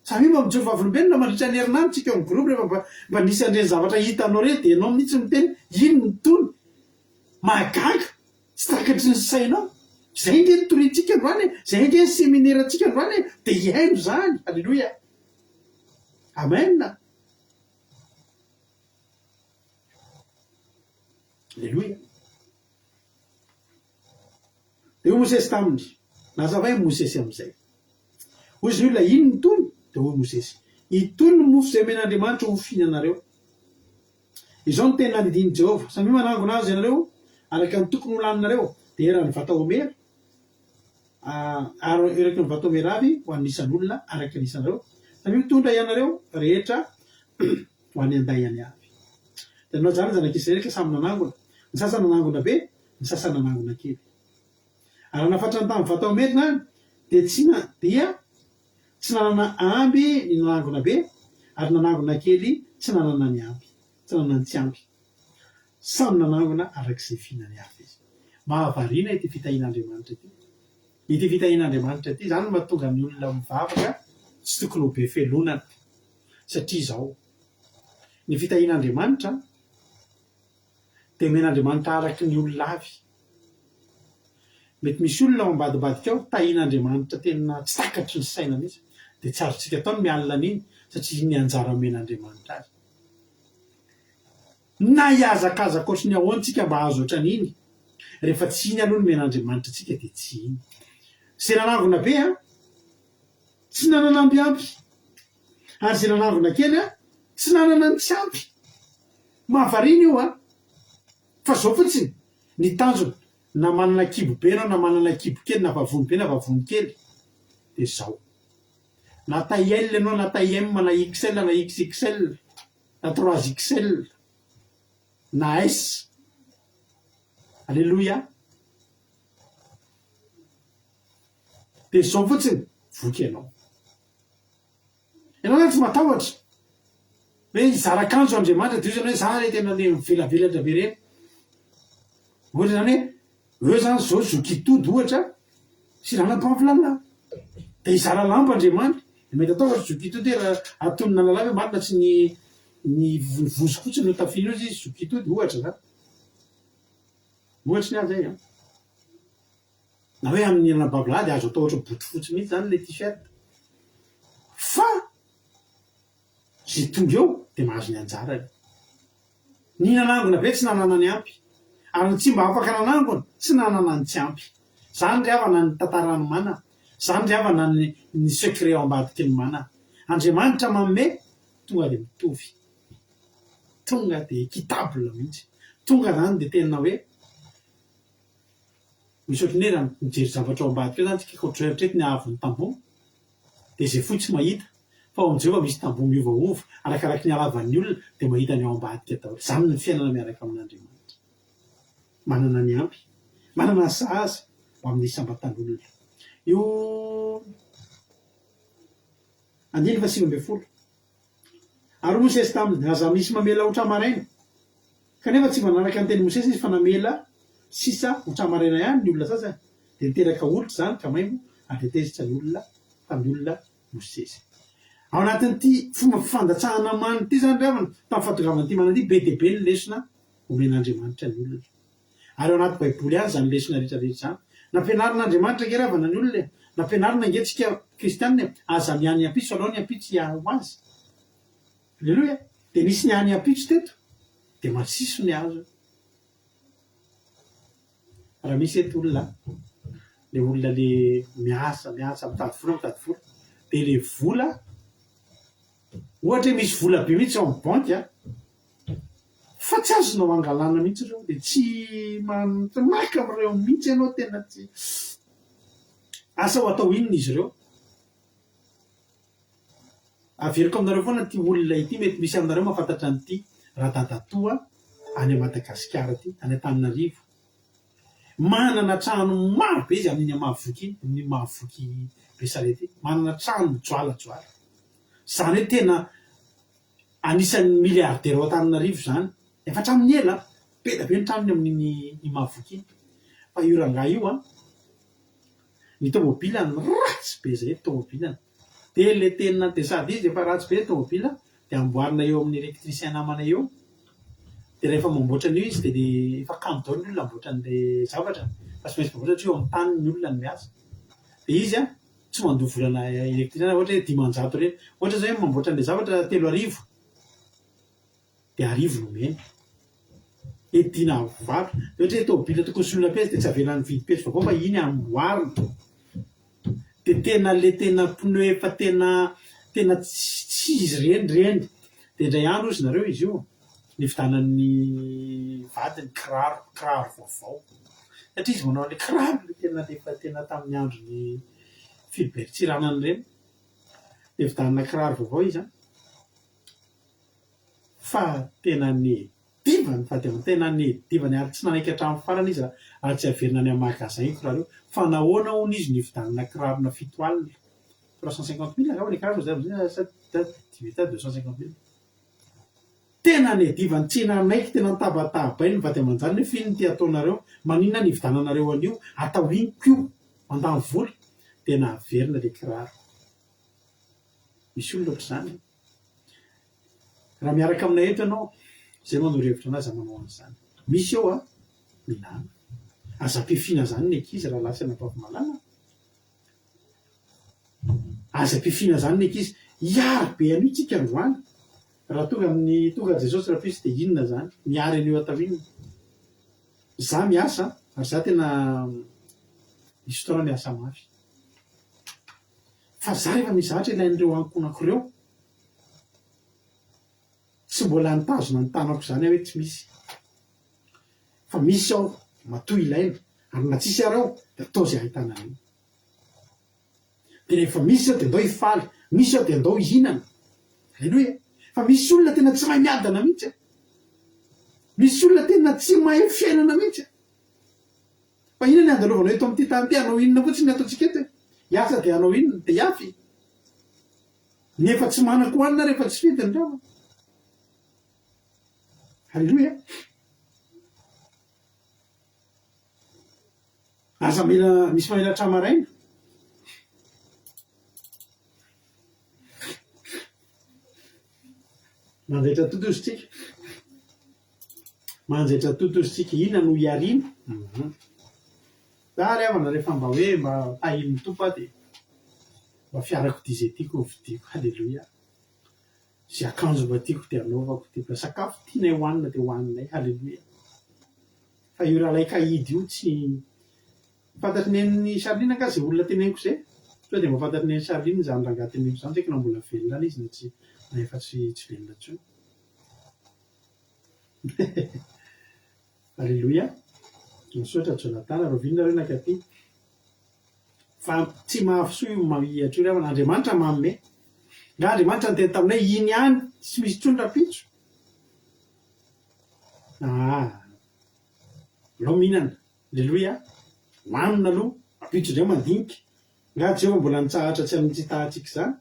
samy mba mijoro vavolombelona mandritra ny herinandro tsika amin'ny groupe rehefa mba nisy an'ireny zavatra hitanao re dia ianao mihitsy miteny ino ny tony mahagaga tsy takatry ny sainao zay nge ny torintsika androany zay nge ny seminairatsika androany dia hiaino zany alleloia amen Alleloia. Dia hoy Mosesy taminy nazava hoe Mosesy amin'izay hoy izy ny olona ino ny tony dia hoy Mosesy itony ny mofo izay men'Andriamanitra ho fihinanareo. Izao ny tena lidiny Jehovah samy manangona azy ianareo araka ny tokony ho laninareo dia era ny vatao homera eraky ny vatao homera avy ho an'isan'ny olona araka n'isanareo samy mitondra ianareo rehetra ho any andahany avy. Dia anao zany zanak'Israely ka samy nanangona ny sasany nanangona be ny sasany nanangona kely. Ary nafatra ny tamin'ny vatao homera zany dia tsy nanana amby ny nanangona be ary nanangona kely tsy nanana ny amby tsy nanana ny tsy ampy samy nanangona arak'izay fihinany avy izy. Mahavariana ity fitahin'Andriamanitra ity fitahin'Andriamanitra ity zany mahatonga ny olona mivavaka tsy tokony ho be felonana satria izao ny fitahin'Andriamanitra dia men'Andriamanitra araky ny olona avy. Mety misy olona ao ambadibadika ao tahin'Andriamanitra tena tsy takatry ny sainana izy dia tsy azontsika ataony mialina an'iny satria ny anjara men'Andriamanitra azy. Na hiazakazaka ohatry ny ahoantsika mba azo ohatran'iny rehefa tsy iny aloha ny men'Andriamanitra tsika dia tsy iny. Izay nanangona be tsy nanana ambiampy ary izay nanangona kely tsy nanana ny tsy ampy. Mahavariana io fa zao fotsiny ny tanjona na manana kibo be anao na manana kibo kely na vavony be na vavony kely dia zao na taille L anao na taille M na XL na XXL na 3XL na S. Alleloia. Dia zao fotsiny voky ianao. Ianao tsy matahotra hoe hizara-kanjo Andriamanitra dia hoe za le tena le mivelavelatra be reny. Ohatra zany hoe eo zany zao zokitody ohatra sy ranam-pahavilana dia hizara lampo Andriamanitra. Mety atao ohatra zokitody hoe atonina lalàna hoe marina tsy ny vozo fotsiny no tafiana izy zokitody ohatra zany. Ohatra ny azy zay na hoe amin'ny anababla dia azo atao ohatra boty fotsy mihitsy zany le t-shirt fa zay tonga eo dia mahazo ny anjarany. Ny nanangona be tsy nanana ny ampy ary tsy mba afaka nanangona tsy nanana ny tsy ampy. Zany ry havana ny tantarany manana zany ry havana ny secret ao ambadiky ny manana. Andriamanitra manome tonga dia mitovy tonga dia équitable mihitsy tonga zany dia tena hoe misy ohatry ny hoe mijery zavatra ao ambadika eo zany tsika ohatreohatreto ny ahavon'ny tamboho dia izay foy tsy mahita fa ao amin'izay misy tamboho miovaova arakaraky ny halavan'ny olona dia mahita ny ao ambadika daholo. Zany ny fiainana miaraka amin'Andriamanitra. Manana ny ampy manana ny sahaza ho amin'ny isam-batan'olona. Io 9:20 ary Mosesy taminy aza misy mamela otra-maraina kanefa tsy manaraka ny teny Mosesy izy fa namela sisa otra-maraina ihany ny olona sasany dia niteraka olitra zany ka maimbo ary tetezitra ny olona tamin'ny olona Mosesy. Ao anatin'ity fomba fifandatsahana many ity zany ravana tamin'ny fahatongavana ity manana ity be dia be ny lesona omen'Andriamanitra ny olona. Ary ao anaty baiboly ihany zany lesona rehetrarehetra zany. Nampianarin'Andriamanitra ke ravana ny olona nampianarina angentsika kristianina aza miany ampitso aloha ny ampitso hiaho azy. Alleloia. Dia nisy ny any ampitso teto dia masiso ny azo. Raha misy eto olona le olona le miasa mitady vola dia le vola ohatra hoe misy vola be mihitsy ao amin'ny banky fa tsy azonao angalana mihitsy ireo dia tsy maka amin'ireo mihitsy ianao tena tsy asa ho atao inona izy ireo. Averiko aminareo foana ty olona ity mety misy aminareo mahafantatra n'ity radadatoa any Madagasikara ity any Antananarivo. Manana trano maro be izy amin'iny mahavoky Besarety manana trano joalajoala. Zany hoe tena anisan'ny miliardera ao Antananarivo zany efa hatramin'ny ela be da be ny tranony amin'iny mahavoky iny. Fa io rangahy io ny tomobilany ratsy be zay tomobilany dia le tena dia sady izy efa ratsy be tomobila dia amboarina eo amin'ny elektricien namana eo dia rehefa mamboatra an'io izy dia efa kamo daholo ny olona amboatra an'ilay zavatra fa tsy maintsy mamboatra eo amin'ny tany ny olona ny miasa dia izy tsy mandoa volana elektricien ohatra hoe 500 ireny ohatra zao hoe mamboatra an'ilay zavatra 3,000 dia 1,000 no meny edina vato ohatra hoe tômôbila tokony solona pesa dia tsy avelan'ny vidy pesa vaovao fa iny amboarina dia tena le tena pneu efa tena tsy izy reny dia indray andro izy nareo izy io nividanan'ny vadiny kiraro vaovao satria izy manao an'le kiraro le tena tamin'ny androny Philbert Tsiranana ireny dia vidanana kiraro vaovao izy fa tena divany fa tena divany ary tsy nanaiky hatramin'ny farany izy raha tsy averina any amin'ny magasin io kiraro io fa nahoana hono izy nividanana kirarona fito alina 350 000 angamba ny kiraro divita 250 000 tena divany tsy nanaiky tena nitabataba iny ny vady aman-jany nefa iny ty ataonareo maninona nividananareo an'io atao iniko io mandany vola tena averina le kiraro misy olona ohatr'izany raha miaraka aminay eto ianao zay manoro-hevitra anazy manao an'izany misy eo milana aza-pifina zany ny ankizy raha lasa napavy-malana aza-pifina zany ny ankizy hiary be an'io tsika androany raha tonga Jesosy rapisy dia inona zany miary an'io atao inona za miasa ary za tena misy fotoana miasa mafy fa za rehefa mizatra ilain'ireo ankonako ireo tsy mbola nitazona ny tanako zany hoe tsy misy fa misy aho matoy ilaina ary na tsisy ary ao dia atao zay ahitana io dia rehefa misy aho dia andao hifaly misy aho dia andao hihinana alleloia fa misy olona tena tsy mahay miadana mihitsy misy olona tena tsy mahay fiainana mihitsy fa inona ny andalovanao eto amin'ity tany ity anao inona fotsiny ataontsika eto hiasa dia anao inona dia hiafy nefa tsy manako hoanina rehefa tsy fidiny rava halleloia aza mila misy mamela tramaraina manjaitra totozytsika inona no hiarina za ry havana rehefa mba hoe mba tahiny tompo a dia mba fiarako dia zay tiako vidiko halleloia zay akanjo mba tiako dia anaovako dia sakafo tianay hohanina dia hohaninay halleloia fa io raha laika hidy io tsy fantatry nen'ny Charline ka zay olona teneniko zay sao dia mahafantatry nen'ny Charline zany rangahy teneniko zany saika na mbola velona any izy na tsy na efa tsy velona intsony halleloia misaotra Jonathan rovinona reo nakaty fa tsy mahafisoa io mahihatra io ry havana Andriamanitra manome nga Andriamanitra ny tena taminay iny ihany tsy misy tsony rapitso lao mihinana alleloia hoanina aloha rapitso indray mandinika nga Jehova mbola nitsahatra tsy amin'ny tsy tahantsika zany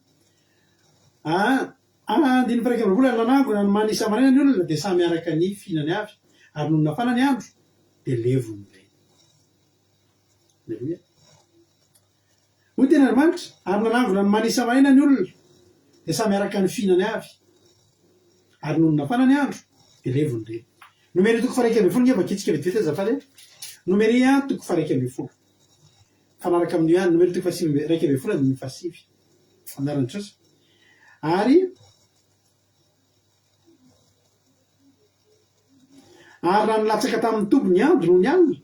andiny faraika amby roapolo lanangona ny manisa maraina ny olona dia samy miaraka ny fihinany avy ary noho nafana ny andro dia levony iray alleloia hoy tena Andriamanitra ary nanangona ny manisa maraina ny olona dia samy miaraka ny fihinany avy ary noho nafana ny andro dia levony iray nomeri toko faraika amby folo ny vakitsika vetivety azafady nomeri toko faraika amby folo fanaraka amin'io ihany nomeri toko raika amby folo ny fasivy anaran'ny Jesosy ary raha nilatsaka tamin'ny tombo ny andro noho ny alina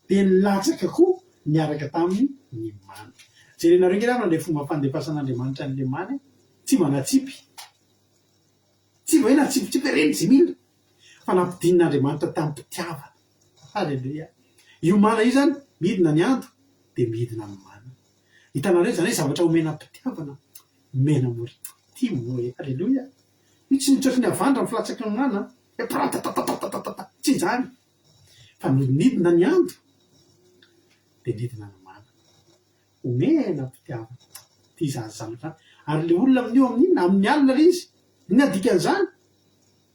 dia nilatsaka koa niaraka tamin'ny ny many jerenareo nge ravana le fomba fandefasan'Andriamanitra an'le many tsy manatsipy tsy va hoe natsipitsipy reny zay mila fa nampidin'Andriamanitra tamin'ny mpitiavana halleloia io mana io zany midina ny andro dia midina ny mana hitanareo zany hoe zavatra omena mpitiavana mena mory ty moe halleloia io tsy nitsotriny avandra mifilatsaky ny mana pratatatatata tsy zany fa midina ny andro dia midina ny mana omena mpitiavana ty zazano zany ary le olona amin'io amin'inona amin'ny alina le izy iny adikan'izany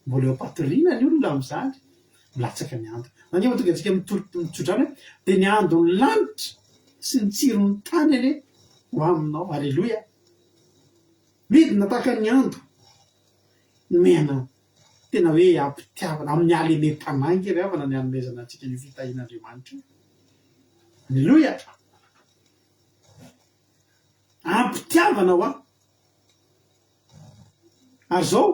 mbola eo ampatoriana ny olona amin'izany milatsaka ny andro nange mahatonga antsika mitsodrany hoe dia ny andro ny lanitra sy ny tsiro ny tany ane ho aminao halleloia midina tahaka ny andro mena tena hoe ampitiavana amin'ny alene mpanangy ry havana ny anomezana antsika ny fitahian'Andriamanitra halleloia ampitiavana ho ary zao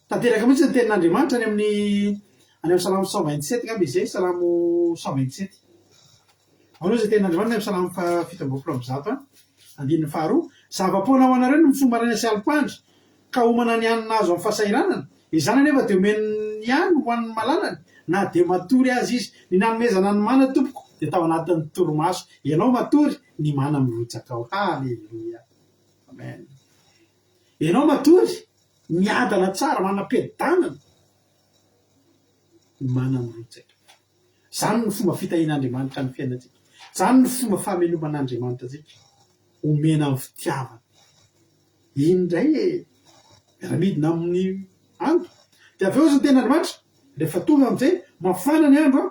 tanteraka mihitsy ny tenin'Andriamanitra any amin'ny Any amin'ny salamo 127 ngamba izay salamo 127 aloha zay tena andriamanitra amin'ny salamo fito amby roapolo amby zato andininy faharoa zava-poana ho anareo no mifomba raina sy alipandry ka homana ny hanina azo amin'ny fahasahiranana izany anefa dia omeny ihany ho an'ny malalany na dia matory azy izy ny nanomezana ny mana tompoko dia tao anatin'ny toromaso ianao matory ny mana mirotsaka ao halleloia amen ianao matory miadana tsara manam-pedanana ny mana mirotsaka zany ny fomba fitahian'andriamanitra ny fiainantsika zany ny fomba fahameloman'andriamanitra tsika omena amin'ny fitiavana indray miaramidina amin'ny andro dia avy eo zany ten'andriamanitra rehefa tonga amin'izay mafana ny andro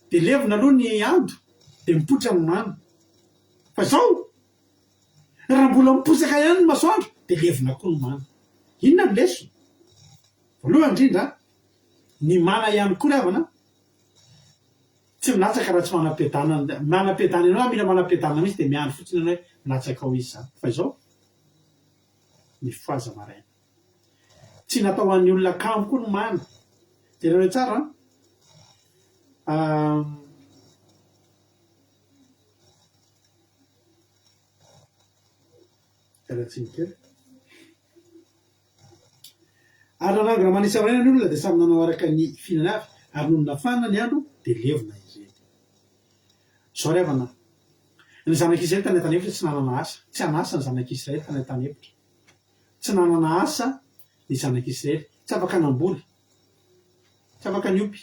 dia levina aloha ny andro dia mipoitra ny mana fa zao raha mbola miposaka ihany ny masoandro dia levina koa ny mana inona ny leso voalohany indrindra ny mana ihany koa ravana tsy milatsaka raha tsy manam-piadanana ianao mila manam-piadanana mihitsy dia miandro fotsiny ianao hoe milatsaka ao izy zany fa izao ny foaza maraina tsy natao an'ny olona kamo koa ny mana jereo tsara karatsinikely ary nanango raha manisa maraina ny olona dia samy nanao araka ny fihinana avy ary noho nafana ny andro dia levina izy zao ry havana ny zanak'Israely tany an-tany efitra tsy nanana asa tsy anasa ny zanak'Israely tany an-tany efitra tsy nanana asa ny zanak'Israely tsy afaka namboly tsy afaka niopy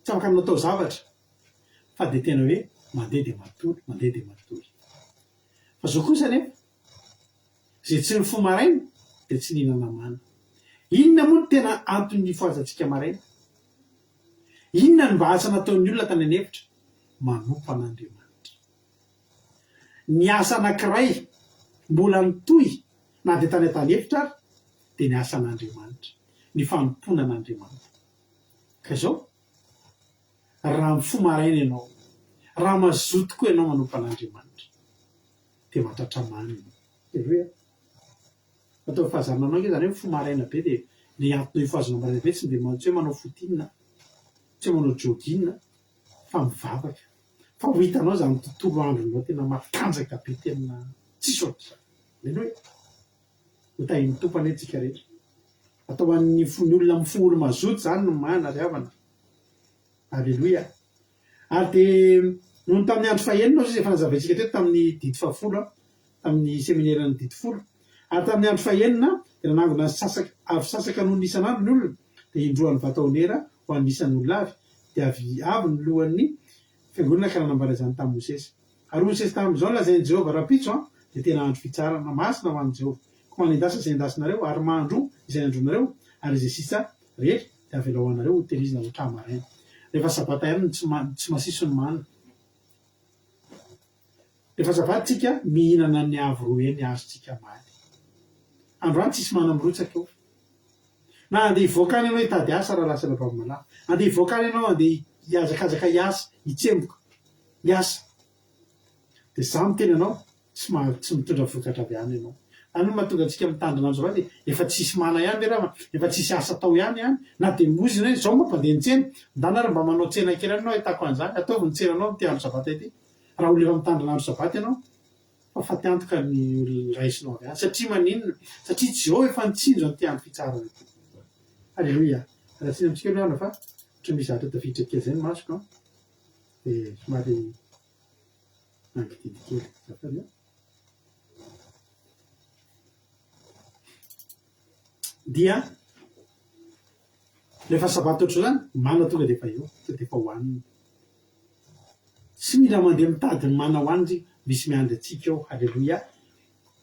tsy afaka natao zavatra fa dia tena hoe mandeha dia matory mandeha dia matory fa zao kosa nefa zay tsy ny fo maraina dia tsy nihinana mana inona moa no tena anton'ny foazantsika maraina inona ny mba asa nataon'ny olona tany an'efitra manompo an'andriamanitra ny asa anankiray mbola nitohy na dia tany an-tany efitra ary dia ny asa an'andriamanitra ny fanompoana an'andriamanitra ka izao raha mifo maraina ianao raha mazoto koa ianao manompo an'andriamanitra dia mahatratra manina hoe atao fahazarana anao zany hoe fo maraina be dia ny antonao ifoazana maraina be tsy dia tsy hoe manao fotinina tsy hoe manao jogging fa mivavaka fa ho hitanao zany tontolo andronao tena matanjaka be tena tsisy ohatr'izany leny hoe ho tahiny tompo ane tsika rehetra atao an'ny fony olona mifo olo mazoto zany no mana ry havana alleloia ary dia nohony tamin'ny andro fahenina ao zay efa nazavaintsika teto tamin'ny dity fahafolo tamin'ny seminairany dity folo ary tamin'ny andro fahenina dia nanangona avy sasaka noho ny isan'andro ny olona dia indroan'ny vataonera ho an'ny isan'ny olona avy dia avy ny lohan'ny fiangonana ka nanambara izany tamin'ny Mosesy ary Mosesy tamin'izao lazain'i Jehovah rapitso dia tena andro fitsarana masina ho an'i Jehovah ko manendasa izay endasinareo ary mahandro izay andronareo ary izay sisa rehetra dia avela ho anareo hotelizina ho tramaraina rehefa sabata ihany tsy masiso ny mana rehefa sabata tsika mihinana ny avo roa eny azontsika maly androany tsisy manamrotsaka eo na andeha hivoakany ianao hitady asa raha lasa rabavimalahy andeha hivoakany ianao andeha hiazakazaka hiasa hitsemboka hiasa dia za miteny ianao tsy mitondra vokatra avy any ianao any mahatonga antsika mitandrina andro zavatra efa tsisy mana ihany le raha efa tsisy asa tao ihany na dia mozina zao mampandeha ny tsena ndana raha mba manao tsena kely anao hitako an'izany ataovy ny tsenanao ty andro sabata ity raha olo efa mitandrina andro sabata ianao fa fa tiantoka ny raisinao avy any satria maninona satria Jehova efa nitsinjo ny tiandro fitsarana ity alleloia raha tsina amitsika olo ana fa ohatra misy zatra tafiditra kely zay ny masoko dia somary angididi kely zafady dia rehefa sabata ohatro zany mana tonga dia efa eo dia efa hohanina tsy mila mandeha mitady ny mana hoaniny misy miandry atsika eo alleloia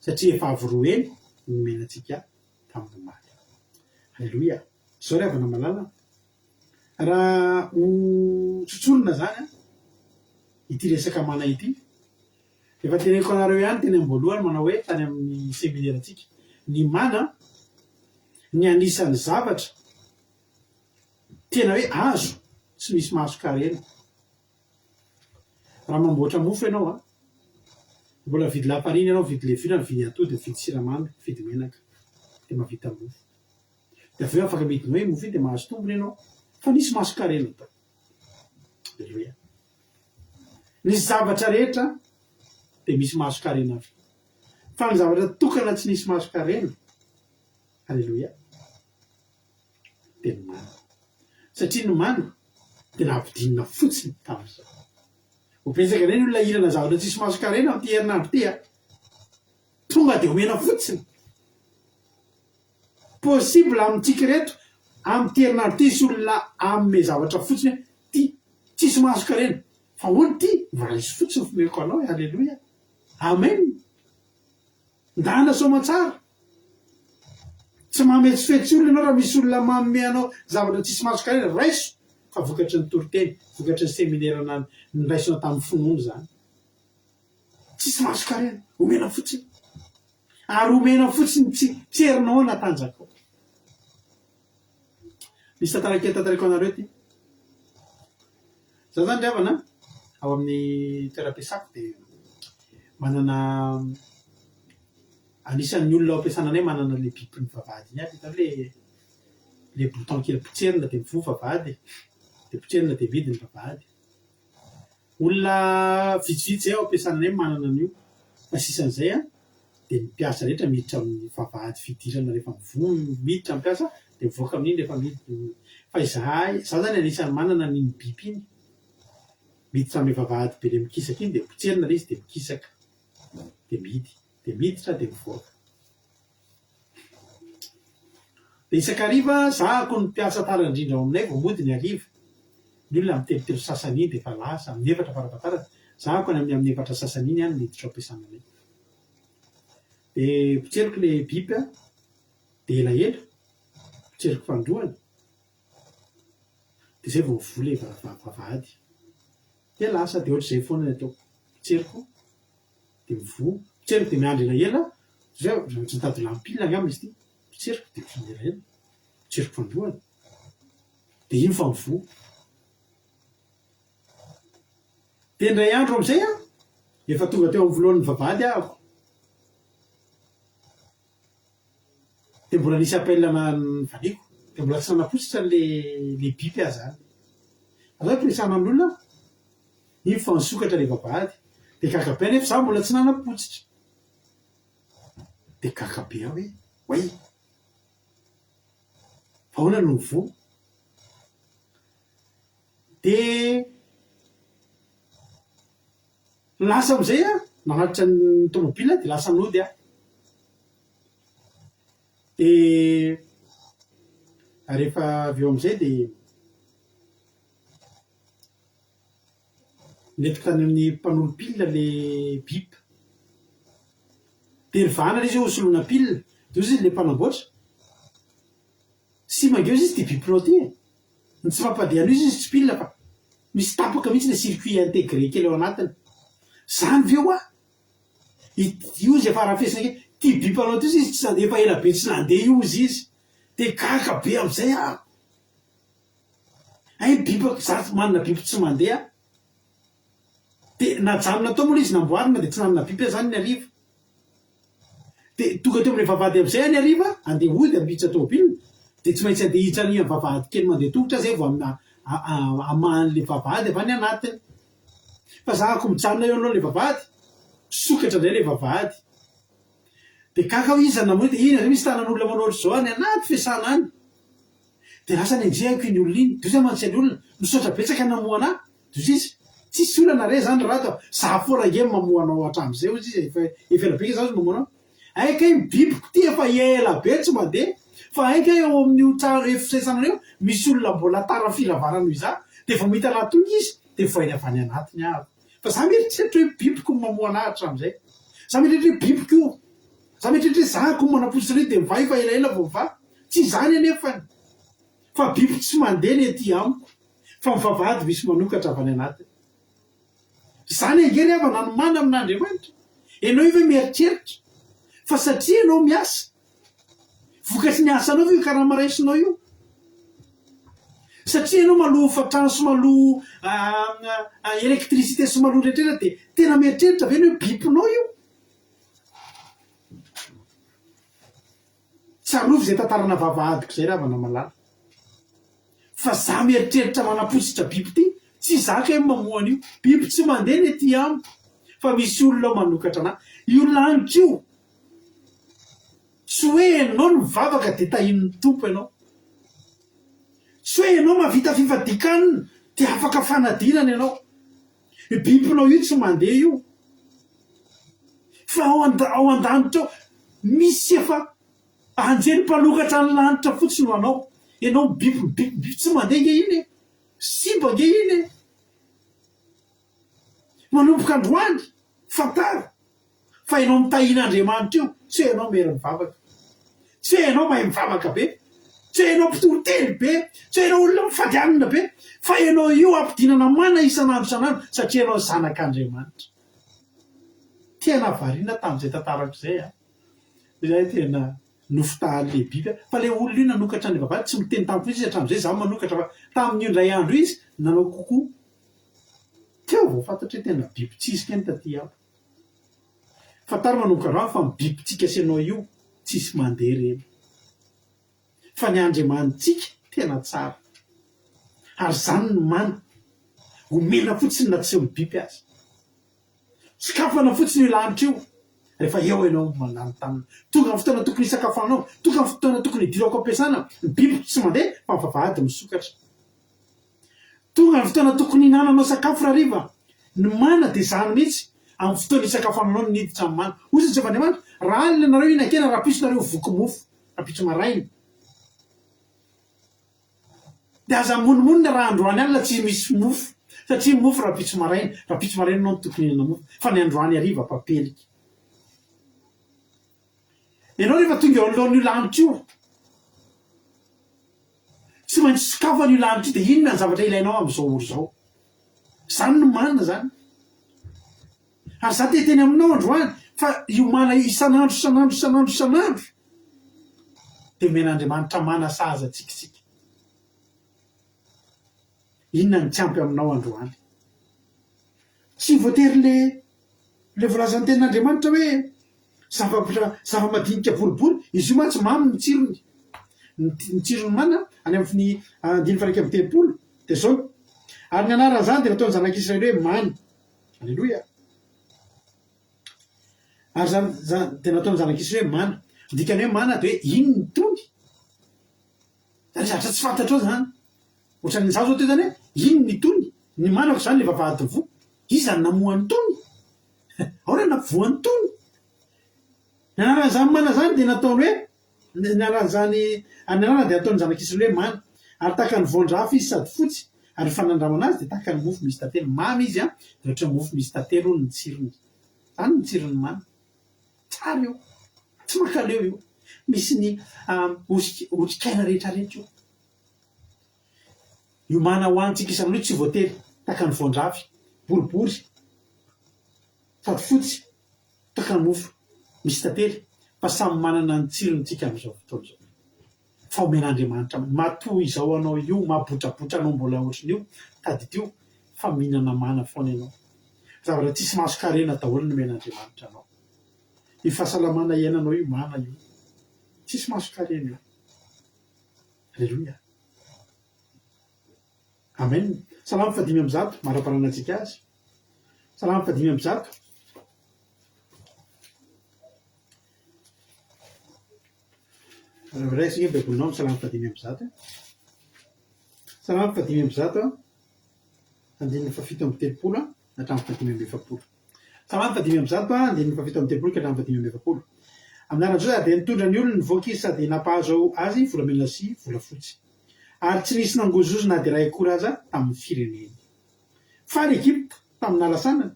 satria efa avy roa eny nomena atsika tamin'ny maly alleloia zao ry havana malala raha ho tsotsolona zany ity resaka mana ity efa teneko anareo ihany teny amboalohany manao hoe tany amin'ny seminarantsika ny mana ny anisan'ny zavatra tena hoe azo tsy misy mahasokarena raha mamboatra mofo ianao mbola vidy lafarina ianao vidy levira vidy atody vidy siramamy vidy menaka dia mahavita mofo dia avy eo afaka midinao hoe mofo iny dia mahazo tombony ianao fa nisy maso-karena tao. Aleloia. Nisy zavatra rehetra dia misy maso-karena avy. Fa ny zavatra tokana tsy nisy maso-karena, aleloia, dia nomana. Satria nomana dia navidinina fotsiny tamin'izao. Ho betsaka indray ny olona ilana zavatra tsisy maso-karena amin'ity herinandro ity a. Tonga dia omena fotsiny. Possible amintsika reto amin'ity herinandro ity isy olona amme zavatra fotsiny hoe ty tsisy maso-karena. Fa olo ty mbola isy fotsiny fomeko anao. Aleloia. Amen. Ndana soamantsara. Tsy mametsifetsy olona ianao raha misy olona manome anao zavatra tsisy maso-karena. Raiso fa vokatry ny toriteny, vokatry ny seminaire niraisinao tamin'ny finoana zany. Tsisy maso-karena, omena fotsiny. Ary omena fotsiny tsy herinao natanjakao. Misy tantarako anareo ty. Zaho zany ravana ao amin'ny toeram-piasako dia manana anisan'ny olona ao am-piasananay manana le biby mivavahady iny aby. Hitanao le bouton kely potserina dia mivoha vavahady, dia potserina dia mihidy ny vavahady. Olona vitsivitsy zay ao am-piasananay manana an'io. Fa sisan'izay a dia ny mpiasa rehetra miditra amin'ny vavahady fidirana rehefa mivoha miditra mpiasa dia mivoaka amin'iny rehefa miditra. Fa izahay zany anisan'ny manana n'iny biby iny. Miditra amin'ny vavahady be le mikisaka iny dia potserina le izy dia mikisaka. Dia mihidy, dia miditra dia mivoaka. Dia isakariva zahako ny mpiasa tara indrindra ao aminay vao mody ny ariva. Ny olona amin'ny telotelo sasany iny dia efa lasa amin'ny efatra farafahatarana. Zahako ny amin'ny efatra sasany iny ihany miditra ao am-piasananay. Dia potseriko le biby dia elaela, potseriko fandroany. Dia izay vao mivoha le vavahady. Dia lasa dia ohatr'izay foana ny ataoko. Potseriko dia mivoha, potseriko dia miandry elaela. Zay tsy mitady lampilina angamba izy ity. Potseriko dia mivoha elaela, potseriko fandroany. Dia iny fa mivoha. Dia indray andro amin'izay efa tonga teo amin'ny voalohan'ny vavahady ahako. Dia mbola nisy appel ny vaniko. Dia mbola tsy nanapositra le biby aho zany. Azao ampiresana amin'olona iny fa nisokatra le vavahady. Dia kakabe nefa za mbola tsy nanapositra. Dia kakabe aho hoe oay, fa ahoana no mivoha? Dia lasa amin'izay nanatitra ny tomobila dia lasa nody aho. Dia rehefa avy eo amin'izay dia netiko tany amin'ny mpanolo pilina le biby. Dia rivana izy eo soloina pilina. Dia izy le mpanamboatra. Sy mangeo izy ty bibinao ty. Ny tsy mampadehana izy tsy pilina fa misy tapaka mihitsy le circuit intégré kely ao anatiny. Zany ve hoa io izy efa arafesina ke ty biby anao ty izy tsy efa ela be tsy nandeha io izy. Dia kaka be amin'izay aho. Ay biby za manana biby tsy mandeha. Dia najanona tao moa izy namboarina dia tsy nanana biby zany ny ariva. Dia tonga teo amin'ilay vavahady amin'izay ny ariva andeha hody ambiditra tomobilina. Dia tsy maintsy andeha hiditra ny vavahady kely mandeha tongotra zay vao amahan'ilay vavahady avy any anatiny. Fa zahako mijanona eo alohan'ilay vavahady, sokatra indray ilay vavahady. Dia kaka izy namoy dia iny misy tanan'olona manao ohatr'izao any anaty fiasana any. Dia lasa nendrehako iny olona iny. Dia izy mantsy ny olona misaotra betsaka namoana ahy. Dia izy tsisy olana re zany raha atao. Za foana nge mamoanao hatramin'izay hozy izy efa ela be za izy mamoanao. Aika iny bibiko ty efa ela be tsy mandeha. Fa aika eo amin'ny trano fisaisana eo misy olona mbola tara firavana noho iza. Dia vao mahita latonga izy dia voainy avy any anatiny ahako. Fa za mieritreritra hoe bibiko mamoana ahy hatramin'izay. Za mieritreritra hoe bibiko io. Za mieritreritra hoe zahako manapositra io dia mivay fa elaela vao va. Tsy izany anefany. Fa biby tsy mandeha ny ety amiko. Fa mivavahady misy manokatra avy any anatiny. Zany angery avy nanomana amin'Andriamanitra. Ianao io ve mieritreritra fa satria ianao miasa. Vokatry ny asanao io karaha maraisinao io. Satria ianao maloha fatrano sy maloha elektricité sy maloha rehetrretra dia tena mieritreritra ve hoe bibinao io. Tsarovy izay tantarana vavahadiko izay raha namalala. fa za mieritreritra manapositra biby ty tsy zaka e mamoana io biby tsy mandeha ny ty amiko fa misy olona manokatra ana io laniko io tsy hoe ianao no mivavaka de tahin'ny tompo ianao tsy hoe ianao mavita fifadikanina de afaka fanadinana ianao bibinao io tsy mandeha io fa ao an-danitra ao misy efa anjely mpanokatra ny lanitra fotsiny ho anao ianao biby tsy mandeha nge iny e simba nge iny e manomboka androany fantara fa ianao mitahin'Andriamanitra io tsy hoe ianao mery mivavaka tsy hoe ianao mahay mivavaka be tsy hoe ianao mpitorotely be tsy hoe ianao olona mifadianina be fa ianao io ampidinana mana isan'andro isan'andro satria ianao zanak'Andriamanitra tena variana tamin'izay tantarako izay a zay tena nofitahaly le biby fa le olona io nanokatra ny vavahady tsy miteny tamiko izy hatramin'izay za manokatra fa tamin'io indray andro izy nanao kokoa teo vao fantatra hoe tena biby tsisy keny taty aho fantaro manomboka androany fa mibibitsika sy anao io tsisy mandeha reny fa ny Andriamanitsika tena tsara ary zany ny mana omena fotsiny na tsy mibiby azy sikafana fotsiny io lanitra io rehefa eo ianao manano tanina tonga ny fotoana tokony hisakafanao tonga ny fotoana tokony hidirako ampiasana ny biby tsy mandeha fa ny vavahady misokatra tonga ny fotoana tokony hinananao sakafo rahariva ny mana de zany mihitsy amin'ny fotoana hisakafananao ny niditra amin'ny mana ozy tsy Andriamanitra raha alina nareo inan-kena rapisonareo voky-mofo rapitso maraina de aza monimony raha androany alina tsy misy mofo satria mofo rapitso maraina anao ny tokony hinana mofo fa ny androany hariva papelika ianao rehefa tonga eo alohan'io lanitra io tsy maintsy sokafan'io lanitra io de inona ny zavatra ilainao amin'izao oro zao zany no mana zany ary za teteny aminao androany fa io mana isan'andro de men'Andriamanitra mana sahaza tsikitsika inona ny tsy ampy aminao androany tsy voatery le volazan'ny tenin'Andriamanitra hoe zava-madinika boribory izy io ma tsy mamy ny tsirony ny tsirony mana any amin'ny 9:30 de zao ary ny anaran' zany de nataony zanak'Israely hoe mana alleloia ary zany de nataony zanak'Israely hoe mana dikany hoe mana de hoe ino ny tony zany zatra tsy fantatrao zany ohatran'ny za zao teo zany hoe ino ny tony ny manako zany le vavahady vo izany namohan'ny tony ao re nampvoan'ny tony ny anaran'izany mana zany de nataony hoe ny anaran'izany anarana de nataony zanak'Israely hoe mana ary tahaka ny voandrafy izy sady fotsy ary fanandramana azy de tahaka ny mofo misy tantely mamy izy a de ohatra mofo misy tantely ony ny tsirony zany ny tsirony mana tsara io tsy makaleo io misy ny otrikaina rehetrarehetra io mana hoantsika isan'io tsy voatery tahaka ny voandrafy boribory sady fotsy tahaka ny mofo misy tantely fa samy manana ny tsirontsika amin'izao fotoana izao fa omen'Andriamanitra matoa izao anao io mabotrabotra anao mbola ohatranyio tadid io fa mihinana mana foana ianao zavatra tsisy mahazo karena daholo no men'Andriamanitra anao io fahasalamana iainanao io mana io tsisy mahazo karena io alleloia amen salamy 5:1 mara-parana antsika azy salamy 5:1 raisiny baibolinao ny salamy 5:1 salamy 5:1 andininy fafito amby telopolo hatramin'ny 5:7 salamy 5:1 andininy fafito amby telopolo ka hatramin'ny 5:7 amin'anaran'izao za de nitondra ny olona nivoaka izy sady nampahazo azy volamena sy volafotsy ary tsy nisy nangozozy na de ray akory aza tamin'ny fireneny fa ny Egypte tamin'ny alasanana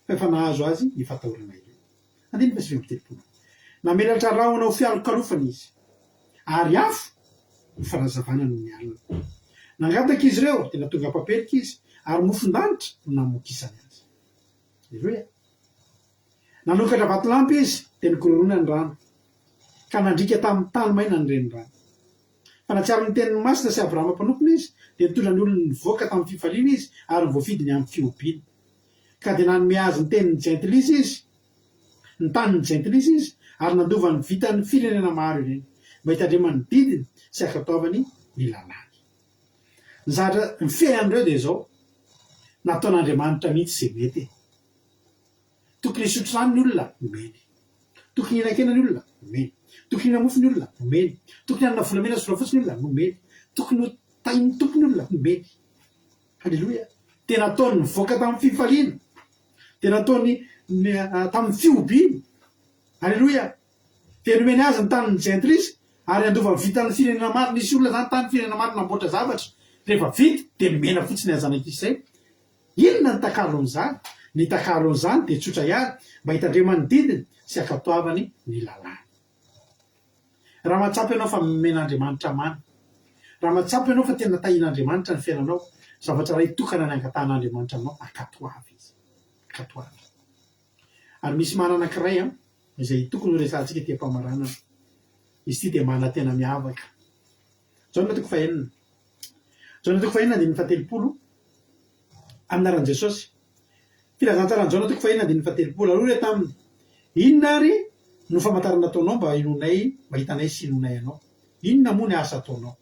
fa efa nahazo azy ny fatahorana ireo andininy fasivy amby telopolo namelatra rahona ho fialokalofana izy ary afo ny fanazavana no ny alina nangataka izy ireo de natonga papelika izy ary mofon-danitra no namokisany azy alleloia nanokatra vatolampy izy de nikororona ny rano ka nandrika tamin'ny tany maina ny renirano fa natsiaro ny tenin'ny masina sy Abrahama mpanompono izy de nitondra ny olona nivoaka tamin'ny fifaliana izy ary nivoafidiny amin'ny fiompiana ka de nanome azy ny tenin'ny jentil izy ny taniny jentil izy ary nandova ny vitan'ny firenena maro ireny mba hitandremany didiny sy akataovany ny lalàny ny zatra ny fiain'ireo dia zao nataon'Andriamanitra mihitsy zay mety tokony hisotro rano ny olona omeny, tokony hihinan-kena ny olona omeny, tokony hihina mofo ny olona omeny, tokony hanana volamena sola fotsy ny olona omeny, tokony ho tain'ny tompony olona omeny. Halleloia. Tena ataony nivoaka tamin'ny fifaliana, tena ataony tamin'ny fiobiana. Halleloia. Tena omeny azy ny tanin'ny jentrisy ary andova vitan'ny firenena maro. Nisy olona zany tany firenena maro namboatra zavatra, rehefa vita dia nomena fotsiny azanak'isy zay. Inona ny takalon'izany? Ny takalon'izany dia tsotra ihany mba hitandremany didiny sy akatoavany ny lalàna. Raha mahatsapy ianao fa men'Andriamanitra mana, raha mahatsapy ianao fa tena tahian'Andriamanitra ny fiainanao, zavatra ray tokana ny angatan'Andriamanitra aminao, akatoavy izy, akatoavy. Ary misy mana anankiray izay tokony ho resantsika ety am-pamaranana. Izy ity dia mana tena miavaka. Jaona 4:1. Jaona 4:1 dia ny 17 aminaran'i Jesosy. Filazantsara ny Jaona 4:1 dia ny 17. Aloha taminy inona ary no famantarana ataonao mba hinonay, mba hitanay sy hinonay anao? Inona moa ny asa ataonao?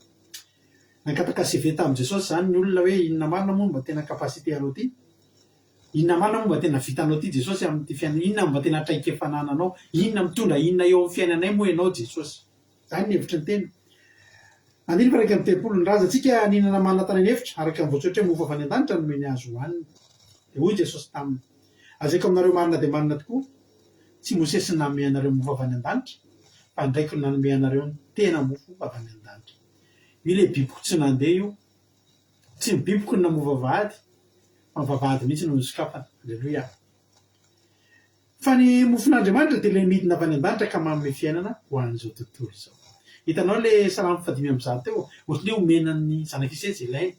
Nankataka CV tamin'i Jesosy zany ny olona hoe inona marina moa mba tena kapasite anao ty? Inona marina moa mba tena vitanao ty Jesosy amin'ity fiainana? Inona mba tena traikefanananao? Inona mitondra inona eo amin'ny fiainanay moa ianao Jesosy? Zany ny hevitra ny teny. Andiny fa raika amin'ny telopolo ny razantsika ninana manana tany hevitra araka ny voatsotra hoe mofo avy any an-danitra nomeny azo hohanina. Dia hoy Jesosy taminy, azaiko aminareo marina dia marina tokoa, tsy Mosesy ny nanome anareo mofo avy any an-danitra, fa ndraiky no nanome anareo ny tena mofo avy any an-danitra. Io ilay bibiko tsy nandeha io, tsy ny bibiko ny namova vavahady, fa ny vavahady mihitsy no nisokafana. Alleluia. Fa ny mofon'Andriamanitra dia ilay midina avy any an-danitra ka manome fiainana ho an'izao tontolo izao. Hitanao ilay Salamo 5:1 teo, ohatran'ny hoe omenan'ny zanak'isy izy ilainy.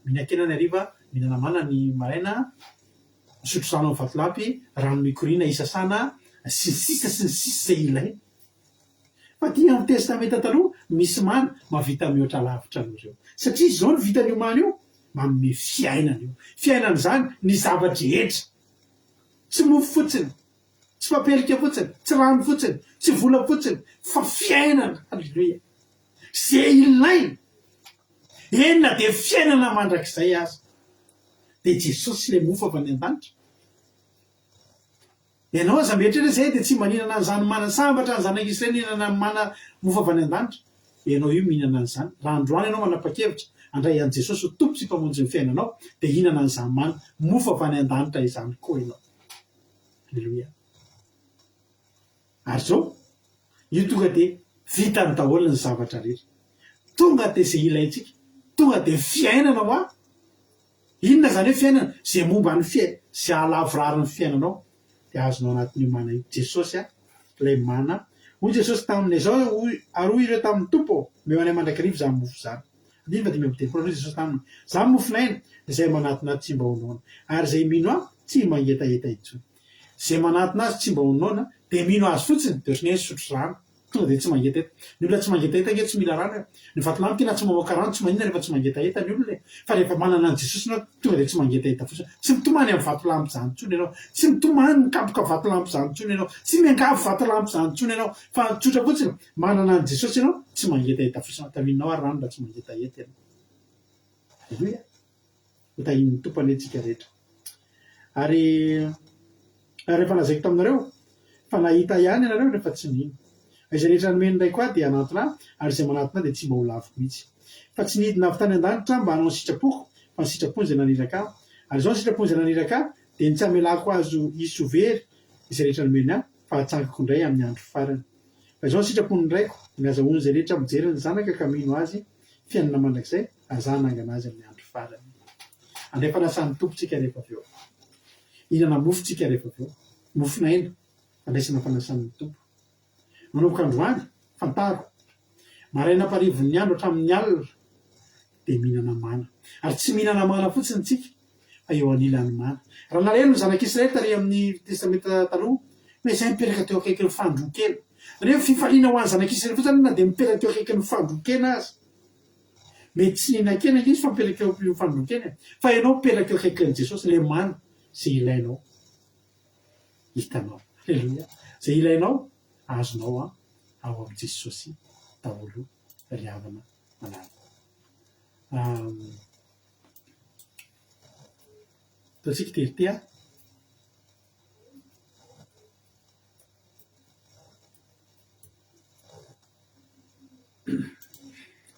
Mihinan-kena ny hariva, mihinana mana ny maraina, misotro rano amin'ny vatolampy, rano mikoriana, isasana, sy ny sisa izay ilainy. Fa tia amin'ny testamenta taloha misy mana mahavita mihoatra lavitra an'ireo. Satria izao ny vitan'io mana io, manome fiainana io. Fiainana izany ny zavatra rehetra. Tsy mofo fotsiny, tsy papelika fotsiny, tsy rano fotsiny, tsy vola fotsiny, fa fiainana. Halleluia. Zay ilaina. Enina dia fiainana mandrakizay aza. Dia Jesosy ilay mofo avy any an-danitra. Ianao aza mieritreritra izay dia tsy maninana an'izany mana sambatra ny zanak'Israely nihinana mana mofo avy any an-danitra. Ianao io mihinana an'izany. Raha androany ianao manapa-kevitra handray an'i Jesosy ho tompo sy mpamonjy ny fiainanao, dia hihinana an'izany mana mofo avy any an-danitra izany koa ianao. Halleluia. Ary zao, io tonga dia vitany daholo ny zavatra rehetra. Tonga dia izay ilaintsika. Tonga dia fiainana ho aho. Inona zany hoe fiainana? Izay momba ny izay halavorary ny fiainanao dia azonao anatin'io mana io. Jesosy ilay mana. Hoy Jesosy tamin'izao ary hoy ireo tamin'ny tompo, meo anay mandrakariva izany mofo izany. Andiny fa 5:10 hoy Jesosy taminy, izany mofinaina izay manatona azy tsy mba ho noana, ary izay mino aho tsy mangetaheta intsony. Izay manatona azy tsy mba ho noana dia mino azy fotsiny dia ohatran'ny hoe sotro rano, tonga dia tsy mangetaheta. Ny olona tsy mangetaheta nge tsy mila rano. Ny vatolampy tena tsy mamoaka rano, tsy maninona rehefa tsy mangetaheta ny olona. Fa rehefa manana an'i Jesosy ianao tonga dia tsy mangetaheta fotsiny. Tsy mitomany amin'ny vatolampy izany intsony ianao, tsy mitomany mikapoka vatolampy izany intsony ianao, tsy miangavy vatolampy izany intsony ianao, fa tsotra fotsiny manana an'i Jesosy ianao tsy mangetaheta fotsiny. Taminao ary rano raha tsy mangetaheta ianao. Halleluia. Ho tahin'ny tompany antsika rehetra. Ary rehefa lazaiko taminareo fa nahita ihany ianareo rehefa tsy nino. Izay rehetra nomeny indray koa dia anatona ary izay manatona dia tsy mba ho laviko mihitsy. Fa tsy nidina avy tany an-danitra mba hanao ny sitrapoko, fa ny sitrapony izay naniraka aho. Ary izao ny sitrapony izay naniraka aho dia tsy hamelako azo isovery izay rehetra nomeny aho fa hatsangako indray amin'ny andro farany. Fa izao ny sitrapony indraiko ny azahoany izay rehetra mijery ny zanaka ka mino azy fiainana mandrakizay azahana angana azy amin'ny andro farany. Andray fanasan'ny tompontsika rehefa avy eo. Ihinana mofontsika rehefa avy eo. Mofinaina andraisana fanasan'ny tompo. Manomboka androany, fantaro. Maraina amparivon'ny andro hatramin'ny alina dia mihinana mana. Ary tsy mihinana mana fotsiny tsika fa eo anilan'ny mana. Raha nalelo ny zanak'Israely tary amin'ny testamenta taloha, hoe izay mipetraka teo akaikin'ny fandroakena. Rehefa fifaliana ho an'ny zanak'Israely fotsiny na dia mipetraka teo akaikin'ny fandroakena azy. Mety tsy nihinan-kena izy fa mipetraka teo amin'ny fandroakena. Fa ianao mipetraka teo akaikin'i Jesosy ilay mana izay ilainao. Hitanao. Halleluia. Izay ilainao azonao ao amin'i Jesosy daholo ry havana manana. Ataontsika tery ty a.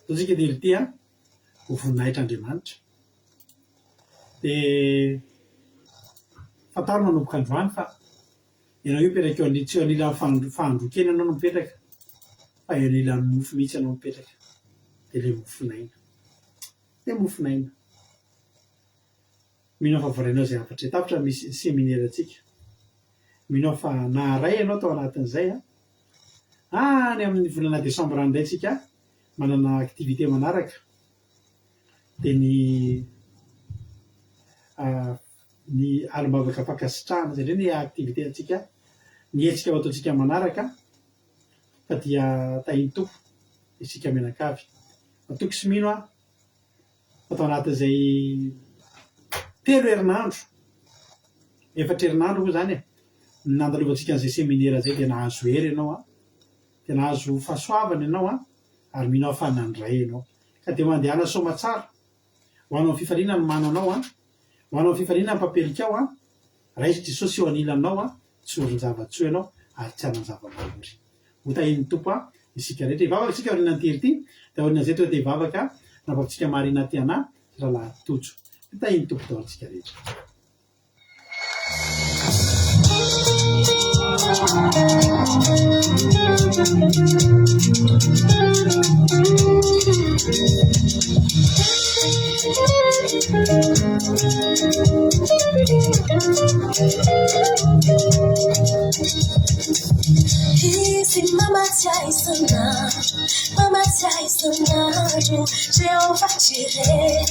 Ataontsika tery ty a ho voninahitra Andriamanitra. Dia fantaro manomboka androany fa ianao io mipetraka eo tsy eo anila fahandrokena ianao no mipetraka fa eo anilan'ny mofo mihitsy ianao mipetraka. Dia ilay mofinaina. Dia mofinaina. Mino fa voarainao izay hafatra tapitra misy séminaire-ntsika. Mino fa naharay ianao tao anatin'izay a. Any amin'ny volana Desambra indray tsika manana activité manaraka. Dia ny alim-bavaka fankasitrahana izay indray ny activité antsika nietsika ho ataontsika manaraka fa dia tahitoko isika mianakavy. Matoky sy mino a atao anatin'izay 3 herinandro 4 herinandro moa zany e nandalovantsika an'izay séminaire zay dia nahazo hery ianao a, dia nahazo fahasoavana ianao a, ary minao fa nandray ianao ka dia mandehana somatsara ho anao fifaliana ny mananao a, ho anao fifaliana ny papelikao a, raisy Jesosy eo anilanao a, tsy horon-java-tsoa ianao ary tsy hanan-java-mahery. Ho tahiny tompo a isika rehetra ivavaka isika aoriana ny tery ity dia aorian'izay tonga dia ivavaka nampatsika marina ty anà rahalahy tojo. Ho tahiny tompo daholo isika rehetra. Easy, mama Jaisana, Jehovah Jireh.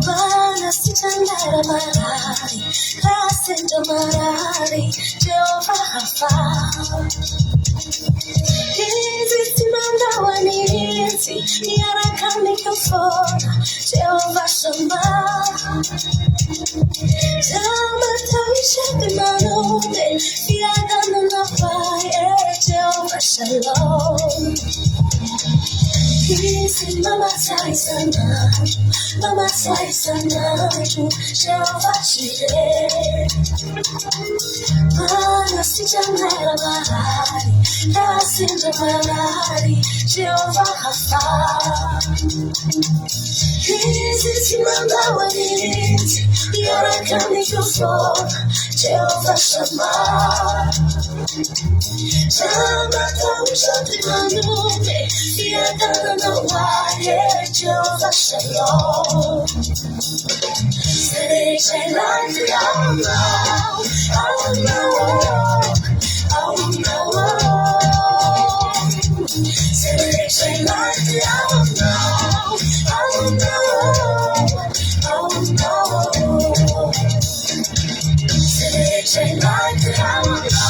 Bana sitandara marari, kasendo marari, Jehovah Rafa. Easy, simanda waniti, yara kami kafora, Jehovah Shammah. Jama tawisha bimanume, fiagana na fire, Jehovah Shalom. Easy, mama Jaisana, Jehovah Jireh. Mana sijamera marari, kasinja marari, Jehovah Rafa. Easy, simanda waniti, yara kami kafora, Jehovah Shammah. Jama tawisha bimanume, fiagana na fire, Jehovah Shalom. Say, like it, oh no, oh no. Say, like it, oh no, oh no. Say, like it, oh no, oh no. Say, like it, oh no.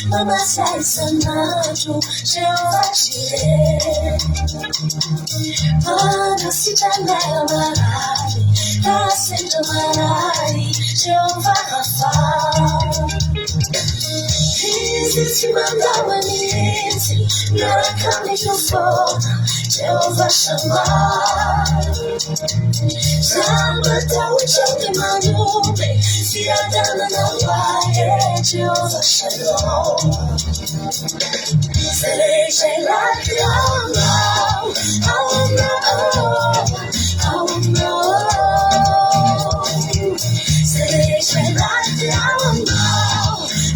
Mama Jaisana, Jehovah Jireh. Mana sitandara marari, kasendo marari, Jehovah Rafa. Easy, simanda waniti, yara kami kafora, Jehovah Shammah. Jama tawisha bimanume, fiagana na fire, Jehovah Shalom. Say, like it, oh no, oh no. Say, like it, oh no,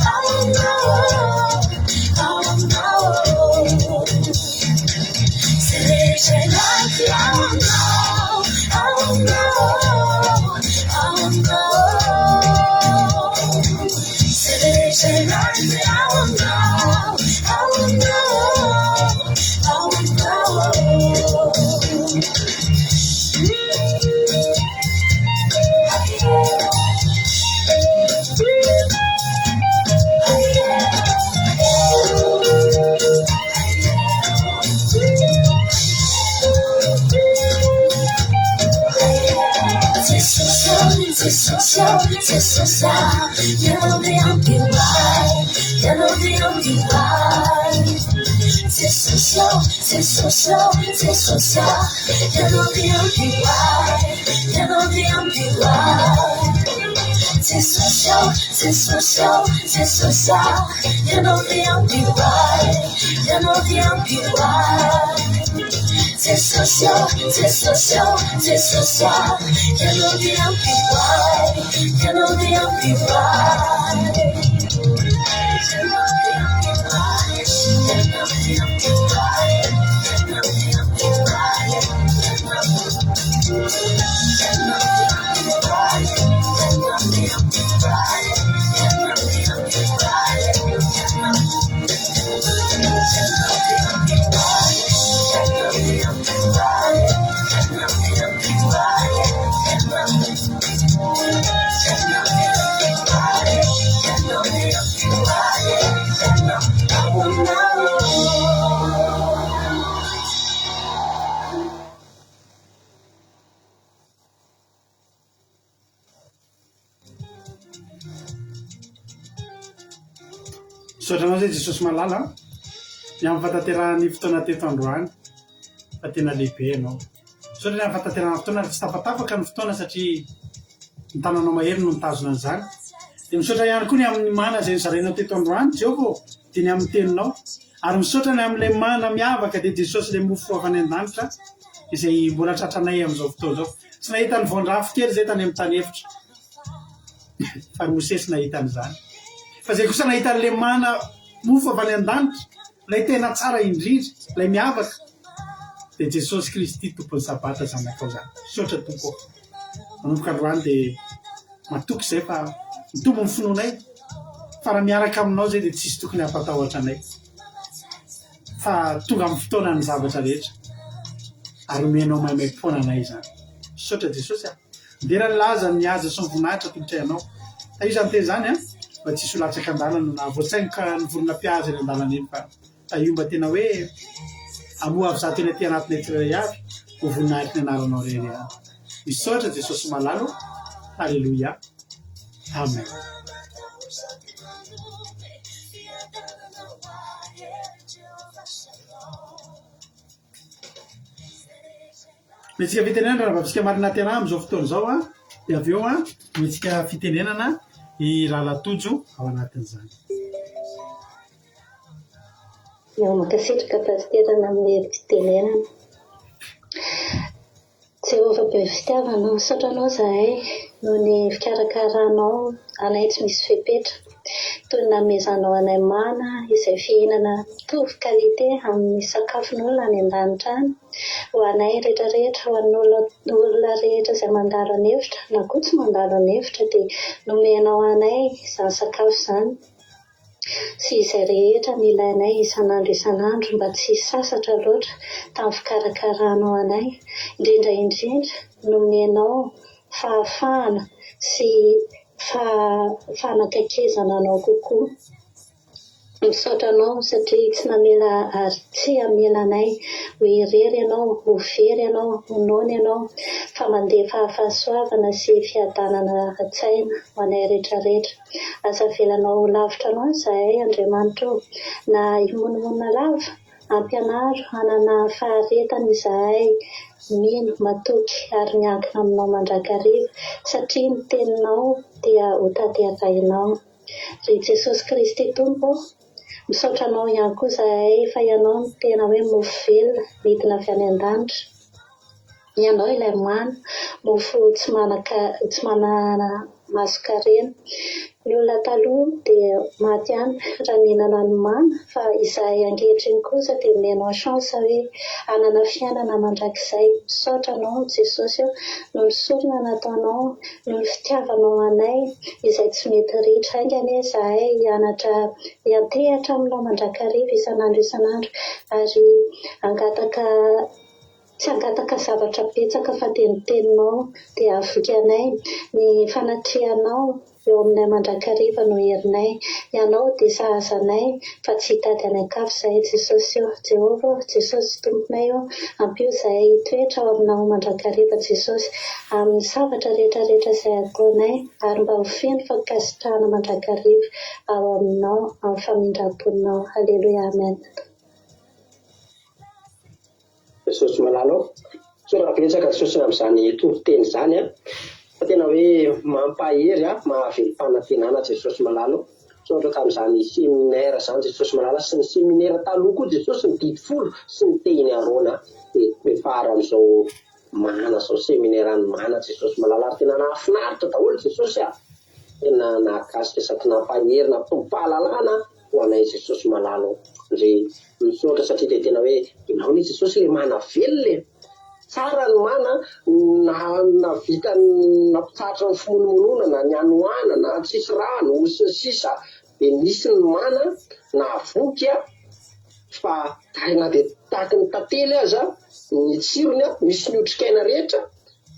oh no. Say, like it, oh no, oh no. Say, like it, oh no, oh no. c'est social, c'est social. You know the empty ride, you know the empty ride. C'est social, c'est social, c'est social. You know the empty ride, you know the empty ride. C'est social, c'est social, c'est social. You know the empty ride, you know the empty ride. C'est social, c'est social, c'est social. You know the empty ride, you know the empty ride. You know the empty ride, you know the empty ride, you know the empty ride, you know the Sotranao zay Jesosy malala ny amin'ny fataterahany fotoana teto androany fa tena lehibe ianao. Sotra ny amin'ny fataterahana fotoana tsy tapatapaka ny fotoana satria ny tananao mahery no mitazona an'izany. Dia misaotra ihany koa ny amin'ny mana izay nizarainao teto androany Jehovah dia ny amin'ny teninao ary misaotra ny amin'ilay mana miavaka dia Jesosy ilay mofo avy any an-danitra izay mbola tratranay amin'izao fotoana izao. Tsy nahita ny voandrafy kely izay tany amin'ny tany efitra fa ny Mosesy nahita an'izany. Fa zay kosa nahita an'ilay mana mofo avy any an-danitra, ilay tena tsara indrindra, ilay miavaka dia Jesosy Kristy tompony sabata zanakao zany. Misaotra tompo manomboka androany dia matoky izay fa mitombo ny finoanay fa raha miaraka aminao zay dia tsisy tokony hampatahotra anay fa tonga amin'ny fotoana ny zavatra rehetra ary omenao maimai-poana anay zany. Misaotra Jesosy ndera ny laza ny aza sy ny voninahitra tongotra ianao. Ta io zany teny zany mba tsisy ho latsaka an-dalana na voatsainy ka nivorona mpihaza eny an-dalana eny fa ta io mba tena hoe amoa avy za tena ty anatinay tsiray avy ho voninahitry ny anaranao rery ihany. Misaotra Jesosy malalo. Halleluia. Amen. Metsika fitenenana raha vavisika marina tena amin'izao fotoana izao dia avy eo metsika fitenenana i Lalatojo ao anatin'izany. Mankasitraka pasiterana amin'ny fitenenana. Jehovah be fitiavana, misotranao zahay noho ny fikarakaranao anay tsy misy fepetra. Toy ny namezanao anay mana izay fihinana mitovy kalite amin'ny sakafon'olona any an-danitra any. Ho anay rehetrarehetra, ho an'ny olona rehetra izay mandalo an'hevitra na koa tsy mandalo an'hevitra dia nomenao anay izany sakafo izany. Sy izay rehetra ny ilainay isan'andro mba tsy sasatra loatra tamin'ny fikarakaranao anay. Indrindra nomenao fahafahana sy fanakakezana anao kokoa. Misaotranao satria tsy namela ary tsy amelanay ho irery ianao, ho very ianao, ho noana ianao fa mandefa fahasoavana sy fiadanana ara-tsaina ho anay rehetrarehetra. Asa velanao lavitra anao zahay Andriamanitra na imonomonina lava ampianaro hanana faharetana izahay mino matoky ary miankina aminao mandrakariva satria ny teninao dia ho tanterahinao. Ry Jesosy Kristy Tompo, misaotranao ihany koa zahay fa ianao no tena hoe mofo velona midina avy any an-danitra. Ianao ilay mana, mofo tsy manana maso-karena. Ny olona taloha dia maty ihany raha nihinana ny mana fa izahay ankehitriny kosa dia menao chance hoe hanana fiainana mandrakizay. Misaotranao Jesosy noho ny sorona nataonao, noho ny fitiavanao anay izay tsy mety ritra haingana izahay hianatra hiantehatra aminao mandrakariva isan'andro ary tsy angataka zavatra betsaka fa dia ny teninao dia avoky anay, ny fanatrianao eo aminay mandrakariva no herinay. Ianao dia sahazanay fa tsy hitady anakafo zahay Jesosy eo. Jehova Jesosy tomponay eo, ampio zahay toetra ao aminao mandrakariva Jesosy amin'ny zavatra rehetrarehetra izay ataonay, ary mba ho feno fankasitrahana mandrakariva ao aminao amin'ny famindram-poninao. Haleloia, amen. Jesosy malalo so raha betsaka Jesosy amin'izany toriteny izany fa tena hoe mampahery mahavelo-panantenana Jesosy malalo so ohatra tamin'izany seminaire izany Jesosy malala sy ny seminaire taloha koa Jesosy ny didy folo sy ny teny arona dia fara amin'izao mana zao seminaire any mana Jesosy malala ary tena nahafinaritra daholo Jesosy tena nahakasika sady nampahery nampitombo fahalalana ho anay Jesosy malalo ndre misotra satria dia tena hoe ianao ny Jesosy le mana velona tsara ny mana na vita nampitsatra ny fimonomonona na ny anoana na tsisy rano sy ny sisa dia nisy ny mana na voky fa tena dia tahaky ny tantely aza ny tsirony misy ny otrikaina rehetra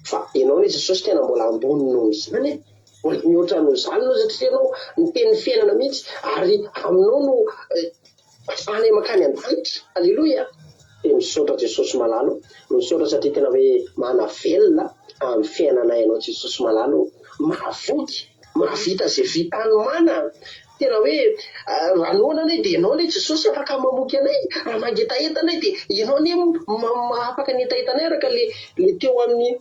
fa ianao ny Jesosy tena mbola ambony noho izany mbola mihoatra noho izany no satria ianao ny teny fiainana mihitsy ary aminao no ahafahana makany an-danitra. Aleloia. Dia misaotra Jesosy malalo misaotra satria tena hoe mana velona amin'ny fiainana ianao Jesosy malalo mahavoky mahavita izay vita ny mana tena hoe ranoana anay dia ianao ilay Jesosy afaka mamoky anay raha mangetaeta anay dia ianao anie afaka ny etaetanay araka le teo amin'ny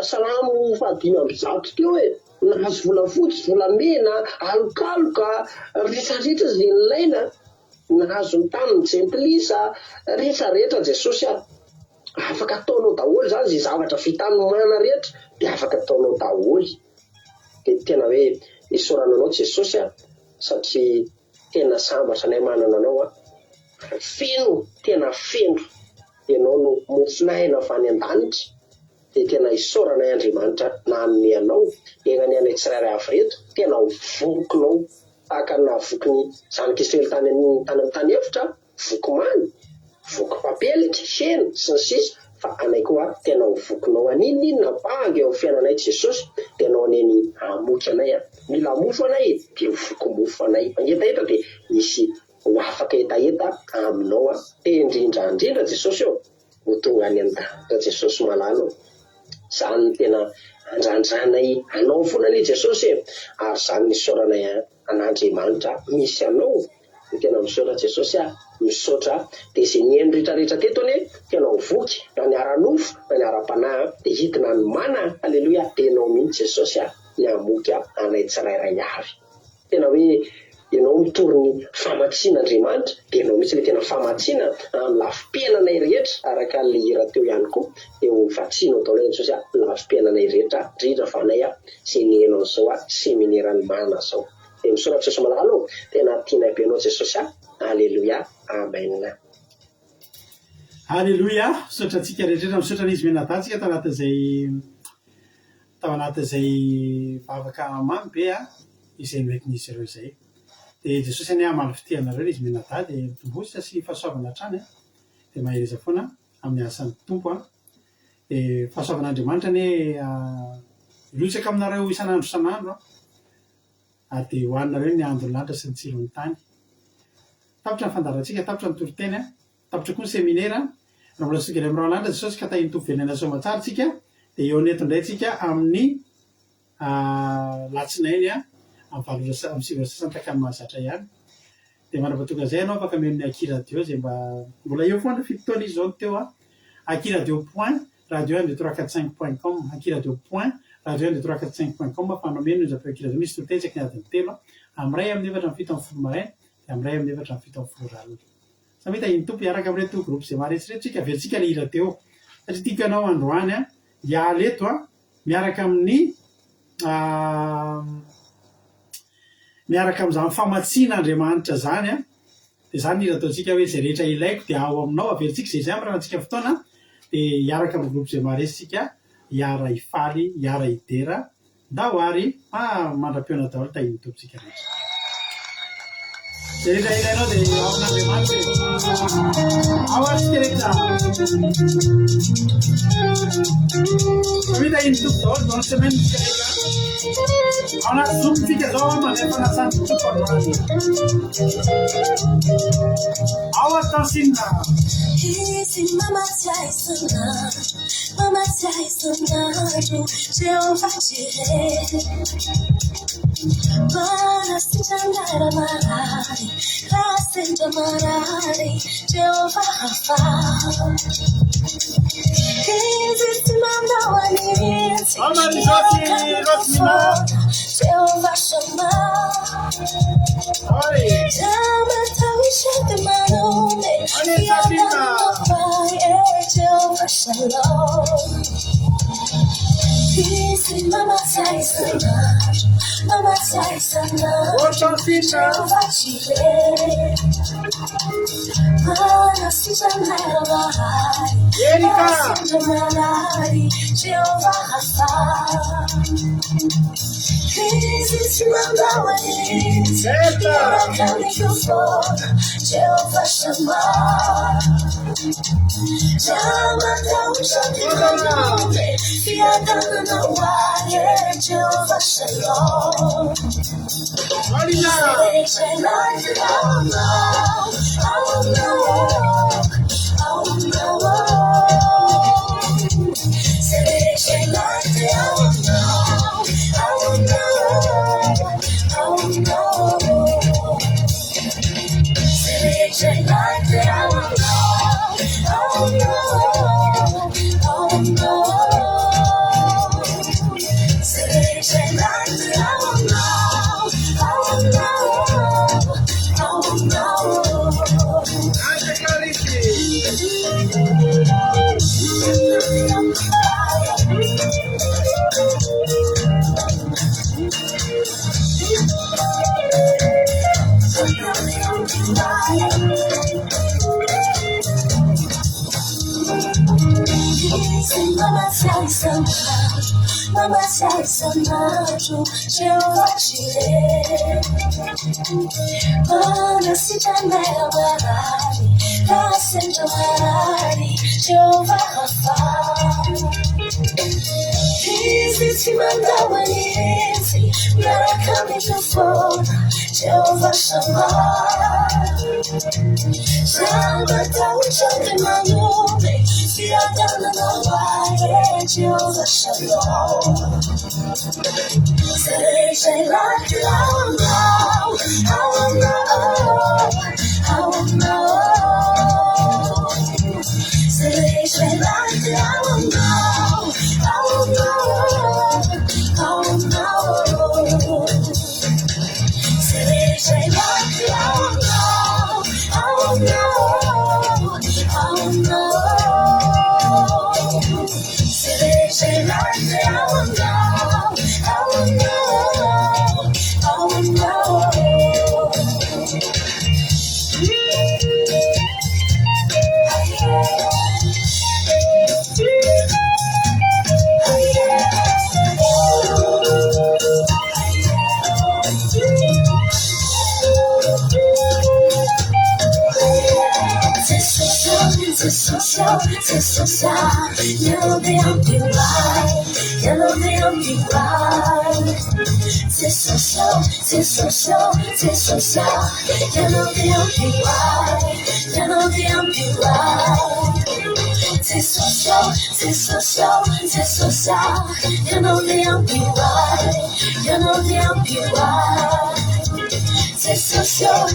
salamo 5:100 teo hoe nahazo volafotsy volamena alokaloka rehetrarehetra izay nilaina nahazo ny tany ny jentilisa rehetrarehetra Jesosy afaka ataonao daholo zany zay zavatra vitany mana rehetra dia afaka ataonao daholo dia tena hoe isorananao Jesosy satria tena sambatra anay manana anao feno tena feno ianao no mofinaina fa any an-danitra dia tena isoranay Andriamanitra na amin'ny anao enany anay tsirairay avy reto tena ho vokinao tahaka nahavoky ny zanak'Israely tany amin'ny tany efitra voky mamy voky papelitra hena sy ny sisa fa anay koa tena ho vokinao aninina bangy eo amin'ny fiainanay Jesosy dia anao aneny hamoky anay mila mofo anay dia voky mofo anay mangetaeta dia misy ho afaka etaeta aminao indrindrandrindra Jesosy eo ho tonga any an-danitra Jesosy malalo izany tena andrandranay anao foana ny Jesosy ary izany nisaoranay an'Andriamanitra misy anao tena misaotra Jesosy misaotra dia izay nihaino rehetrarehetra teto anie tena ho voky na ny ara-nofo na ny ara-panahy dia hitina ny mana. Aleloia. Dia ianao mihitsy Jesosy ny hamoky anay tsirairay avy tena hoe ianao mitory ny famatsian'Andriamanitra dia ianao mihitsy le tena famatsiana amin'ny lafim-piainanay rehetra araka le hira teo ihany koa dia ho vatsianao daholo Jesosy lafim-piainanay rehetra indrindra fa anay izay nihaino an'izao seminaire-ny mana zao dia misaotra Jesosy malalo tena tianay be anao Jesosy. Aleloia. Amen. Aleloia. Misaotra antsika rehetrarehetra misaotra n'izy menadatsika tao anatin'izay vavaka mamy be izay noentin'izy ireo izay dia Jesosy any amaly fitianareo izy menada dia mitombotsika sy fahasoavana hatrany dia mahereza foana amin'ny asan'ny tompo dia fahasoavan'Andriamanitra ane ilotsaka aminareo isan'andro isan'andro ary dia hoaninareo ny andro ny lanitra sy ny tsiro ny tany. Tapitra ny fandarantsika tapitra ny toriteny tapitra koa ny seminaire raha mbola sy tonga amin'ny lanitra Jesosy ka tahiny tovivenana soamatsara tsika dia eo neto indray tsika amin'ny latsinainy amin'ny 7 takany mahazatra ihany dia manapatonga izay ianao afaka meno ny Aki radio izay mbola eo foana fitotoana izy zao teo Aki radio point radio 1-2-3-4-5.com Aki radio point radio 1-2-3-4-5.com afanao meno ny zapeo Aki radio misy toritetsaka ny adiny telo amin'ny ray amin'ny 7:7 maraina dia amin'ny ray amin'ny 7:7 ralina samy hita iny tompo hiaraka amin'reto groupe izay maharetsiretrika averitsika le hira teo satria tiako ianao androany hialeto miaraka amin'ny miaraka amin'izany famatsian'Andriamanitra zany dia izany hira ataontsika hoe izay rehetra ilaiko dia ao aminao averitsika izay izay am'rahantsika fotoana dia hiaraka amin'ny groupe izay maharesitsika hiara hifaly hiara hidera dahoary mandram-peona daholo tahiny tompontsika rehetra izay rehetra ilainao dia ao amin'Andriamanitra ao atsika rehetra Vida itu tuh, non semen mereka. Anak zoom tiga zaman mana pernah satu pernah. Awak tersinta. Mama Tyson, Jehovah Jireh. Mana sitandara marari, rasenda marari, Jehovah Rafa. Simama waninzi, Jehovah Shammah. Jama tawisha temanone, Yama Fire, Jehovah Shalom. Mama Tyson, Jehovah Jireh. Mana sitandara marari, rasenda marari, Jehovah Rafa. Simama waninzi, Yama Jehovah Shammah. Jama tawisha temanone, Yama Fire, Jehovah Shalom. Mama Tyson, Jehovah Jireh. Mana sitandara marari, rasenda marari, Jehovah Rafa. Simama waninzi, baraka mitofona, Jehovah Shammah. Jama tawisha temanone, Yama Fire, Jehovah Shalom. Say like I will know. Say like I will know. Say like I will know. Say like I will know. C'est social, yellow the empty ride, yellow the empty ride. C'est social, yellow the empty ride, yellow the empty ride. C'est social, yellow the empty ride, yellow the empty ride. C'est social,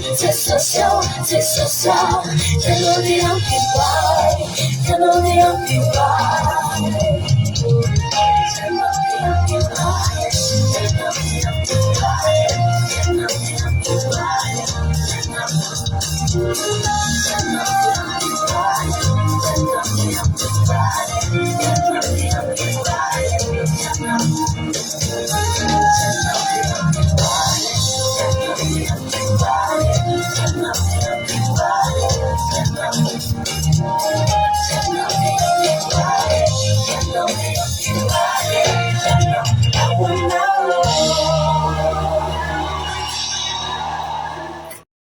yellow the empty ride, yellow the empty ride.